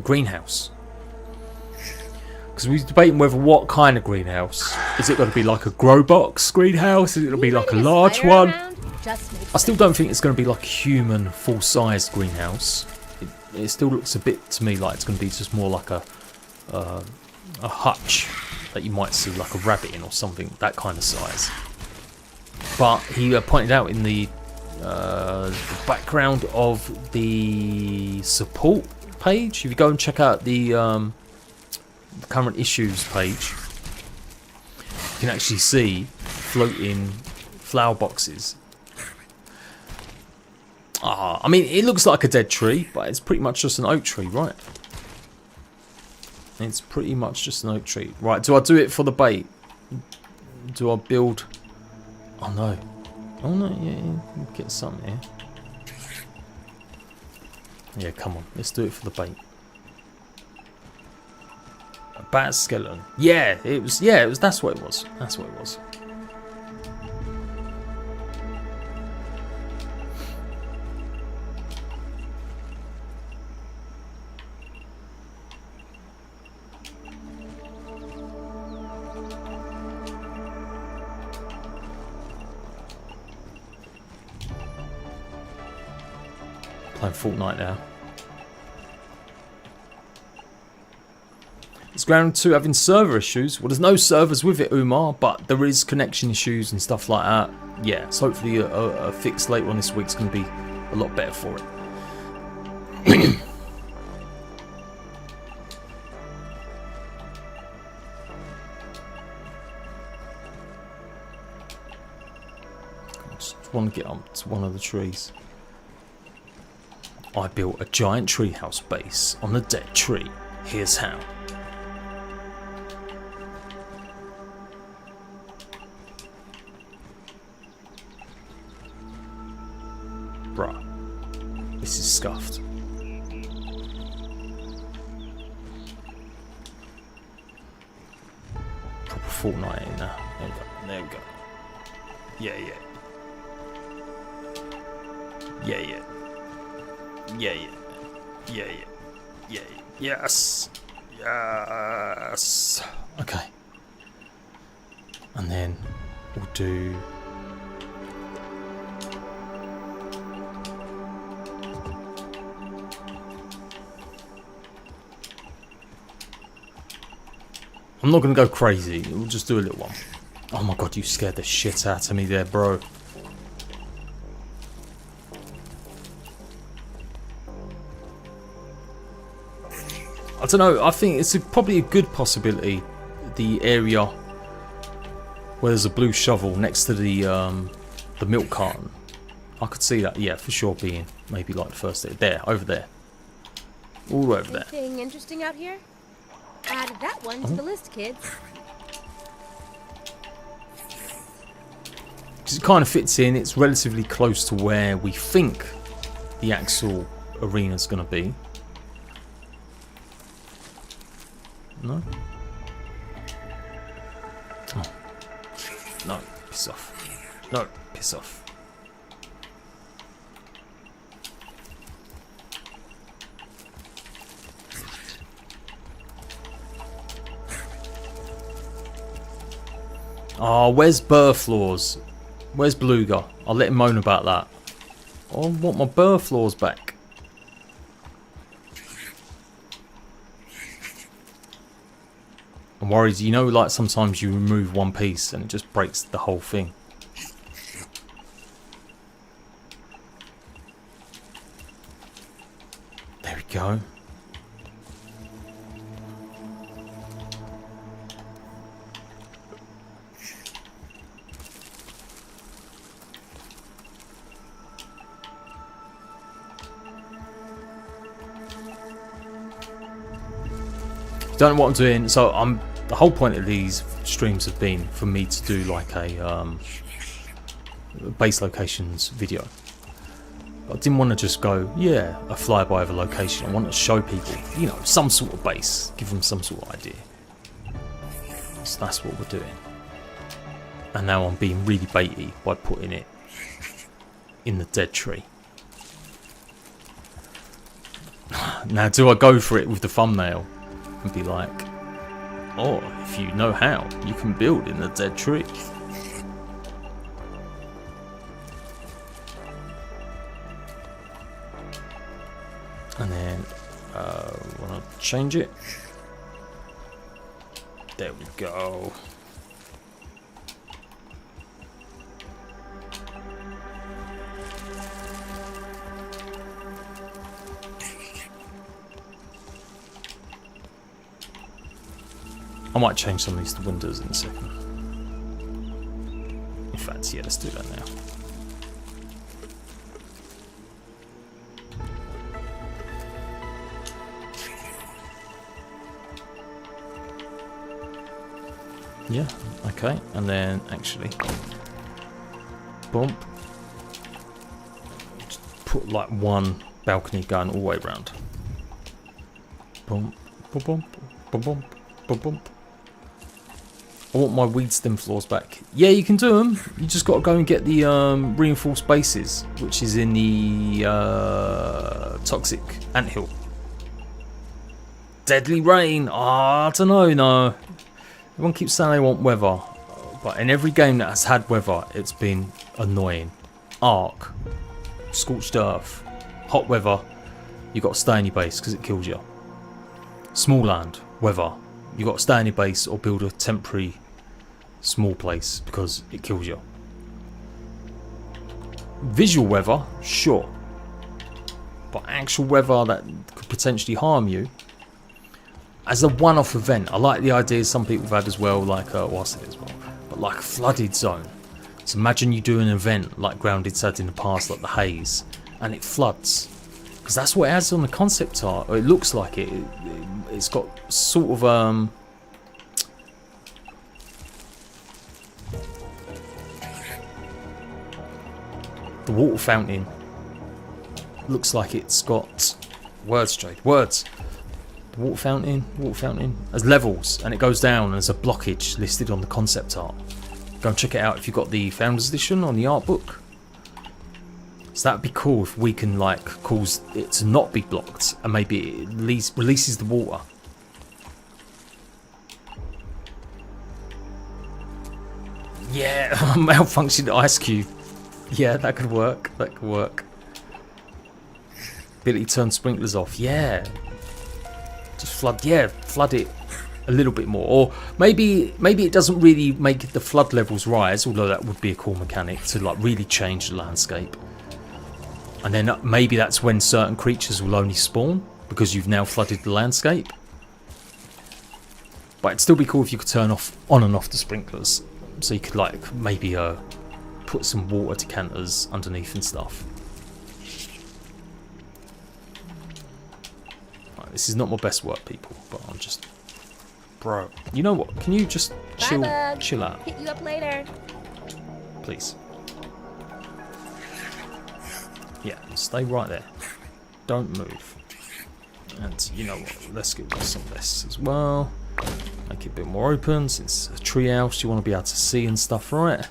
greenhouse. Because we were debating what kind of greenhouse. Is it going to be like a grow box greenhouse? Is it going to be like a large one? I still don't think it's going to be like a human full-size greenhouse. It still looks a bit to me like it's going to be just more like a hutch that you might see like a rabbit in or something, that kind of size. But he pointed out in the background of the support page, if you go and check out the current issues page, you can actually see floating flower boxes. I mean, it looks like a dead tree, but it's pretty much just an oak tree, right? It's pretty much just an oak tree. Right, do I do it for the bait? Do I build... Oh no. Oh no, yeah, get something here. Yeah, come on, let's do it for the bait. A bat skeleton. Yeah, it was, that's what it was. That's what it was. Playing Fortnite now. It's ground 2 having server issues. Well, there's no servers with it, Umar, but there is connection issues and stuff like that. Yeah, so hopefully a fix later on this week's going to be a lot better for it. I just want to get up to one of the trees. I built a giant treehouse base on a dead tree. Here's how. Bruh, this is scuffed. Proper Fortnite in there. There we go. There we go. Yeah, yeah. Yeah, yeah. Yeah, yeah. Yeah, yeah. Yeah, yeah. Yes. Yes. Okay. And then we'll do... I'm not going to go crazy. We'll just do a little one. Oh my god, you scared the shit out of me there, bro. I don't know. I think it's probably a good possibility. The area where there's a blue shovel next to the milk carton. I could see that. Yeah, for sure. Being maybe like the first day. There, over there. All the way over there. Anything interesting out here? Add that one to the list, kids. It kind of fits in. It's relatively close to where we think the actual arena's going to be. No? Oh. No, piss off. No, piss off. Oh, where's burr floors? Where's Beluga? I'll let him moan about that. I want my burr floors back. I'm worried, you know, like sometimes you remove one piece and it just breaks the whole thing. There we go. Don't know what I'm doing, so the whole point of these streams have been for me to do like a base locations video. I didn't want to just go, yeah, a flyby of a location. I want to show people, you know, some sort of base, give them some sort of idea. So that's what we're doing. And now I'm being really baity by putting it in the dead tree. Now, do I go for it with the thumbnail and be like, oh, if you know how, you can build in the dead tree? And then want to change it. There we go. I might change some of these to windows in a second. In fact, yeah, let's do that now. Yeah, okay, and then actually, bump. Just put like one balcony going all the way around. Bump, bump, bump, bump, bump, bump, bump. I want my weed stem floors back. Yeah, you can do them. You just got to go and get the reinforced bases, which is in the toxic anthill. Deadly rain. Oh, I don't know. No, everyone keeps saying they want weather, but in every game that has had weather, it's been annoying. Arc, scorched earth, hot weather. You got to stay in your base because it kills you. Small land, weather. You got to stay in your base or build a temporary small place because it kills you. Visual weather, sure, but actual weather that could potentially harm you as a one-off event. I like the idea some people have had as well, like well, I said it as well, but like a flooded zone. So imagine you do an event like Grounded's had in the past, like the haze, and it floods, because that's what it has on the concept art. Or it looks like it. It's got sort of the water fountain looks like it's got words, Jade, words. The water fountain has levels, and it goes down, and there's a blockage listed on the concept art. Go and check it out if you've got the Founders Edition on the art book. So that'd be cool if we can like cause it to not be blocked, and maybe it releases the water. Yeah, malfunctioned ice cube. Yeah, that could work. That could work. Ability to turn sprinklers off. Yeah. Just flood. Yeah, flood it a little bit more. Or maybe it doesn't really make the flood levels rise, although that would be a cool mechanic to like really change the landscape. And then maybe that's when certain creatures will only spawn because you've now flooded the landscape. But it'd still be cool if you could turn on and off the sprinklers. So you could like maybe put some water decanters underneath and stuff. Right, this is not my best work, people, but I'm just, bro. You know what? Can you just chill out, Hit you up later. please? Yeah, stay right there. Don't move. And you know what? Let's get rid of some of this as well. Make it a bit more open. Since it's a tree house, you want to be able to see and stuff, right?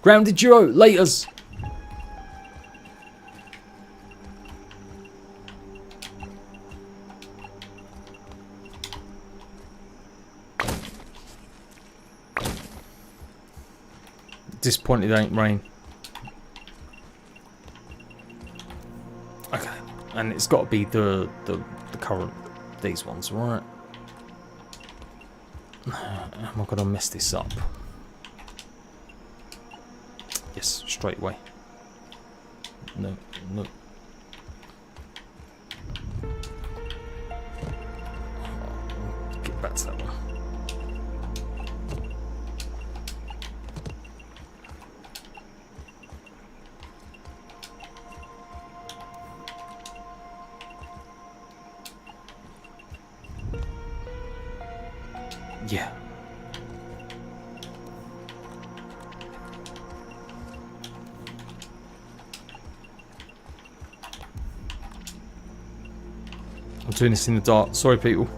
Grounded duo, laters. Disappointed it ain't rain. Okay, and it's got to be the current, these ones, right? Am I gonna mess this up? Yes, straight away. No. Get back to that one. Yeah. I'm doing this in the dark. Sorry, people.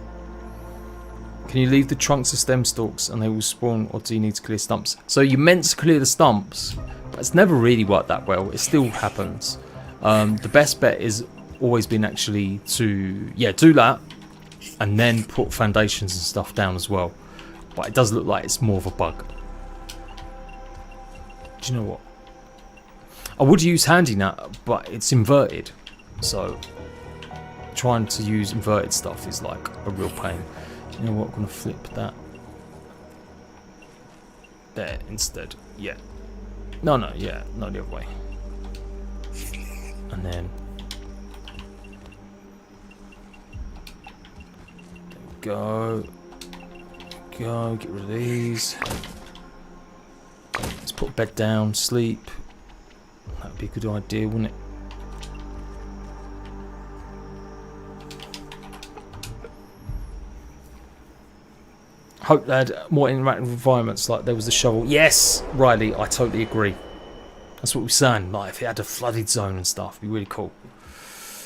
Can you leave the trunks of stem stalks and they will spawn, or do you need to clear stumps? So you're meant to clear the stumps, but it's never really worked that well. It still happens. The best bet is always been actually to, yeah, do that and then put foundations and stuff down as well. But it does look like it's more of a bug. Do you know what? I would use handy nut, but it's inverted. So trying to use inverted stuff is like a real pain. You know what? I'm gonna flip that there instead. Yeah. No, yeah, no, the other way. And then there we go. Get rid of these. Let's put a bed down, sleep. That would be a good idea, wouldn't it? Hope they had more interactive environments, like there was the shovel. Yes, Riley, I totally agree. That's what we were saying. Like if it had a flooded zone and stuff, it'd be really cool.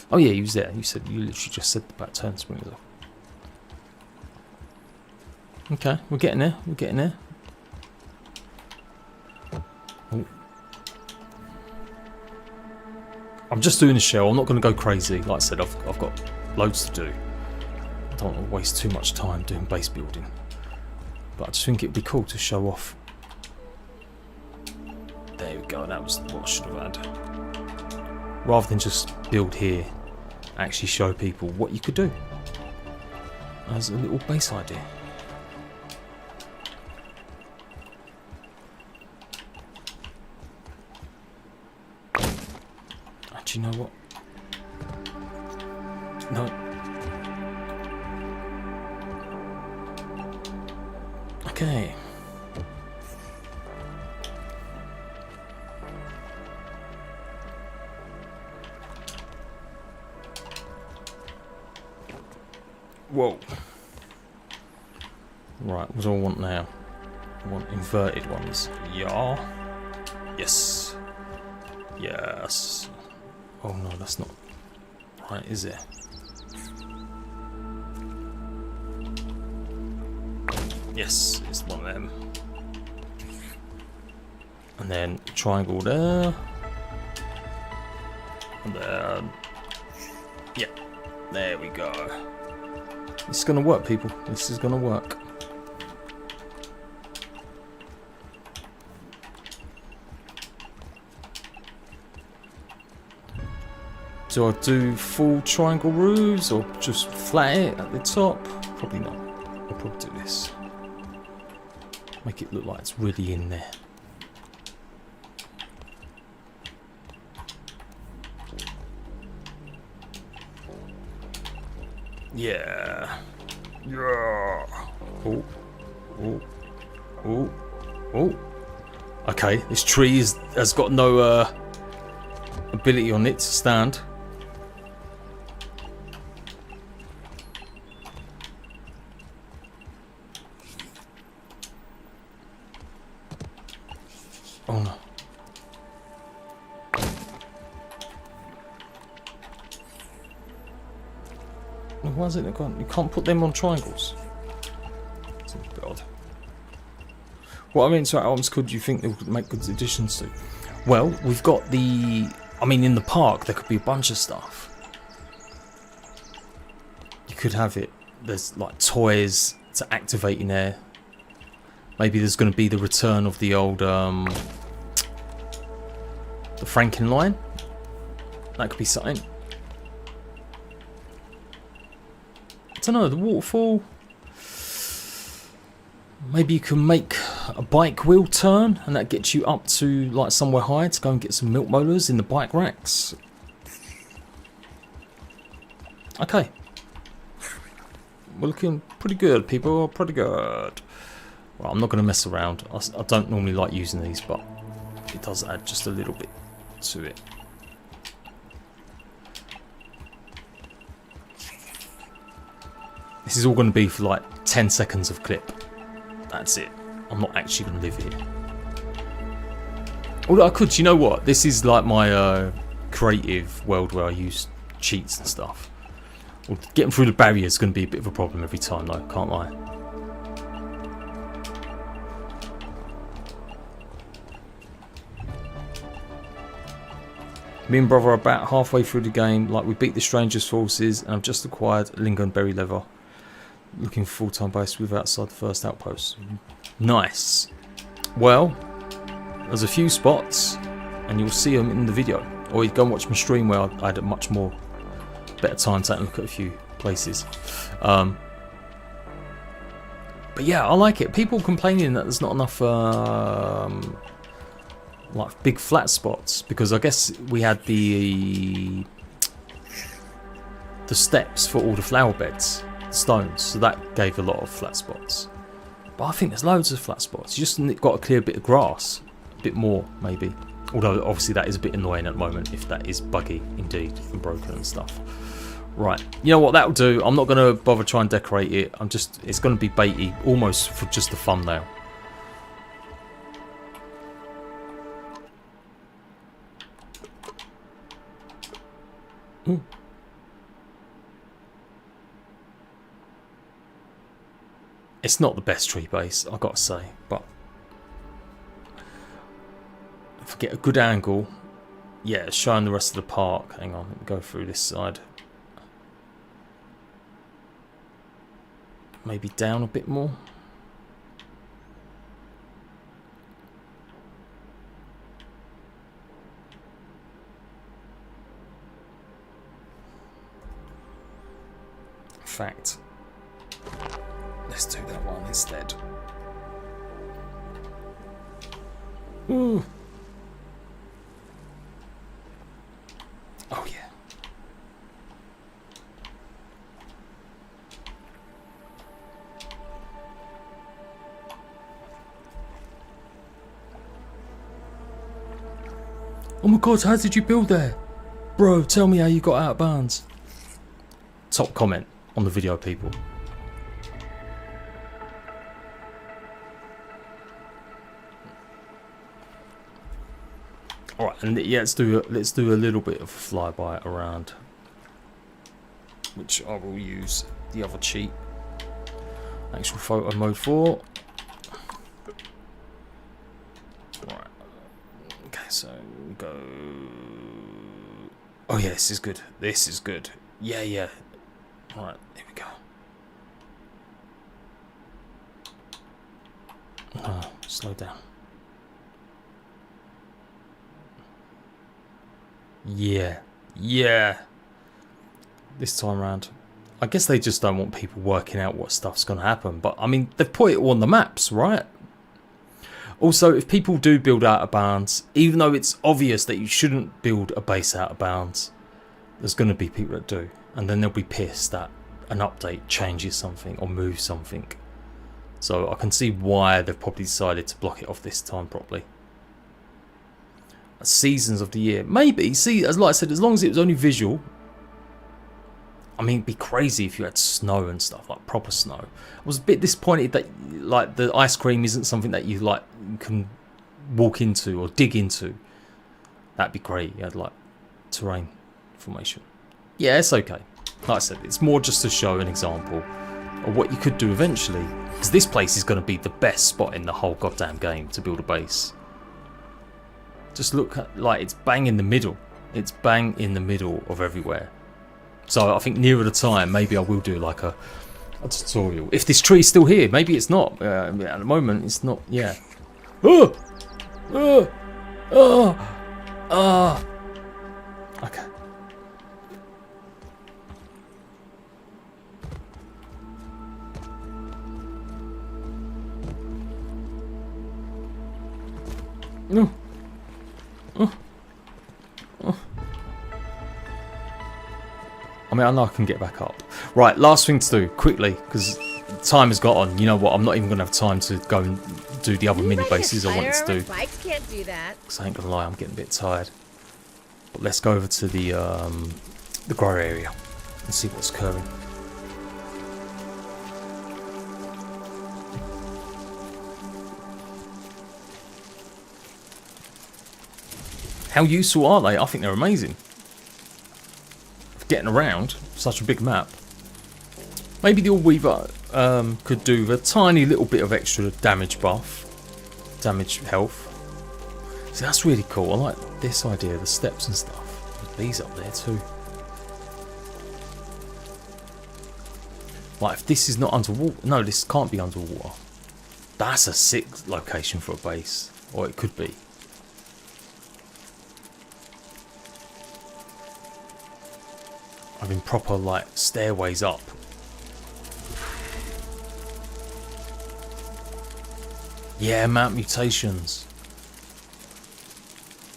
Oh yeah, you was there. You literally just said about turn sprinklers off. Okay, we're getting there. Oh. I'm just doing a shell. I'm not going to go crazy. Like I said, I've got loads to do. I don't want to waste too much time doing base building. But I just think it'd be cool to show off. There we go. That was what I should have had. rather than just build here, actually show people what you could do as a little base idea. Do you know what? No. Okay. Whoa. Right, what do I want now? I want inverted ones. Yeah. Yes. Yes. Oh no, that's not right, is it? Yes, it's one of them. And then triangle there. And then, yeah, there we go. This is gonna work, people. This is gonna work. Do I do full triangle roofs or just flat it at the top? Probably not. I'll probably do this. Make it look like it's really in there. Yeah. Yeah. Oh. Oh. Oh. Oh. Okay, this tree has got no ability on it to stand. Oh no. Why is it that you can't put them on triangles? It's a bit odd. What other interact items could you think they would make good additions to? Well, we've got the... I mean, in the park, there could be a bunch of stuff. You could have it. There's like toys to activate in there. Maybe there's going to be the return of the old... the Franken line. That could be something. I don't know, the waterfall. Maybe you can make a bike wheel turn and that gets you up to like somewhere high to go and get some milk molars in the bike racks. Okay. We're looking pretty good, people. Pretty good. Well, I'm not going to mess around. I don't normally like using these, but it does add just a little bit to it. This is all going to be for like 10 seconds of clip. That's it. I'm not actually going to live here. Although I could, you know what? This is like my creative world where I use cheats and stuff. Well, getting through the barrier is going to be a bit of a problem every time though, can't lie. Me and brother are about halfway through the game, like we beat the strangers' forces and I've just acquired Lingo and Berry Leather. Looking for full-time base with outside the first outpost. Nice. Well, there's a few spots and you'll see them in the video. Or you go and watch my stream where I had a much more better time to look at a few places. But yeah, I like it. People complaining that there's not enough like big flat spots because I guess we had the steps for all the flower beds. Stones, so that gave a lot of flat spots, but I think there's loads of flat spots. You just got to clear a bit of grass, a bit more maybe, although obviously that is a bit annoying at the moment if that is buggy indeed and broken and stuff. Right, you know what, that'll do. I'm not going to bother trying to decorate it. It's going to be baity almost for just the thumbnail. Ooh. It's not the best tree base, I've got to say, but if I get a good angle, yeah, it's showing the rest of the park. Hang on, let me go through this side. Maybe down a bit more. fact. Let's do that one instead. Ooh. Oh yeah. Oh my god, how did you build there? Bro, tell me how you got out of bounds. Top comment on the video, people. Alright, and yeah, let's do a little bit of a flyby around, which I will use the other cheat. Actual photo mode 4. Right. Okay, so we'll go. Oh yeah, this is good. This is good. Yeah, yeah. Right, here we go. Oh, slow down. Yeah, yeah. This time around, I guess they just don't want people working out what stuff's going to happen. But I mean, they've put it all on the maps, right? Also, if people do build out of bounds, even though it's obvious that you shouldn't build a base out of bounds, there's going to be people that do, and then they'll be pissed that an update changes something or moves something. So I can see why they've probably decided to block it off this time properly. Seasons of the year, maybe. See, as like I said, as long as it was only visual. I mean, it'd be crazy if you had snow and stuff, like proper snow. I was a bit disappointed that like the ice cream isn't something that you like can walk into or dig into. That'd be great. You had like terrain formation. Yeah, it's okay. Like I said, it's more just to show an example of what you could do eventually. Because this place is going to be the best spot in the whole goddamn game to build a base. Just look at, like, it's bang in the middle. It's bang in the middle of everywhere. So I think nearer the time, maybe I will do like a tutorial. If this tree's still here, maybe it's not. At the moment, it's not. Yeah. Oh! Oh! Oh! Oh! Okay. No. Oh. Oh. I mean, I know I can get back up. Right, last thing to do, quickly, because time has got on. You know what? I'm not even going to have time to go and do the other mini bases I wanted to do. Bikes can't do that. Because I ain't going to lie, I'm getting a bit tired. But let's go over to the grow area and see what's occurring. How useful are they? I think they're amazing. Getting around such a big map. Maybe the All Weaver could do a tiny little bit of extra damage buff, damage health. So that's really cool. I like this idea, the steps and stuff. There's bees up there too. Like if this is not underwater, no, this can't be underwater. That's a sick location for a base, or it could be. Having proper like stairways up. Yeah, mount mutations.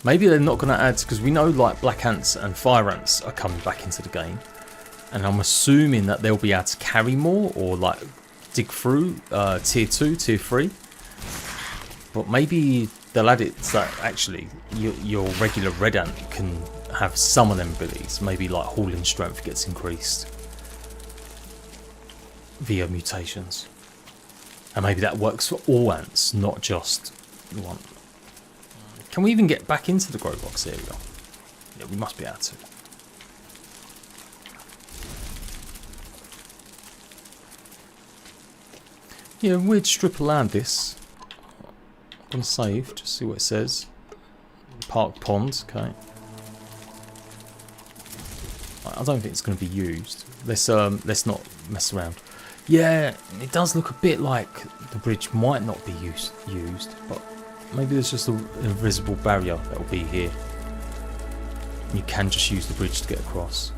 Maybe they're not going to add, because we know like black ants and fire ants are coming back into the game, and I'm assuming that they'll be able to carry more or like dig through tier 2, tier 3. But maybe they'll add it so that actually your regular red ant can have some of them abilities. Maybe like hauling strength gets increased via mutations, and maybe that works for all ants, not just one. Can we even get back into the grow box area? Yeah, we must be able to. Yeah, weird strip of land this. I'm gonna save, just see what it says. Park ponds, okay. I don't think it's going to be used. Let's not mess around. Yeah, it does look a bit like the bridge might not be used, but maybe there's just an invisible barrier that will be here. You can just use the bridge to get across.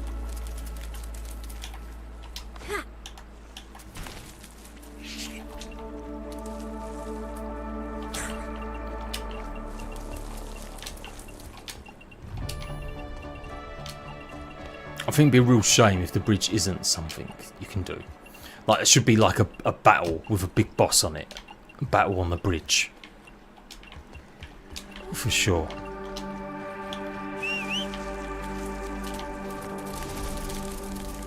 think it'd be a real shame if the bridge isn't something you can do. Like, it should be like a battle with a big boss on it. A battle on the bridge. For sure.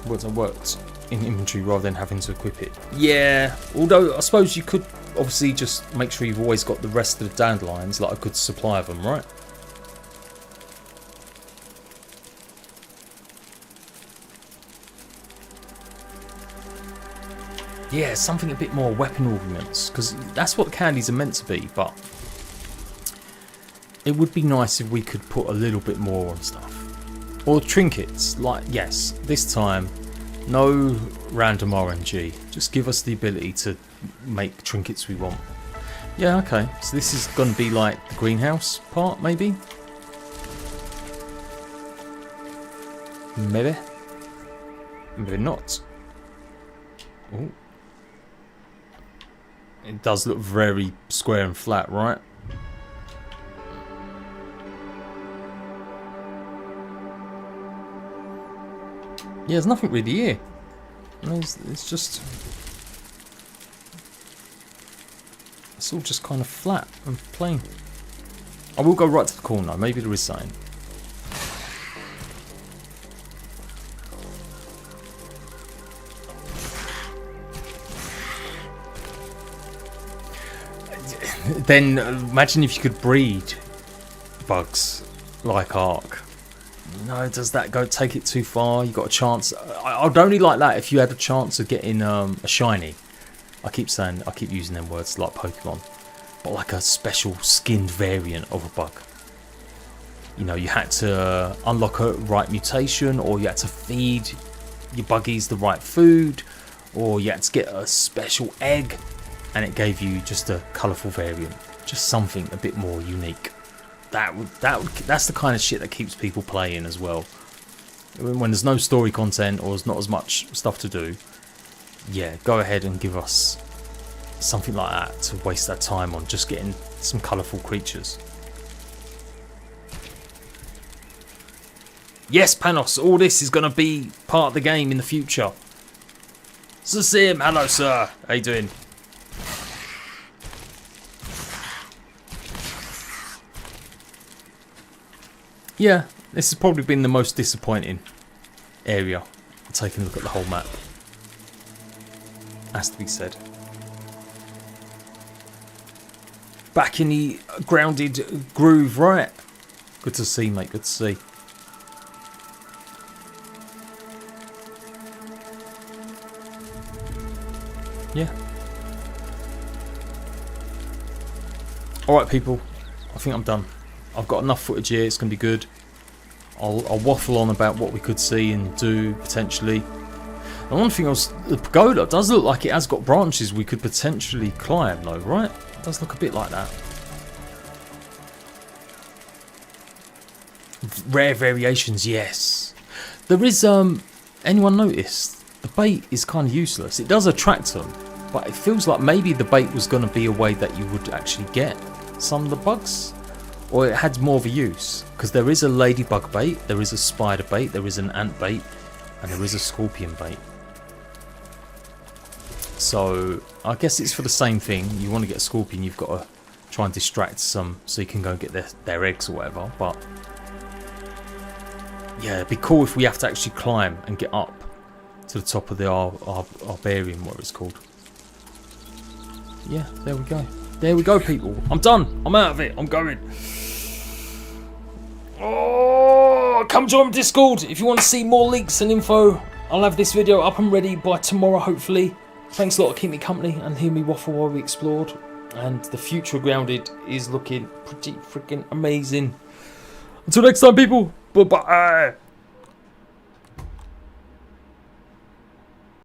Words are worked in inventory rather than having to equip it. Yeah, although I suppose you could obviously just make sure you've always got the rest of the dandelions, like a good supply of them, right? Yeah, something a bit more weapon ordnance, because that's what the candies are meant to be, but it would be nice if we could put a little bit more on stuff. Or trinkets, like, yes, this time, no random RNG, just give us the ability to make trinkets we want. Yeah, okay, so this is going to be like the greenhouse part, maybe? Maybe? Maybe not. Ooh. It does look very square and flat, right? Yeah, there's nothing really here. It's just... It's all just kind of flat and plain. I will go right to the corner. Maybe there is something. Then imagine if you could breed bugs like Ark. No, does that take it too far? You got a chance. I'd only like that if you had a chance of getting a shiny. I keep using them words like Pokemon, but like a special skinned variant of a bug. You know, you had to unlock a right mutation, or you had to feed your buggies the right food, or you had to get a special egg, and it gave you just a colourful variant, just something a bit more unique. That's the kind of shit that keeps people playing as well. When there's no story content or there's not as much stuff to do, yeah, go ahead and give us something like that to waste that time on, just getting some colourful creatures. Yes, Panos, all this is going to be part of the game in the future. Sim, hello sir, how you doing? Yeah, this has probably been the most disappointing area, taking a look at the whole map. Has to be said. Back in the grounded groove, right? Good to see, mate, good to see. Yeah. Alright people, I think I'm done. I've got enough footage here, it's going to be good. I'll waffle on about what we could see and do, potentially. And one thing else, the pagoda does look like it has got branches we could potentially climb though, right? It does look a bit like that. Rare variations, yes. There is, anyone noticed? The bait is kind of useless. It does attract them, but it feels like maybe the bait was going to be a way that you would actually get some of the bugs. Or it had more of a use, because there is a ladybug bait, there is a spider bait, there is an ant bait, and there is a scorpion bait. So I guess it's for the same thing. You want to get a scorpion, you've got to try and distract some so you can go and get their eggs or whatever. But yeah, it'd be cool if we have to actually climb and get up to the top of the Arbarian, whatever it's called. Yeah, there we go. There we go, people. I'm done. I'm out of it. I'm going. Oh, come join my Discord if you want to see more leaks and info. I'll have this video up and ready by tomorrow, hopefully. Thanks a lot for keeping me company and hearing me waffle while we explored. And the future of Grounded is looking pretty freaking amazing. Until next time, people. Bye-bye.